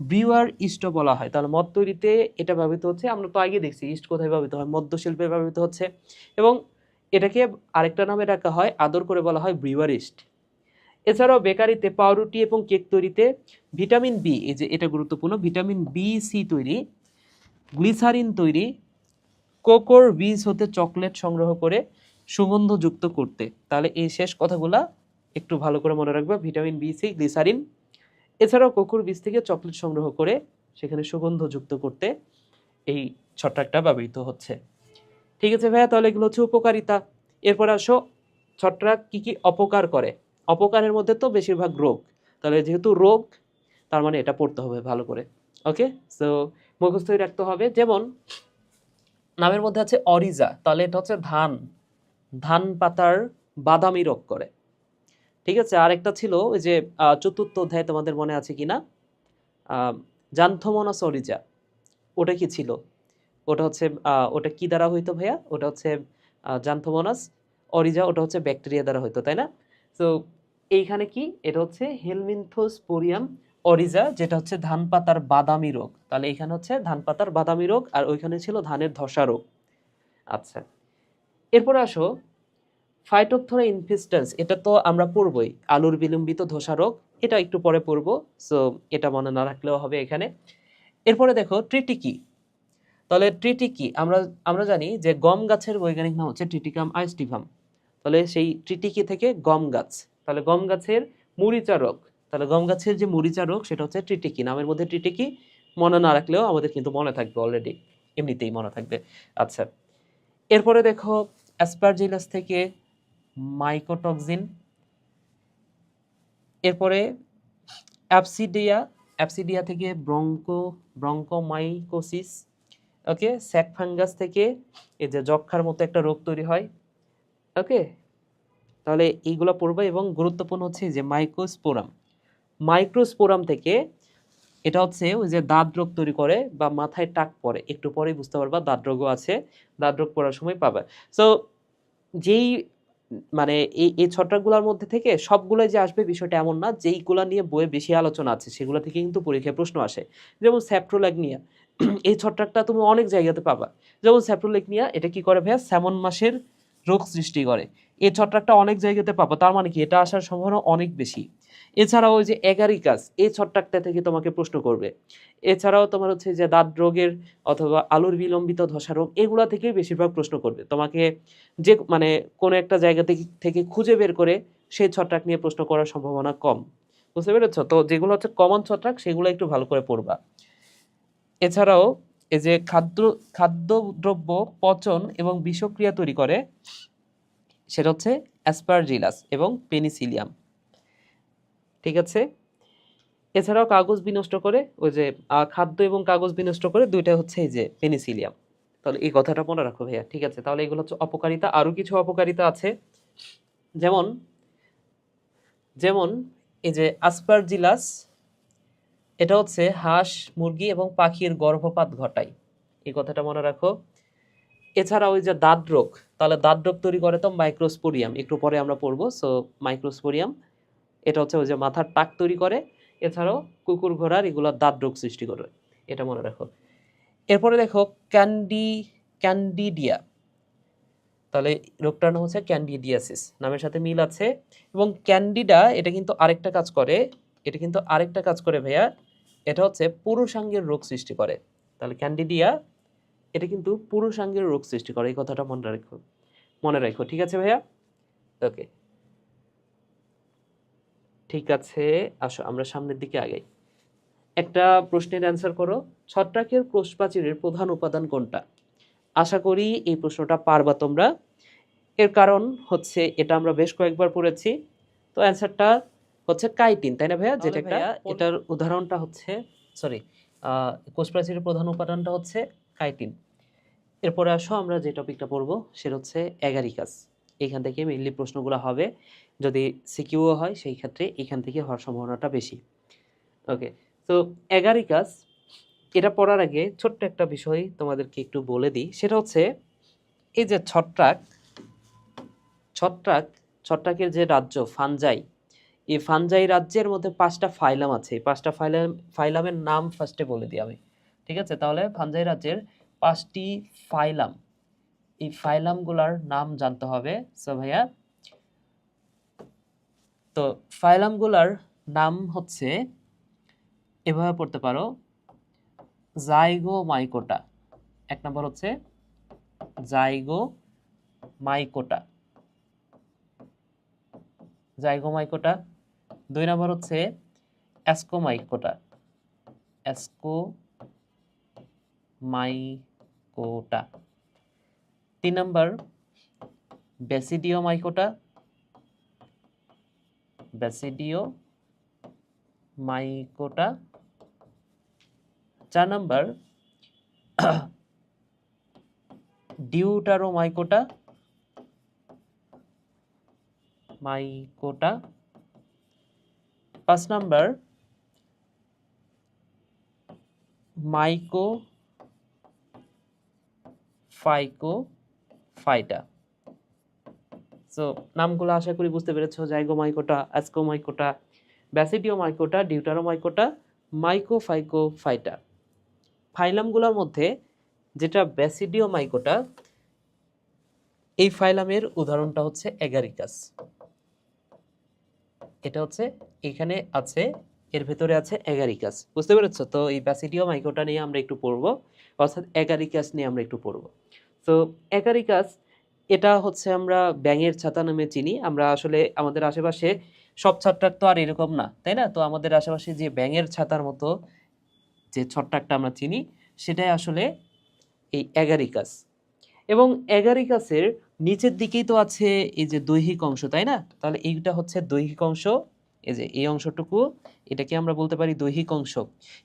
ব্রিওয়ার ইস্টও বলা হয়। তাহলে মদ তৈরিতে এটা ব্যবহৃত হচ্ছে, আমরা তো আগে দেখছি ইস্ট কোথায় ব্যবহৃত হয়, মদ্য শিল্পে ব্যবহৃত হচ্ছে। এবং এটাকে আরেকটা নামে ডাকা হয়, আদর করে বলা হয় ব্রিওয়ার ইস্ট। এছাড়াও বেকারিতে পাউরুটি এবং কেক তৈরিতে ভিটামিন বি, এই যে এটা গুরুত্বপূর্ণ, ভিটামিন বি সি তৈরি, গ্লিসারিন তৈরি, কোকোর বীজ হতে চকলেট সংগ্রহ করে সুগন্ধযুক্ত করতে। তাহলে এই শেষ কথাগুলা একটু ভালো করে মনে রাখবে, ভিটামিন বি সি, গ্লিসারিন। এছাড়াও কোকোর বীজ থেকে চকলেট সংগ্রহ করে সেখানে সুগন্ধযুক্ত করতে এই ছত্রাকটা ব্যবহৃত হচ্ছে। ঠিক আছে ভাইয়া, তাহলে এগুলো হচ্ছে উপকারিতা। এরপর আসো ছত্রাক কি কি অপকার করে। অপকারের মধ্যে তো বেশিরভাগ রোগ, তাহলে যেহেতু রোগ তার মানে এটা পড়তে হবে ভালো করে। ওকে, সো মুখস্থই রাখতে হবে। যেমন নামের মধ্যে আছে অরিজা, তাহলে এটা হচ্ছে ধান পাতার বাদামি রোগ করে। ঠিক আছে, আরেকটা ছিল ওই যে চতুর্থ অধ্যায়, তোমাদের মনে আছে কিনা, জান্থোমোনাস অরিজা, ওটা কি ছিল? ওটা হচ্ছে ওটা কি দ্বারা হইতো ভাইয়া? ওটা হচ্ছে জান্থোমোনাস অরিজা, ওটা হচ্ছে ব্যাকটেরিয়া দ্বারা হইতো, তাই না? তো এইখানে কি, এটা হচ্ছে হেলমিনথোস্পোরিয়াম অরিজা, যেটা হচ্ছে ধান পাতার বাদামি রোগ। তাহলে এখানে হচ্ছে ধান পাতার বাদামি রোগ, আর ওইখানে ছিল ধানের ধসা রোগ। আচ্ছা, এরপরে আসো ফাইটোপথোরা ইনফেস্ট্যান্স, এটা তো আমরা পড়বই, আলুর বিলম্বিত ধসা রোগ, এটা একটু পরে পড়বো, সো এটা মনে না রাখলেও হবে এখানে। এরপরে দেখো ট্রিটিকি, তাহলে ট্রিটিকি আমরা আমরা জানি যে গম গাছের বৈজ্ঞানিক নাম হচ্ছে ট্রিটিকাম আইস্টিভাম। তাহলে সেই ট্রিটিকি থেকে গম গাছ, তাহলে গম গাছের মরিচা রোগ, তাহলে গম গাছের যে মরিচা রোগ সেটা হচ্ছে ট্রিটিকি। নামের মধ্যে ট্রিটিকি মনে না রাখলেও আমাদের কিন্তু মনে থাকবে, অলরেডি এমনিতেই মনে থাকবে। আচ্ছা, এরপরে দেখো অ্যাসপারজিলাস থেকে মাইকোটক্সিন, এরপরে অ্যাপসিডিয়া থেকে ব্রঙ্কোমাইকোসিস। ওকে, স্যাক ফাঙ্গাস থেকে এই যে যক্ষার মতো একটা রোগ তৈরি হয়। ওকে, তাহলে এইগুলো পড়বে। এবং গুরুত্বপূর্ণ হচ্ছে যে মাইক্রোস্পোরাম থেকে এটা হচ্ছে ওই যে দাঁত রোগ তৈরি করে বা মাথায় টাক পড়ে, একটু পরেই বুঝতে পারবা দাঁত রোগও আছে, দাঁত রোগ পড়ার সময় পাবে। সো যেই মানে এই ছত্রাকগুলোর মধ্যে থেকে সবগুলোই যে আসবে বিষয়টা এমন না, যেইগুলা নিয়ে বইয়ে বেশি আলোচনা আছে সেগুলো থেকে কিন্তু পরীক্ষায় প্রশ্ন আসে। যেমন স্যাপ্রোল্যাগনিয়া, এই ছত্রাকটা তুমি অনেক জায়গাতে পাবা। যেমন স্যাপ্রোল্যাগনিয়া, এটা কি করে ভাইয়া? স্যামন মাছের রোগ সৃষ্টি করে। এই ছত্রাকটা অনেক জায়গাতে পাবা, তার মানে কি এটা আসার সম্ভাবনা অনেক বেশি। এছাড়াও ওই যে এগারিকাস, এই ছত্রাকটা থেকে তোমাকে প্রশ্ন করবে। এছাড়াও তোমার হচ্ছে যে দাঁত রোগের অথবা আলুর বিলম্বিত ধসা রোগ, এগুলা থেকেই বেশিরভাগ প্রশ্ন করবে তোমাকে। যে মানে কোনো একটা জায়গা থেকে খুঁজে বের করে সেই ছত্রাক নিয়ে প্রশ্ন করার সম্ভাবনা কম। বুঝতে পেরেছ? তো যেগুলো হচ্ছে কমন ছত্রাক সেগুলো একটু ভালো করে পড়বা। এছাড়াও এই যে খাদ্যদ্রব্য পচন এবং বিষক্রিয়া তৈরি করে, সেটা হচ্ছে অ্যাসপারজিলাস এবং পেনিসিলিয়াম। ঠিক আছে, এছাড়াও কাগজ বিনষ্ট করে, ওই যে খাদ্য এবং কাগজ বিনষ্ট করে, দুইটা হচ্ছে এই যে পেনিসিলিয়াম। তাহলে এই কথাটা মনে রাখো ভাইয়া। ঠিক আছে, তাহলে এগুলো হচ্ছে অপকারিতা। আরো কিছু অপকারিতা আছে, যেমন যেমন এই যে আসপারজিলাস, এটা হচ্ছে হাঁস, মুরগি এবং পাখির গর্ভপাত ঘটায়, এই কথাটা মনে রাখো। এছাড়া ওই যে দাদ্রক, তাহলে দাদ্রক তৈরি করে তো মাইক্রোস্পোরিয়াম, একটু পরে আমরা পড়বো। সো মাইক্রোস্পোরিয়াম এটা হচ্ছে ওই যে মাথার টাক তৈরি করে। এছাড়াও কুকুর ঘোড়ার এগুলো দাদ্রক সৃষ্টি করে, এটা মনে রাখো। এরপরে দেখো ক্যান্ডিডিয়া, তাহলে রোগটার নাম হচ্ছে ক্যান্ডিডিয়াসিস, নামের সাথে মিল আছে। এবং ক্যান্ডিডা এটা কিন্তু আরেকটা কাজ করে, ভাইয়া, এটা হচ্ছে পুরুষাঙ্গের রোগ সৃষ্টি করে। তাহলে ক্যান্ডিডিয়া এটা কিন্তু পুরুষাঙ্গের রোগ সৃষ্টি করে, এই কথাটা মনে রাখো, ঠিক আছে ভাইয়া? ওকে, ঠিক আছে, আসো আমরা সামনের দিকে আগাই। একটা প্রশ্নের অ্যান্সার করো, ছত্রাকের কোষপ্রাচীরের প্রধান উপাদান কোনটা? আশা করি এই প্রশ্নটা পারবা তোমরা। এর কারণ হচ্ছে এটা আমরা বেশ কয়েকবার পড়েছি। তো অ্যান্সারটা হচ্ছে কাইটিন, তাই না ভাইয়া? যেটা ভাইয়া এটার উদাহরণটা হচ্ছে, সরি, কোষপ্রাচীরের প্রধান উপাদানটা হচ্ছে কাইটিন। এরপরে আসো আমরা যে টপিকটা পড়বো সেটা হচ্ছে অ্যাগারিকাস। এখান থেকে মেইনলি প্রশ্নগুলো হবে, যদি সিকিউও হয় সেই ক্ষেত্রে এখান থেকে হওয়ার সম্ভাবনাটা বেশি। ওকে, তো অ্যাগারিকাস এটা পড়ার আগে ছোট্ট একটা বিষয় তোমাদেরকে একটু বলে দিই, সেটা হচ্ছে এই যে ছত্রাকের যে রাজ্য ফানজাই, এই ফানজাই রাজ্যের মধ্যে 5টা ফাইলাম আছে। এই 5টা ফাইলামের নাম ফার্স্টে বলে দিই আমি, ঠিক আছে? তাহলে ফানজাই রাজ্যের 5টি ফাইলাম, এই ফাইলামগুলোর নাম জানতে হবে। সো ভাইয়া, তো ফাইলামগুলোর নাম হচ্ছে, এভাবে পড়তে পারো, জাইগোমাইকোটা। এক নম্বর হচ্ছে জাইগোমাইকোটা, 2 নম্বর হচ্ছে অ্যাসকোমাইকোটা, অ্যাসকোমাইকোটা। 3 নম্বর ব্যাসিডিওমাইকোটা, ব্যাসিডিওমাইকোটা। 4 নম্বর ডিউটারোমাইকোটা, মাইকোটা। 5 নম্বর মাইকোফাইটা। সো নামগুলো আশা করি বুঝতে পেরেছো, জাইগোমাইকোটা, অ্যাসকোমাইকোটা, ব্যাসিডিওমাইকোটা, ডিউটারোমাইকোটা, মাইকোফাইটা। ফাইলামগুলোর মধ্যে যেটা ব্যাসিডিওমাইকোটা, এই ফাইলামের উদাহরণটা হচ্ছে অ্যাগারিকাস। এটা হচ্ছে এখানে আছে, এর ভেতরে আছে অ্যাগারিকাস, বুঝতে পেরেছো? তো এই ব্যাসিডিওমাইকোটা নিয়ে আমরা একটু পড়বো, অর্থাৎ অ্যাগারিকাস নিয়ে আমরা একটু পড়বো। তো অ্যাগারিকাস এটা হচ্ছে আমরা ব্যাঙের ছাতা নামে চিনি। আমরা আসলে আমাদের আশেপাশে সব ছত্রাক তো আর এরকম না, তাই না? তো আমাদের আশেপাশে যে ব্যাঙের ছাতার মতো যে ছত্রাকটা আমরা চিনি, সেটাই আসলে এই অ্যাগারিকাস। এবং অ্যাগারিকাসের নিচের দিকেই তো আছে এই যে দৈহিক অংশ, তাই না? তাহলে এইটা হচ্ছে দৈহিক অংশ, এই যে এই অংশটুকু, এটাকে আমরা বলতে পারি দৈহিক অংশ।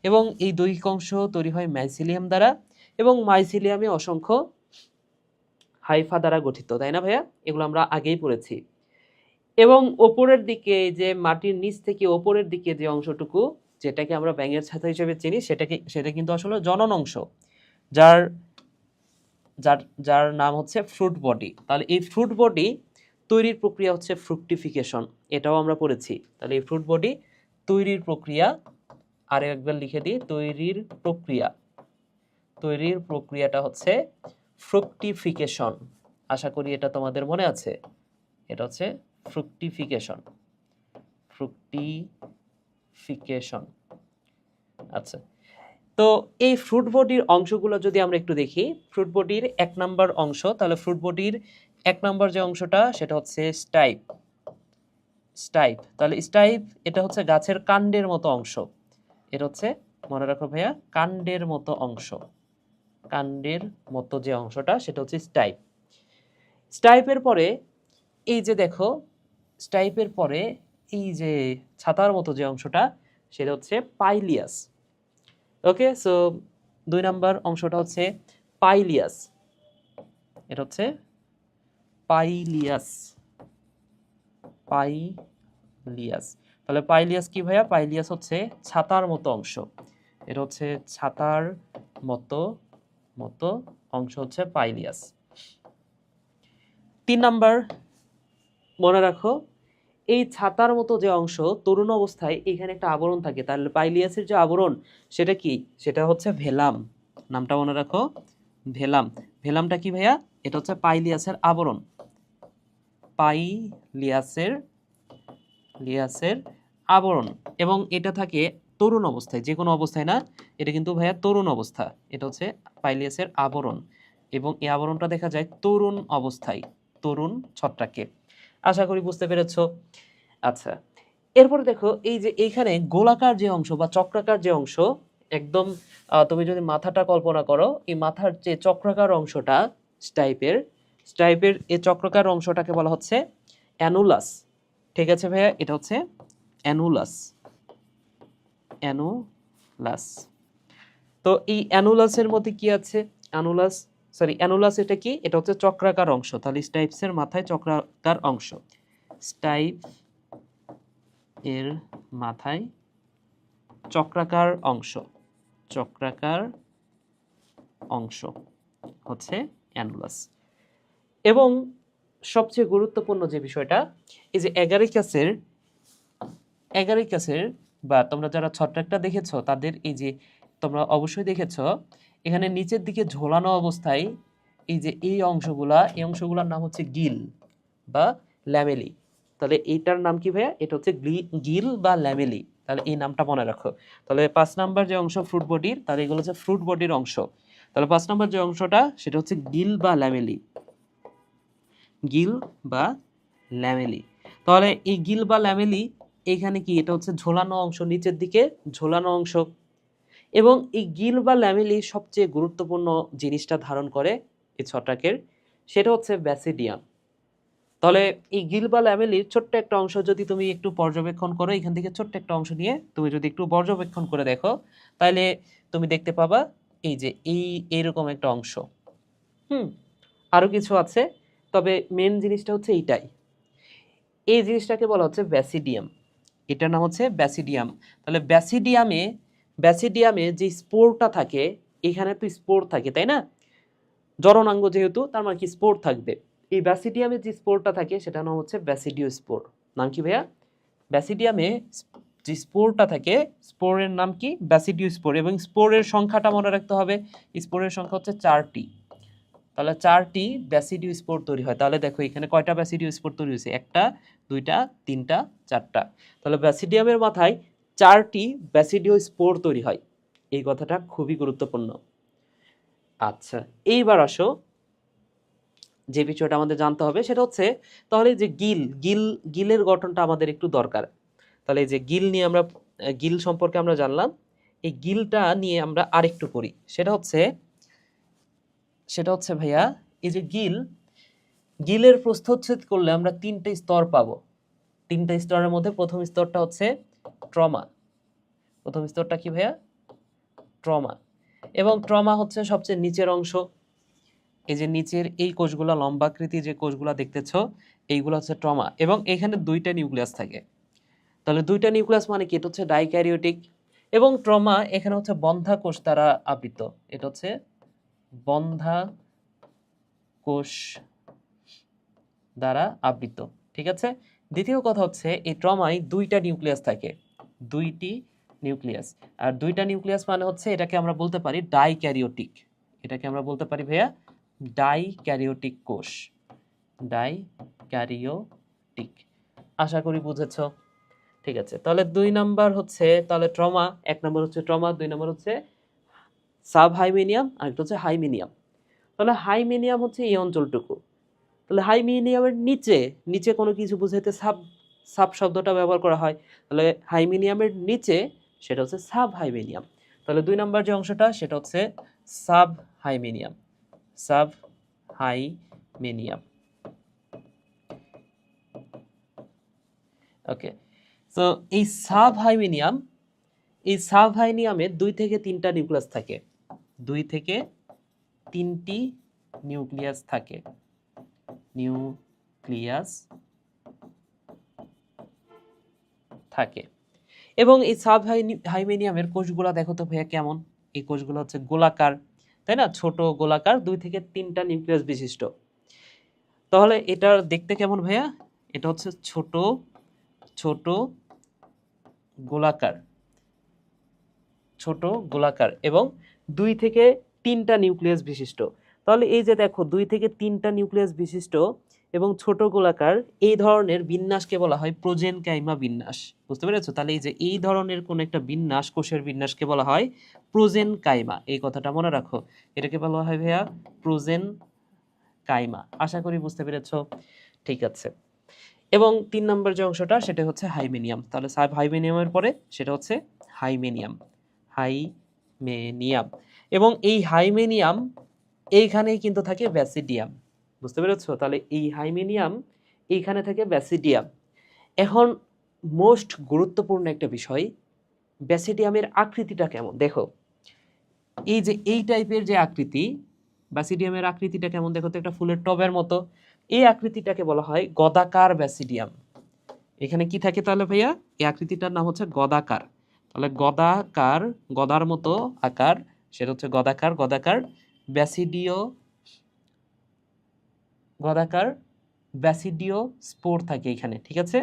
এবং এই দৈহিক অংশ তৈরি হয় মাইসিলিয়াম দ্বারা, এবং মাইসিলিয়ামে অসংখ্য হাইফা দ্বারা গঠিত, তাই না ভাইয়া? এগুলো আমরা আগেই পড়েছি। এবং ওপরের দিকে, যে মাটির নিচ থেকে ওপরের দিকে যে অংশটুকু, যেটাকে আমরা ব্যাঙের ছাতা হিসেবে চিনি, সেটা কিন্তু আসলে জনন অংশ, যার যার যার নাম হচ্ছে ফ্রুট বডি। তাহলে এই ফ্রুট বডি তৈরির প্রক্রিয়া হচ্ছে ফ্রুকটিফিকেশন, এটাও আমরা পড়েছি। তাহলে এই ফ্রুট বডি তৈরির প্রক্রিয়া, আর একবার লিখে দিই, তৈরির প্রক্রিয়াটা হচ্ছে ফ্রুকটিফিকেশন। আশা করি এটা তোমাদের মনে আছে, এটা হচ্ছে ফ্রুকটিফিকেশন। আচ্ছা, তো এই ফ্রুট বডির অংশগুলো যদি আমরা একটু দেখি, ফ্রুট বডির 1 নম্বর অংশ, তাহলে ফ্রুট বডির 1 নম্বর যে অংশটা সেটা হচ্ছে স্টাইপ। তাহলে স্টাইপ এটা হচ্ছে গাছের কাণ্ডের মতো অংশ, এটা হচ্ছে, মনে রাখো ভাইয়া, কাণ্ডের মতো অংশ, কাণ্ডের মতো যে অংশটা সেটা হচ্ছে স্টাইপের পরে এই যে দেখো, স্টাইপের পরে এই যে ছাতার মতো যে অংশটা সেটা হচ্ছে পাইলিয়াস। ওকে, সো 2 নম্বর অংশটা হচ্ছে পাইলিয়াস, এটা হচ্ছে পাইলিয়াস। তাহলে পাইলিয়াস কি ভাইয়া? পাইলিয়াস হচ্ছে ছাতার মতো অংশ, এটা হচ্ছে ছাতার মতো অংশ হচ্ছে পাইলিয়াস। 3 নাম্বার মনে রাখো, এই ছাতার মতো যে অংশ তরুণ অবস্থায় এখানে একটা আবরণ থাকে, তাহলে পাইলিয়াসের যে আবরণ সেটা কি, সেটা হচ্ছে ভেলাম। নামটা মনে রাখো, ভেলাম। ভেলামটা কি ভাইয়া? এটা হচ্ছে পাইলিয়াসের আবরণ। পাইলিয়াসের লিয়াসের আবরণ, এবং এটা থাকে তরুণ অবস্থায়, যে কোনো অবস্থায় না, এটা কিন্তু ভাইয়া তরুণ অবস্থা। এটা হচ্ছে পাইলিয়াসের আবরণ, এবং এই আবরণটা দেখা যায় তরুণ অবস্থায়, তরুণ ছত্রাকে। আশা করি বুঝতে পেরেছো। আচ্ছা, এরপরে দেখো, এই যে এইখানে গোলাকার যে অংশ বা চক্রাকার যে অংশ, একদম তুমি যদি মাথাটা কল্পনা করো, এই মাথার যে চক্রাকার অংশটা স্টাইপের, স্টাইপের এই চক্রাকার অংশটাকে বলা হচ্ছে অ্যানুলাস। ঠিক আছে ভাইয়া, এটা হচ্ছে অ্যানুলাস। অ্যানুলাস। তো এই অ্যানুলাসের মধ্যে কি আছে? অ্যানুলাস, সরি, অ্যানুলাস এটা কি? এটা হচ্ছে চক্রাকার অংশ। তাহলে স্টাইপসের মাথায় চক্রাকার অংশ, স্টাইপ এর মাথায় চক্রাকার অংশ, চক্রাকার অংশ হচ্ছে অ্যানুলাস। এবং সবচেয়ে গুরুত্বপূর্ণ যে বিষয়টা, এই যে এগারিকাসের, এগারিকাসের বা তোমরা যারা ছত্রাকটা দেখেছো তাদের এই যে, তোমরা অবশ্যই দেখেছো এখানে নিচের দিকে ঝোলানো অবস্থায় এই যে এই অংশগুলা, এই অংশগুলোর নাম হচ্ছে গিল বা ল্যামেলি। তাহলে এইটার নাম কি ভাইয়া? এটা হচ্ছে গিল বা ল্যামেলি। তাহলে এই নামটা মনে রাখো। তাহলে 5 নাম্বার যে অংশ ফ্রুট বডির, তাহলে এগুলো হচ্ছে ফ্রুট বডির অংশ। তাহলে 5 নাম্বার যে অংশটা সেটা হচ্ছে গিল বা ল্যামেলি, গিল বা ল্যামেলি। তাহলে এই গিল বা ল্যামেলি এখানে কি, এটা হচ্ছে ঝোলানো অংশ, নিচের দিকে ঝোলানো অংশ। এবং এই গিল বা ল্যামেলি সবচেয়ে গুরুত্বপূর্ণ জিনিসটা ধারণ করে এই ছত্রাকের, সেটা হচ্ছে ব্যাসিডিয়াম। তাহলে এই গিল বা ল্যামেলির ছোট্ট একটা অংশ যদি তুমি একটু পর্যবেক্ষণ করো, এখান থেকে ছোট্ট একটা অংশ নিয়ে তুমি যদি একটু পর্যবেক্ষণ করে দেখো, তাহলে তুমি দেখতে পাবা এই যে এইরকম একটা অংশ। আরো কিছু আছে, তবে মেন জিনিসটা হচ্ছে এইটাই। এই জিনিসটাকে বলা হচ্ছে ব্যাসিডিয়াম। এটার নাম হচ্ছে ব্যাসিডিয়াম। তাহলে ব্যাসিডিয়ামে, ব্যাসিডিয়ামে যে স্পোরটা থাকে, এখানে তো স্পোর থাকে তাই না, জননাঙ্গ যেহেতু, তার মানে কি স্পোর থাকবে। এই ব্যাসিডিয়ামে যে স্পোরটা থাকে সেটা নাম হচ্ছে ব্যাসিডিও স্পোর। নাম কি ভাইয়া? ব্যাসিডিয়ামে যে স্পোরটা থাকে, স্পোরের নাম কি? ব্যাসিডিও স্পোর। এবং স্পোরের সংখ্যাটা মনে রাখতে হবে, স্পোরের সংখ্যা হচ্ছে 4টি। তাহলে 4টি ব্যাসিডিও স্পোর তৈরি হয়। তাহলে দেখো এখানে কয়টা ব্যাসিডিও স্পোর তৈরি হয়েছে? 1টা, 2টা, 3টা, 4টা। তাহলে ব্যাসিডিয়ামের মাথায় 4টি ব্যাসিডিও স্পোর তৈরি হয়। এই কথাটা খুবই গুরুত্বপূর্ণ। আচ্ছা, এইবার আসো, যে বিষয়টা আমাদের জানতে হবে সেটা হচ্ছে, তাহলে যে গিলের গঠনটা আমাদের একটু দরকার। তাহলে এই যে গিল নিয়ে আমরা, গিল সম্পর্কে আমরা জানলাম, এই গিলটা নিয়ে আমরা আরেকটু পড়ি। সেটা হচ্ছে ভাইয়া, এই যে গিলের প্রস্থচ্ছেদ করলে আমরা 3টে স্তর পাবো। 3টে স্তরের মধ্যে প্রথম স্তরটা হচ্ছে ট্রমা। প্রথম স্তরটা কি ভাইয়া? ট্রমা। এবং ট্রমা হচ্ছে সবচেয়ে নিচের অংশ। এই যে নিচের এই কোষগুলা, লম্বাকৃতি যে কোষগুলা দেখতেছো, এইগুলো হচ্ছে ট্রমা। এবং এখানে 2টা নিউক্লিয়াস থাকে। তাহলে 2টা নিউক্লিয়াস মানে কি? এটা হচ্ছে ডাইক্যারিওটিক। এবং ট্রমা এখানে হচ্ছে বন্ধা কোষ দ্বারা আবৃত। এটা হচ্ছে বন্ধা কোষ দ্বারা আবৃত। ঠিক আছে। দ্বিতীয় কথা হচ্ছে, এই ট্রমায় 2টা নিউক্লিয়াস থাকে, 2টি নিউক্লিয়াস। আর 2টা নিউক্লিয়াস মানে হচ্ছে, এটাকে আমরা বলতে পারি ডাইক্যারিওটিক। এটাকে আমরা বলতে পারি ভাইয়া ডাইক্যারিওটিক কোষ, ডাইক্যারিওটিক। আশা করি বুঝেছো। ঠিক আছে, তাহলে 2 নাম্বার হচ্ছে তাহলে ট্রমা, 1 নাম্বার হচ্ছে ট্রমা, 2 নাম্বার হচ্ছে সাব হাইমেনিয়াম, আর একটা হচ্ছে হাইমেনিয়াম। তাহলে হাইমেনিয়াম হচ্ছে এই অঞ্চলটুকু। তাহলে হাইমেনিয়ামের নিচে, নিচে কোনো কিছু বুঝাইতে সাব, সাব শব্দটা ব্যবহার করা হয়। তাহলে হাইমেনিয়ামের নিচে সেটা হচ্ছে সাব হাইমেনিয়াম। তাহলে 2 নাম্বার যে অংশটা সেটা হচ্ছে সাব হাইমেনিয়াম, সাব হাইমেনিয়াম। ওকে, সো এই সাব হাইমেনিয়াম, এই সাব হাইমেনিয়ামে 2 থেকে 3টা নিউক্লিয়াস থাকে, 2 থেকে 3টি নিউক্লিয়াস থাকে, নিউক্লিয়াস থাকে। এবং এই সাব হাইমেনিয়ামের কোষগুলো দেখো তো ভাইয়া কেমন? এই কোষগুলো হচ্ছে গোলাকার, তাই না? ছোট গোলাকার, 2 থেকে 3টা নিউক্লিয়াস বিশিষ্ট। তাহলে এটা দেখতে কেমন ভাইয়া? এটা হচ্ছে ছোট ছোট গোলাকার, ছোট গোলাকার এবং 2 থেকে 3টা নিউক্লিয়াস বিশিষ্ট। তাহলে এই যে দেখো 2 থেকে 3টা নিউক্লিয়াস বিশিষ্ট এবং ছোট গোলাকার, এই ধরনের বিন্যাসকে বলা হয় প্রোজেনকাইমা বিন্যাস। বুঝতে পেরেছো? তাহলে এই যে এই ধরনের কোন একটা বিন্যাস, কোষের বিন্যাসকে বলা হয় প্রোজেনকাইমা। এই কথাটা মনে রাখো। এটাকে বলা হয় ভাইয়া প্রোজেনকাইমা। আশা করি বুঝতে পেরেছো। ঠিক আছে। এবং 3 নম্বর যে অংশটা সেটা হচ্ছে হাইমেনিয়াম। তাহলে সাব হাইমেনিয়ামের পরে সেটা হচ্ছে হাইমেনিয়াম। হাইমেনিয়াম। এবং এই হাইমেনিয়াম এইখানেই কিন্তু থাকে ব্যাসিডিয়াম। বুঝতে পেরেছো? তাহলে এই হাইমেনিয়াম এইখানে থাকে ব্যাসিডিয়াম। এখন মোস্ট গুরুত্বপূর্ণ একটা বিষয়, ব্যাসিডিয়ামের আকৃতিটা কেমন? দেখো এই যে এই টাইপের যে আকৃতি, ব্যাসিডিয়ামের আকৃতিটা কেমন দেখো তো, একটা ফুলের টবের মতো। এই আকৃতিটাকে বলা হয় গদাকার ব্যাসিডিয়াম। এখানে কি থাকে তাহলে ভাইয়া? এই আকৃতিটার নাম হচ্ছে গদাকার। তাহলে গদাকার, গদার মতো আকার, সেটা হচ্ছে গদাকার। গদাকার ব্যাসিডিও, গদাকার ব্যাসিডিও স্পোর থাকে এখানে। ঠিক আছে,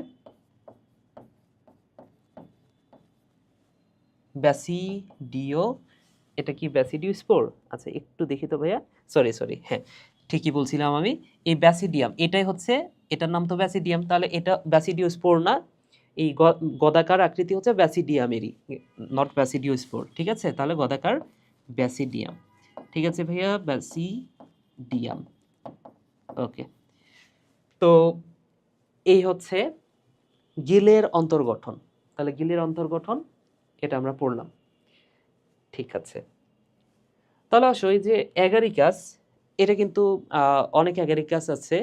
ব্যাসিডিও, এটা কি ব্যাসিডিও স্পোর? আচ্ছা একটু দেখি তো ভাইয়া, সরি সরি, হ্যাঁ ঠিকই বলছিলাম আমি। এই ব্যাসিডিয়াম এটাই হচ্ছে, এটার নাম তো ব্যাসিডিয়াম, তাহলে এটা ব্যাসিডিও স্পোর না। এই গদাকার আকৃতি হচ্ছে ব্যাসিডিয়ামেরই, নট ব্যাসিডিও স্পোর। ঠিক আছে, তাহলে গদাকার ব্যাসিডিয়াম। ঠিক আছে ভাইয়া, ব্যাসিডিয়াম। ওকে, তো এই হচ্ছে গিলের অন্তর্গঠন। তাহলে গিলের অন্তর্গঠন এটা আমরা পড়লাম। ঠিক আছে, তাহলে আসো এই যে অ্যাগারিকাস, এটা কিন্তু অনেক অ্যাগারিকাস আছে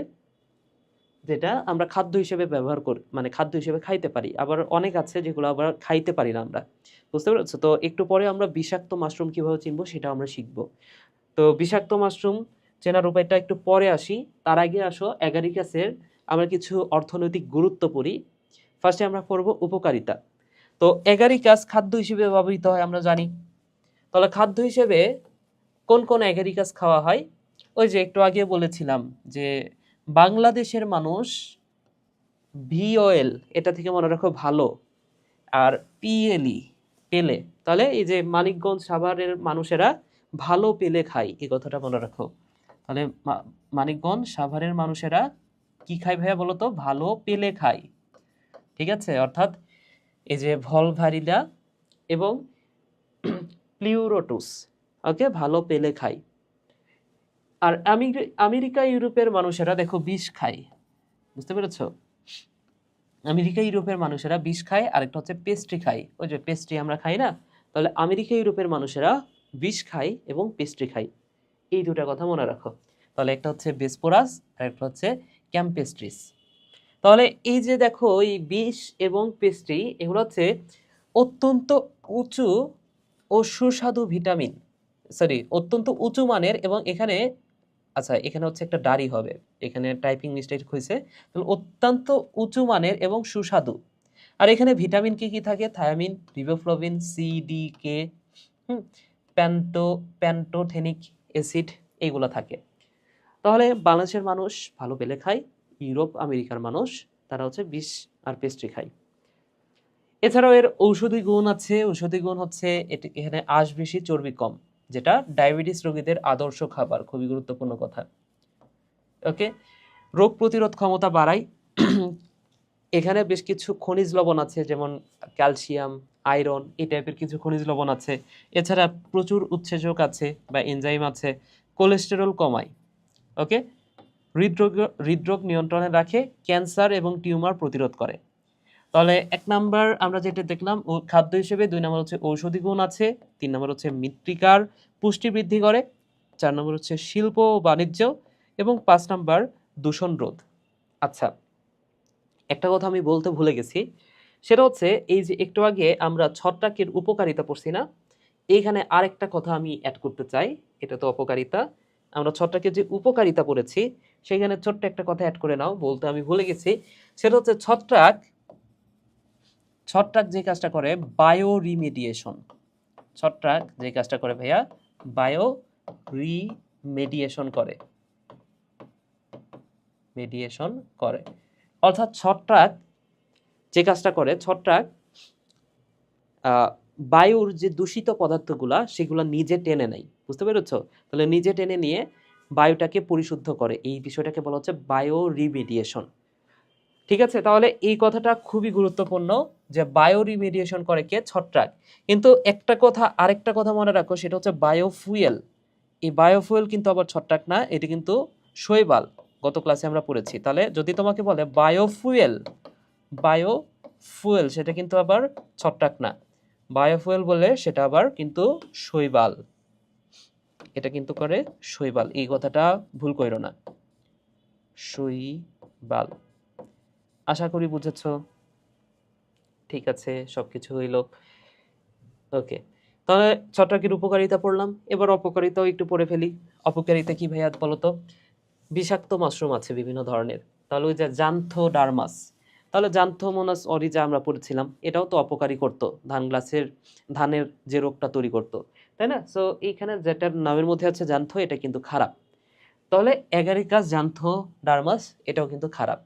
যেটা আমরা খাদ্য হিসেবে ব্যবহার করি, মানে খাদ্য হিসেবে খাইতে পারি। আবার অনেক আছে যেগুলো আবার খাইতে পারি না আমরা। বুঝতে পেরেছো? তো একটু পরে আমরা বিষাক্ত মাশরুম কিভাবে চিনবো সেটা আমরা শিখবো। তো বিষাক্ত মাশরুম চেনার উপায়টা একটু পরে আসি। তার আগে আসো অ্যাগারিকাসের আমরা কিছু অর্থনৈতিক গুরুত্ব পড়ি। ফার্স্টে আমরা পড়ব উপকারিতা। তো অ্যাগারিকাস খাদ্য হিসেবে ব্যবহৃত হয় আমরা জানি। তাহলে খাদ্য হিসেবে কোন কোন অ্যাগারিকাস খাওয়া হয়? ওই যে একটু আগে বলেছিলাম যে বাংলাদেশের মানুষ ভিওএল, এটা থেকে মনে রাখো ভালো, আর পিএলই পেলে। তাহলে এই যে মানিকগঞ্জ সাভারের মানুষেরা ভালো পেলে খায়, এই কথাটা মনে রাখো। তাহলে মানিকগঞ্জ সাভারের মানুষেরা কি খায় ভাইয়া বলো তো? ভালো পেলে খায়। ঠিক আছে, অর্থাৎ এই যে ভলভারিলা এবং প্লিউরোটুস, ওকে, ভালো পেলে খায়। আর আমেরিকা ইউরোপের মানুষেরা দেখো বিষ খায়। বুঝতে পেরেছো? আমেরিকা ইউরোপের মানুষেরা বিষ খায়, আরেকটা হচ্ছে পেস্ট্রি খায়। ওই যে পেস্ট্রি আমরা খাই না, তাহলে আমেরিকা ইউরোপের মানুষেরা বিষ খায় এবং পেস্ট্রি খায়। এই দুটা কথা মনে রাখো। তাহলে একটা হচ্ছে বেসপোরাস আর একটা হচ্ছে ক্যাম্পেস্ট্রিস। তাহলে এই যে দেখো এই বিষ এবং পেস্ট্রি, এগুলো হচ্ছে অত্যন্ত উঁচু ও সুস্বাদু ভিটামিন, সরি অত্যন্ত উঁচু মানের। এবং এখানে আচ্ছা এখানে হচ্ছে একটা ডারি হবে, এখানে টাইপিং মিস্টেক হয়েছে। তাহলে অত্যন্ত উঁচু মানের এবং সুস্বাদু। আর এখানে ভিটামিন কি কি থাকে? থায়ামিন, রিবোফ্লাভিন, সি, ডি, কে, প্যান্টোথেনিক অ্যাসিড, এইগুলো থাকে। তাহলে বাংলাদেশের মানুষ ভালো পেলে খায়, ইউরোপ আমেরিকার মানুষ তারা হচ্ছে বিষ আর পেস্ট্রি খায়। এছাড়াও এর ঔষধি গুণ আছে। ঔষধি গুণ হচ্ছে এখানে আঁশ বেশি, চর্বি কম, যেটা ডায়াবেটিস রোগীদের আদর্শ খাবার। খুবই গুরুত্বপূর্ণ কথা। ওকে, রোগ প্রতিরোধ ক্ষমতা বাড়ায়। এখানে বেশ কিছু খনিজ লবণ আছে, যেমন ক্যালসিয়াম, আয়রন, এই টাইপের কিছু খনিজ লবণ আছে। এছাড়া প্রচুর উৎসেচক আছে বা এনজাইম আছে। কোলেস্টেরল কমায়। ওকে, হৃদরোগ নিয়ন্ত্রণে রাখে, ক্যান্সার এবং টিউমার প্রতিরোধ করে। তাহলে 1 নাম্বার আমরা যেটা দেখলাম ও খাদ্য হিসেবে, 2 নাম্বার হচ্ছে ঔষধি গুণ আছে, 3 নাম্বার হচ্ছে মৃত্তিকার পুষ্টি বৃদ্ধি করে, 4 নাম্বার হচ্ছে শিল্প ও বাণিজ্য, এবং 5 নাম্বার দূষণ রোধ। আচ্ছা, একটা কথা আমি বলতে ভুলে গেছি, সেটা হচ্ছে এই যে একটু আগে আমরা ছত্রাকের উপকারিতা পড়ছি না, এইখানে আরেকটা কথা আমি অ্যাড করতে চাই। এটা তো অপকারিতা, আমরা ছত্রাকের যে উপকারিতা পড়েছি সেখানে ছোট্ট একটা কথা অ্যাড করে নাও, বলতে আমি ভুলে গেছি। সেটা হচ্ছে ছত্রাক যে কাজটা করে বায়ো রিমেডিয়েশন। ছত্রাক যে কাজটা করে ভাইয়া বায়ো রিমেডিয়েশন করে। রিমেডিয়েশন করে। অর্থাৎ ছত্রাক যে কাজটা করে, ছত্রাক বায়ুর যে দূষিত পদার্থগুলা সেগুলা নিজে টেনে নেয়, বুঝতে পেরেছো? তাহলে নিজে টেনে নিয়ে বায়ুটাকে পরিশুদ্ধ করে, এই বিষয়টাকে বলা হচ্ছে বায়ো রিমেডিয়েশন। ঠিক আছে, তাহলে এই কথাটা খুবই গুরুত্বপূর্ণ যে বায়ো রিমেডিয়েশন করে কে? ছত্রাক। কিন্তু আরেকটা কথা মনে রাখো, সেটা হচ্ছে বায়োফুয়েল। এই বায়োফুয়েল কিন্তু আবার ছত্রাক না, এটি কিন্তু শৈবাল। গত ক্লাসে আমরা পড়েছি। তাহলে যদি তোমাকে বলে বায়োফুয়েল সেটা কিন্তু আবার ছত্রাক না। বায়োফুয়েল বলে সেটা আবার কিন্তু শৈবাল। এটা কিন্তু করে শৈবাল, এই কথাটা ভুল কইরো না। শৈবাল। আশা করি বুঝেছ। ঠিক আছে, সবকিছু হইল। ওকে, তাহলে ছত্রাকের উপকারিতা পড়লাম, এবার অপকারিতাও একটু পড়ে ফেলি। অপকারিতা কি ভাইয়া বলো তো? বিষাক্ত মাশরুম আছে বিভিন্ন ধরনের। তাহলে ওই যে জান্থোডার্মাস, তাহলে জান্থোমোনাস অরিজা আমরা পড়েছিলাম, এটাও তো অপকারী করতো ধানের যে রোগটা তৈরি করতো, তাই না? সো এইখানে যেটার নামের মধ্যে আছে জান্থো, এটা কিন্তু খারাপ। তাহলে এগারিকাস জান্থোডার্মাস এটাও কিন্তু খারাপ।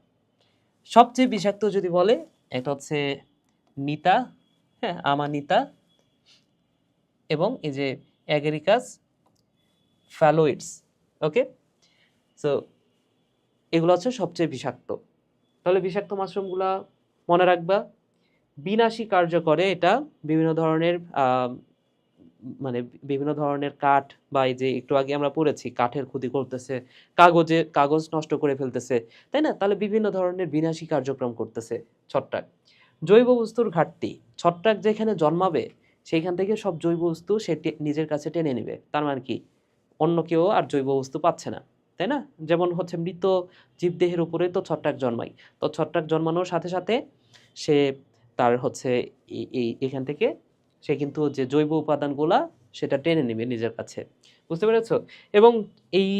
সবচেয়ে বিষাক্ত যদি বলে, এটা হচ্ছে নিতা, হ্যাঁ, আমানিতা, এবং এই যে এগারিকাস ফ্যালোইডস। ওকে, সো এগুলো হচ্ছে সবচেয়ে বিষাক্ত। তাহলে বিষাক্ত মাশরুমগুলা মনে রাখবা, বিনাশী কার্য করে এটা। বিভিন্ন ধরনের মানে বিভিন্ন ধরনের কাঠ, বা এই যে একটু আগে আমরা পড়েছি কাঠের ক্ষতি করতেছে, কাগজ নষ্ট করে ফেলতেছে, তাই না? তাহলে বিভিন্ন ধরনের বিনাশী কার্যক্রম করতেছে ছত্রাক। জৈব বস্তুর ঘাটতি, ছত্রাক যেখানে জন্মাবে সেইখান থেকে সব জৈব বস্তু সে নিজের কাছে টেনে নেবে। তার মানে কি, অন্য কেউ আর জৈব বস্তু পাচ্ছে না, তাই না? যেমন হচ্ছে মৃত জীবদেহের উপরে তো ছত্রাক জন্মায়, তো ছত্রাক জন্মানোর সাথে সাথে সে তার হচ্ছে এখান থেকে সে কিন্তু যে জৈব উপাদানগুলা সেটা টেনে নেবে নিজের কাছে, বুঝতে পেরেছো? এবং এই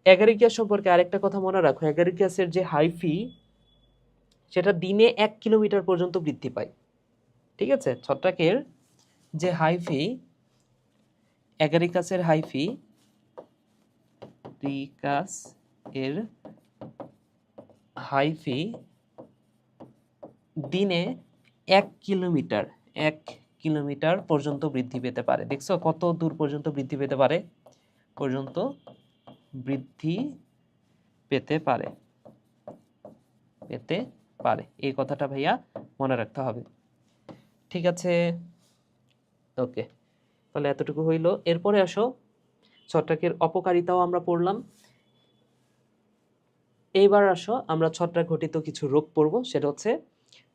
অ্যাগারিকিয়াস সম্পর্কে আরেকটা কথা মনে রাখো, অ্যাগারিকিয়াসের যে হাইফি সেটা দিনে 1 কিলোমিটার পর্যন্ত বৃদ্ধি পায়। ঠিক আছে, ছত্রাকের যে হাইফি, অ্যাগারিকাসের হাইফি, রিকাস এর হাইফি দিনে 1 কিলোমিটার পর্যন্ত বৃদ্ধি পেতে পারে। দেখছো কত দূর পর্যন্ত বৃদ্ধি পেতে পারে? বৃদ্ধি পেতে পারে, এই কথাটা ভাইয়া মনে রাখতে হবে। ঠিক আছে, ওকে, তাহলে এতটুকু হইল। এরপরে আসো, ছত্রাকের অপকারিতাও আমরা পড়লাম। এইবার আসো আমরা ছত্রাক ঘটিত কিছু রোগ পড়বো। সেটা হচ্ছে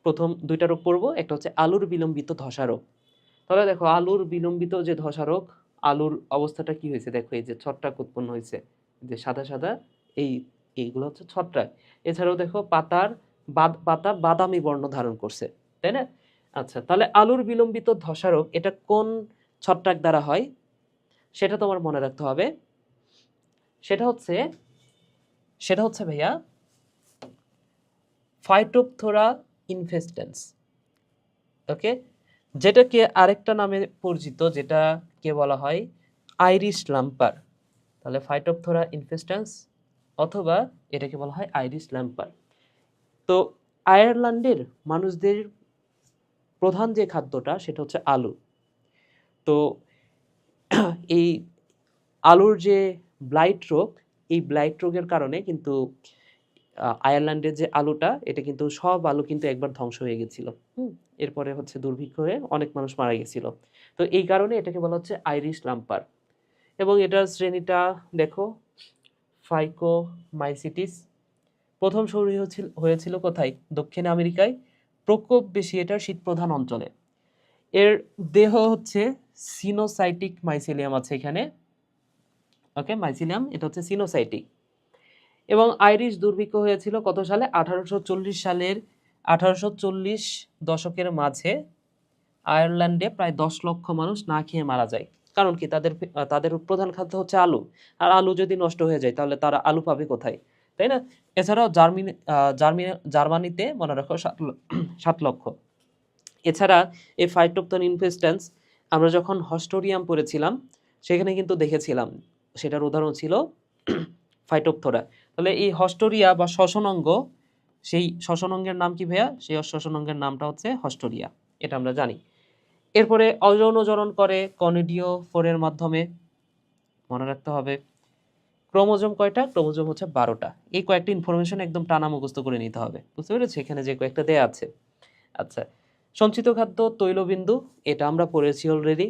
প্রথম 2টা রোগ পড়বো, একটা হচ্ছে আলুর বিলম্বিত ধসা রোগ। তাহলে দেখো, আলুর বিলম্বিত যে ধসা রোগ, আলুর অবস্থাটা কি হয়েছে দেখো, এই যে ছত্রাক উৎপন্ন হয়েছে, যে সাদা সাদা এইগুলো হচ্ছে ছত্রাক। এছাড়াও দেখো পাতা বাদামি বর্ণ ধারণ করছে, তাই না? আচ্ছা, তাহলে আলুর বিলম্বিত ধসা রোগ এটা কোন ছত্রাক দ্বারা হয় সেটা তোমার মনে রাখতে হবে। সেটা হচ্ছে ভাইয়া ফাইটোপথোরা ইনফেস্টেন্স। ওকে, যেটাকে আরেকটা নামে পরিচিত, যেটাকে বলা হয় আইরিশ লাম্পার। তাহলে ফাইটোপথোরা ইনফেস্টেন্স, অথবা এটাকে বলা হয় আইরিশ লাম্পার। তো আয়ারল্যান্ডের মানুষদের প্রধান যে খাদ্যটা সেটা হচ্ছে আলু। তো এই আলুর যে ব্লাইট রোগ, এই ব্লাইট রোগের কারণে কিন্তু আয়ারল্যান্ডের যে আলুটা, এটা কিন্তু সব আলু কিন্তু একবার ধ্বংস হয়ে গেছিল। এরপরে হচ্ছে দুর্ভিক্ষ হয়ে অনেক মানুষ মারা গেছিল। তো এই কারণে এটাকে বলা হচ্ছে আইরিশ লাম্পার। এবং এটার শ্রেণীটা দেখো, ফাইকোমাইসিটিস। প্রথম শুরু হয়েছিল কোথায়? দক্ষিণ আমেরিকায়। প্রকোপ বেশি এটার শীতপ্রধান অঞ্চলে। এর দেহ হচ্ছে সিনোসাইটিক মাইসিলিয়াম আছে এখানে। ওকে, মাইসিলিয়াম এটা হচ্ছে সিনোসাইটিক। এবং আইরিশ দুর্ভিক্ষ হয়েছিল কত সালে? 1840 দশকের মাঝে আয়ারল্যান্ডে প্রায় 10 লক্ষ মানুষ না খেয়ে মারা যায়। কারণ কি, তাদের প্রধান খাদ্য হচ্ছে আলু, আর আলু যদি নষ্ট হয়ে যায় তাহলে তারা আলু পাবে কোথায়, তাই না? এছাড়াও জার্মানিতে মনে রাখো 7 লক্ষ। এছাড়া এই ফাইটোপথোরা ইনফেস্টেন্স আমরা যখন হস্টোরিয়াম পড়েছিলাম সেখানে কিন্তু দেখেছিলাম, সেটার উদাহরণ ছিল ফাইটোপথোরা। তাহলে এই হস্টোরিয়া বা শ্বসন অঙ্গ, সেই শ্বসন অঙ্গের নাম কি ভাইয়া? সেই শ্বসন অঙ্গের নামটা হচ্ছে হস্টোরিয়া, এটা আমরা জানি। এরপরে অযৌনজনন করে কনিডিও ফোরের মাধ্যমে, মনে রাখতে হবে। ক্রোমোজোম কয়টা? ক্রোমোজোম হচ্ছে 12টা। এই কয়েকটা ইনফরমেশন একদম টানা মুখস্থ করে নিতে হবে, বুঝতে পেরেছি? এখানে যে কয়েকটা দেয়া আছে। আচ্ছা, সঞ্চিত খাদ্য তৈলবিন্দু, এটা আমরা পড়েছি অলরেডি।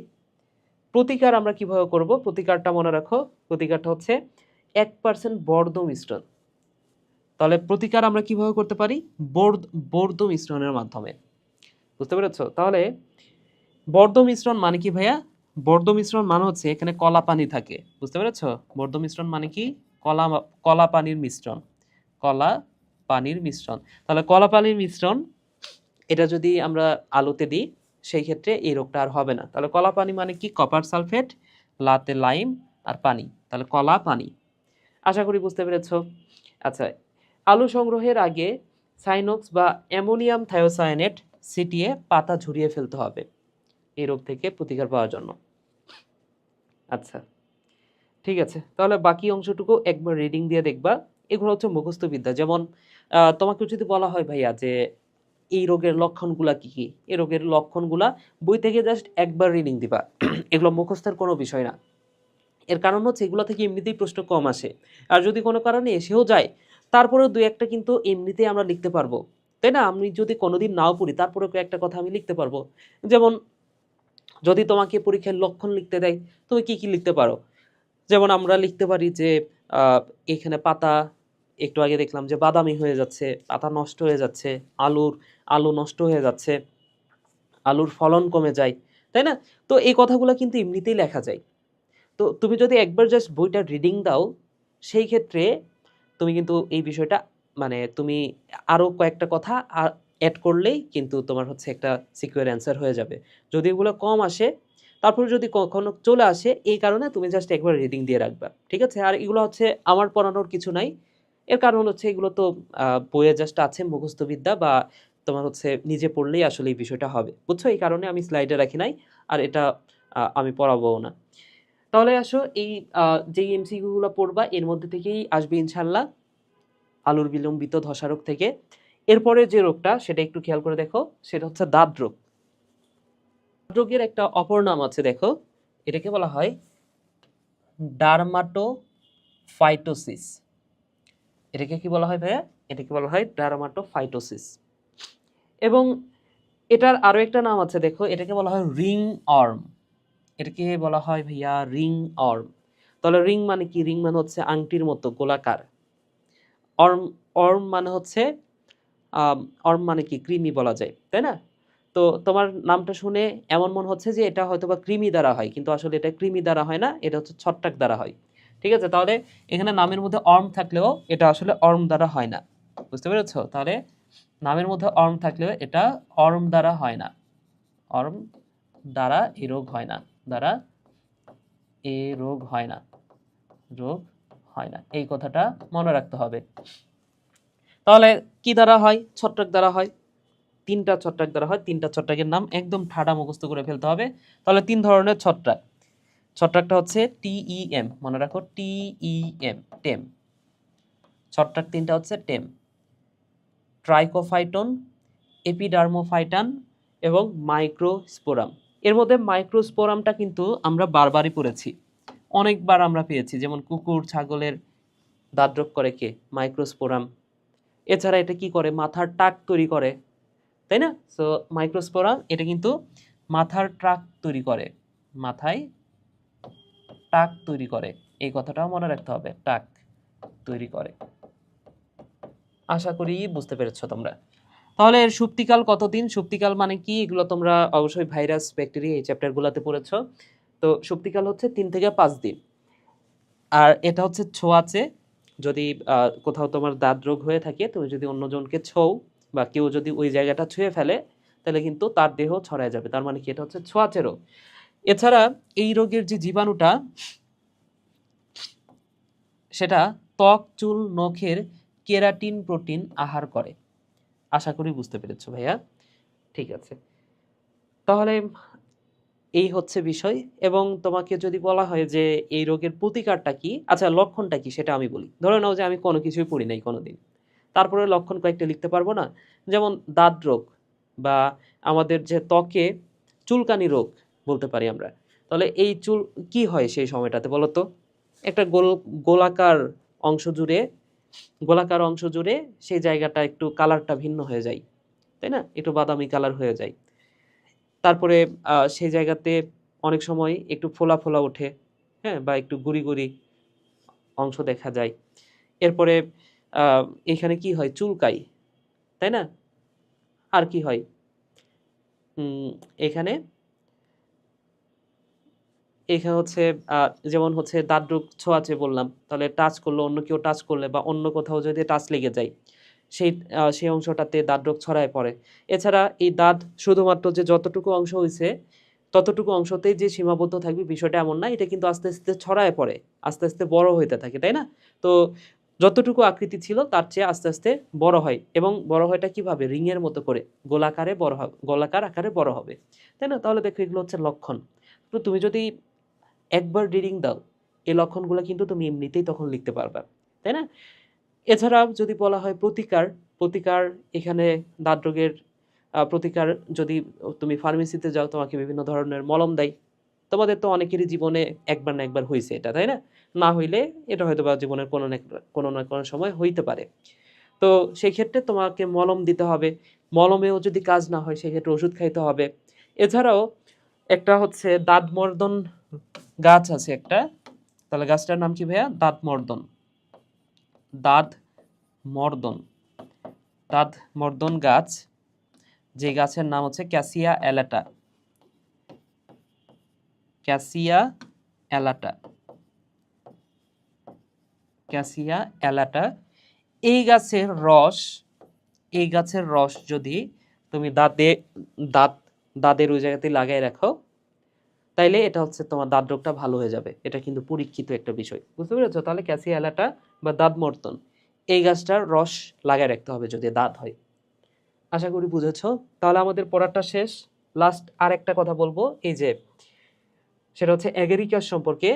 প্রতিকার আমরা কিভাবে করব? প্রতিকারটা মনে রাখো, প্রতিকারটা হচ্ছে 1% বর্ধ মিশ্রণ। তাহলে প্রতিকার আমরা কিভাবে করতে পারি? বর্ধ মিশ্রণের মাধ্যমে, বুঝতে পেরেছো? তাহলে বর্ধ মিশ্রণ মানে কি ভাইয়া? বর্ধ মিশ্রণ মানে হচ্ছে এখানে কলা পানি থাকে, বুঝতে পেরেছো? বর্ধ মিশ্রণ মানে কি? কলা কলা পানির মিশ্রণ, কলা পানির মিশ্রণ। তাহলে কলা পানির মিশ্রণ, এটা যদি আমরা আলুতে দিই সেই ক্ষেত্রে এই রোগটা আর হবে না। তাহলে কলা পানি মানে কি? কপার সালফেট, লাতে লাইম আর পানি, তাহলে কলা পানি। আশা করি বুঝতে পেরেছো। আচ্ছা, আলু সংগ্রহের আগে সাইনোক্স বা অ্যামোনিয়াম থায়োসায়ানেট ছিটিয়ে পাতা ঝরিয়ে ফেলতে হবে এই রোগ থেকে প্রতিকার পাওয়ার জন্য। আচ্ছা, ঠিক আছে, তাহলে বাকি অংশটুকু একবার রিডিং দিয়ে দেখবা। এগুলো হচ্ছে মুখস্থ বিদ্যা। যেমন তোমাকে যদি বলা হয় ভাইয়া যে এই রোগের লক্ষণগুলা কি কি, এই রোগের লক্ষণগুলা বই থেকে জাস্ট একবার রিডিং দিবা। এগুলো মুখস্থের কোনো বিষয় না। এর কারণ হচ্ছে এগুলো থেকে এমনিতেই প্রশ্ন কম আসে, আর যদি কোনো কারণে এসেও যায় তারপরেও দুই একটা কিন্তু এমনিতেই আমরা লিখতে পারবো, তাই না? আমি যদি কোনোদিন নাও পড়ি তারপরেও একটা কথা আমি লিখতে পারবো। যেমন যদি তোমাকে পরীক্ষায় লক্ষণ লিখতে দেয়, তুমি কি কি লিখতে পারো? যেমন আমরা লিখতে পারি যে এখানে পাতা, একটু আগে দেখলাম যে বাদামি হয়ে যাচ্ছে, পাতা নষ্ট হয়ে যাচ্ছে, আলু নষ্ট হয়ে যাচ্ছে, আলুর ফলন কমে যায়, তাই না? তো এই কথাগুলো কিন্তু এমনিতেই লেখা যায়। তো তুমি যদি একবার জাস্ট বইটা রিডিং দাও, সেই ক্ষেত্রে তুমি কিন্তু এই বিষয়টা, মানে তুমি আরও কয়েকটা কথা অ্যাড করলেই কিন্তু তোমার হচ্ছে একটা সিকিউর অ্যান্সার হয়ে যাবে। যদি এগুলো কম আসে, তারপরে যদি কখনো চলে আসে, এই কারণে তুমি জাস্ট একবার রিডিং দিয়ে রাখবা, ঠিক আছে? আর এগুলো হচ্ছে আমার পড়ানোর কিছু নাই। এর কারণ হচ্ছে এগুলো তো বইয়ে জাস্ট আছে মুখস্থ বিদ্যা, বা তোমার হচ্ছে নিজে পড়লেই আসলে এই বিষয়টা হবে, বুঝছো? এই কারণে আমি স্লাইডে রাখি নাই, আর এটা আমি পড়াবোও না। তাহলে আসো এই যেই এমসিকিউ গুলো পড়বা এর মধ্যে থেকেই আসবে ইনশাল্লাহ আলুর বিলম্বিত ধসা রোগ থেকে। এরপরে যে রোগটা সেটা একটু খেয়াল করে দেখো, সেটা হচ্ছে দাঁত রোগ। দাঁত রোগের একটা অপর নাম আছে, দেখো, এটাকে বলা হয় ডারমাটোফাইটোসিস। এটাকে কি বলা হয় ভাইয়া? এটাকে বলা হয় ডারমাটোফাইটোসিস। এবং এটার আরো একটা নাম আছে, দেখো, এটাকে বলা হয় রিং অর্ম। এটাকে বলা হয় ভাইয়া রিং অর্ম। তাহলে রিং মানে কি? রিং মানে হচ্ছে আংটির মতো গোলাকার। অর্ম, অর্ম মানে হচ্ছে অর্ম মানে কি? কৃমি বলা যায়, তাই না? তো তোমার নামটা শুনে এমন মনে হচ্ছে যে এটা হয়তো বা কৃমি দ্বারা হয়, কিন্তু আসলে এটা কৃমি দ্বারা হয় না, এটা হচ্ছে ছত্রাক দ্বারা হয়, ঠিক আছে? তাহলে এখানে নামের মধ্যে অর্ম থাকলেও এটা আসলে অর্ম দ্বারা হয় না, বুঝতে পেরেছো? তাহলে নামের মধ্যে অর্ম থাকলেও এটা অর্ম দ্বারা হয় না, অর্ম দ্বারা এই রোগ হয় না, দ্বারা এ রোগ হয় না, রোগ হয় না, এই কথাটা মনে রাখতে হবে। তাহলে কি দ্বারা হয়? ছত্রাক দ্বারা হয়। তিনটা ছত্রাক দ্বারা হয়। তিনটা ছত্রাকের নাম একদম ঠাডা মুখস্থ করে ফেলতে হবে। তাহলে তিন ধরনের ছত্রাক। ছত্রাকটা হচ্ছে টিইএম, মনে রাখো, টিইএম, টেম। ছত্রাক তিনটা হচ্ছে টেম, ট্রাইকোফাইটন, এপিডার্মোফাইটান এবং মাইক্রোস্পোরাম। এর মধ্যে মাইক্রোস্পোরামটা কিন্তু আমরা বারবারই পড়েছি, অনেকবার আমরা পেয়েছি। যেমন কুকুর ছাগলের দাদ্রক করে কে? মাইক্রোস্পোরাম। এছাড়া এটা কি করে? মাথার টাক তৈরি করে, তাই না? সো মাইক্রোস্পোরাম এটা কিন্তু মাথার ট্রাক তৈরি করে, মাথায় টাক তৈরি করে, এই কথাটাও মনে রাখতে হবে, টাক তৈরি করে। আশা করি বুঝতে পেরেছো তোমরা। তাহলে এর সুপ্তিকাল কতদিন? সুপ্তিকাল মানে কি? এগুলো তোমরা অবশ্যই ভাইরাস ব্যাকটেরিয়া এই চ্যাপ্টারগুলোতে পড়েছো। তো সুপ্তিকাল হচ্ছে 3 থেকে 5 দিন। আর এটা হচ্ছে ছোঁয়াচে। যদি কোথাও তোমার দাঁত রোগ হয়ে থাকে, তুমি যদি অন্যজনকে ছোও বা কেউ যদি ওই জায়গাটা ছুঁয়ে ফেলে, তাহলে কিন্তু তার দেহ ছড়ায় যাবে। তার মানে কি? এটা হচ্ছে ছোঁয়াচে রোগ। এছাড়া এই রোগের যে জীবাণুটা, সেটা ত্বক, চুল, নখের কেরাটিন প্রোটিন আহার করে। আশা করি বুঝতে পেরেছো ভাইয়া। ঠিক আছে, তাহলে এই হচ্ছে বিষয়। এবং তোমাকে যদি বলা হয় যে এই রোগের প্রতিকারটা কি, আচ্ছা লক্ষণটা কি সেটা আমি বলি। ধরে নাও যে আমি কোনো কিছুই পড়ি নাই কোনোদিন, তারপরে লক্ষণ কয়েকটা লিখতে পারবো না? যেমন দাঁত রোগ বা আমাদের যে ত্বকে চুলকানি রোগ বলতে পারি আমরা। তাহলে এই চুল কি হয় সেই সময়টাতে বলো তো? একটা গোলাকার অংশ জুড়ে গোলাকার অংশ জুড়ে সেই জায়গাটা একটু কালারটা ভিন্ন হয়ে যায়, তাই না? একটু বাদামি কালার হয়ে যায়। তারপরে সেই জায়গাতে অনেক সময় একটু ফোলা, ফোলা ওঠে, হ্যাঁ? বা একটু গুড়ি, গুড়ি অংশ দেখা যায়। এরপরে আ এখানে কি হয়? চুলকায়, তাই না? আর কি হয়? এখানে এখানে হচ্ছে আ যেমন হচ্ছে দাঁত ছোঁয়াচে বললাম। তাহলে টাচ করলে অন্য কেউ টাচ করলে বা অন্য কোথাও যদি টাচ লেগে যায়, সেই অংশটাতে দাঁত ছড়ায় পড়ে। এছাড়া এই দাঁত শুধুমাত্র যে যতটুকু অংশ হইছে, ততটুকু অংশতেই যে সীমাবদ্ধ থাকবে বিষয়টা এমন না। এটা কিন্তু আস্তে, আস্তে ছড়ায় পড়ে। আস্তে, আস্তে বড় হইতে থাকে, তাই না? তো যতটুকু আকৃতি ছিল তার চেয়ে আস্তে, আস্তে বড় হয় এবং বড় হয়টা কিভাবে? রিংয়ের মতো করে গোলাকার আকারে বড় হবে। তাই না? তাহলে দেখো এগুলো হচ্ছে লক্ষণ। তো তুমি যদি একবার রিডিং দাও, এই লক্ষণগুলো কিন্তু তুমি এমনিতেই তখন লিখতে পারবা, তাই না? এছাড়াও যদি বলা হয় প্রতিকার এখানে দাঁত রোগের প্রতিকার যদি তুমি ফার্মেসিতে যাও তোমাকে বিভিন্ন ধরনের মলম দেয়। তোমাদের তো অনেকেরই জীবনে একবার না একবার হইছে এটা, তাই না? না হইলে এটা হয়তোবা জীবনের কোনো না কোনো সময় হইতে পারে। তো সেক্ষেত্রে তোমাকে মলম দিতে হবে। মলমেও যদি কাজ না হয় সেক্ষেত্রে ওষুধ খাইতে হবে। এছাড়াও একটা হচ্ছে দাঁতমর্দন গাছ আছে একটা। তাহলে গাছটার নাম কি ভাইয়া? দাঁতমর্দন। দাঁত মর্দন দাঁত মর্দন গাছ, যে গাছের নাম হচ্ছে ক্যাসিয়া অ্যালাটা। ক্যাসিয়া অ্যালাটা। ক্যাসিয়া অ্যালাটা। এই গাছের রস এই গাছের রস যদি তুমি দাঁত দাঁতের ওই জায়গাতে লাগাই রাখো, তাইলে এটা হচ্ছে তোমার দাঁত রোগটা ভালো হয়ে যাবে। এটা কিন্তু পরীক্ষিত একটা বিষয়। বুঝতে পেরেছো? তাহলে ক্যাসিয়া অ্যালাটা বা দাঁত মর্দন এই গাছটার রস লাগায় রাখতে হবে যদি দাঁত হয়। আশা করি বুঝেছো। তাহলে আমাদের পড়াটা শেষ। লাস্ট আরেকটা কথা বলবো, এই যে সেটা হচ্ছে অ্যাগারিকাস সম্পর্কে।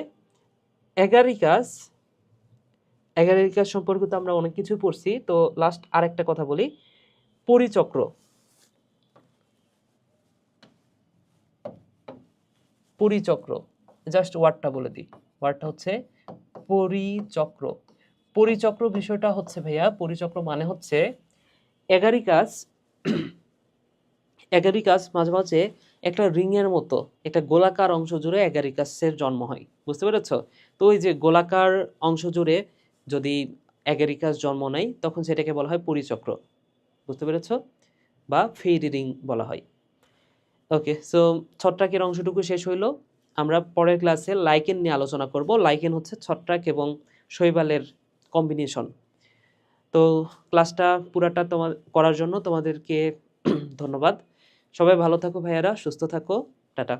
অ্যাগারিকাস অ্যাগারিকাস সম্পর্কে তো আমরা অনেক কিছু পড়ছি। তো লাস্ট আরেকটা কথা বলি, পরিচক্র। পরিচক্র জাস্ট ওয়ার্ডটা বলে দিই। ওয়ার্ডটা হচ্ছে পরিচক্র। পরিচক্র বিষয়টা হচ্ছে ভাইয়া, পরিচক্র মানে হচ্ছে অ্যাগারিকাস অ্যাগারিকাস মাঝে মাঝে একটা রিংয়ের মতো একটা গোলাকার অংশ জুড়ে অ্যাগারিকাসের জন্ম হয়। বুঝতে পেরেছো? তো ওই যে গোলাকার অংশ জুড়ে যদি অ্যাগারিকাস জন্ম নেয় তখন সেটাকে বলা হয় পরিচক্র। বুঝতে পেরেছো? বা ফেইরি রিং বলা হয়। ওকে, সো ছত্রাকের অংশটুকু শেষ হইলো। আমরা পরের ক্লাসে লাইকেন নিয়ে আলোচনা করব। লাইকেন হচ্ছে ছত্রাক এবং শৈবালের কম্বিনেশন। তো ক্লাসটা পুরাটা করার জন্য তোমাদেরকে ধন্যবাদ। সবাই ভালো থাকো ভাইয়ারা, সুস্থ থাকো। টাটা।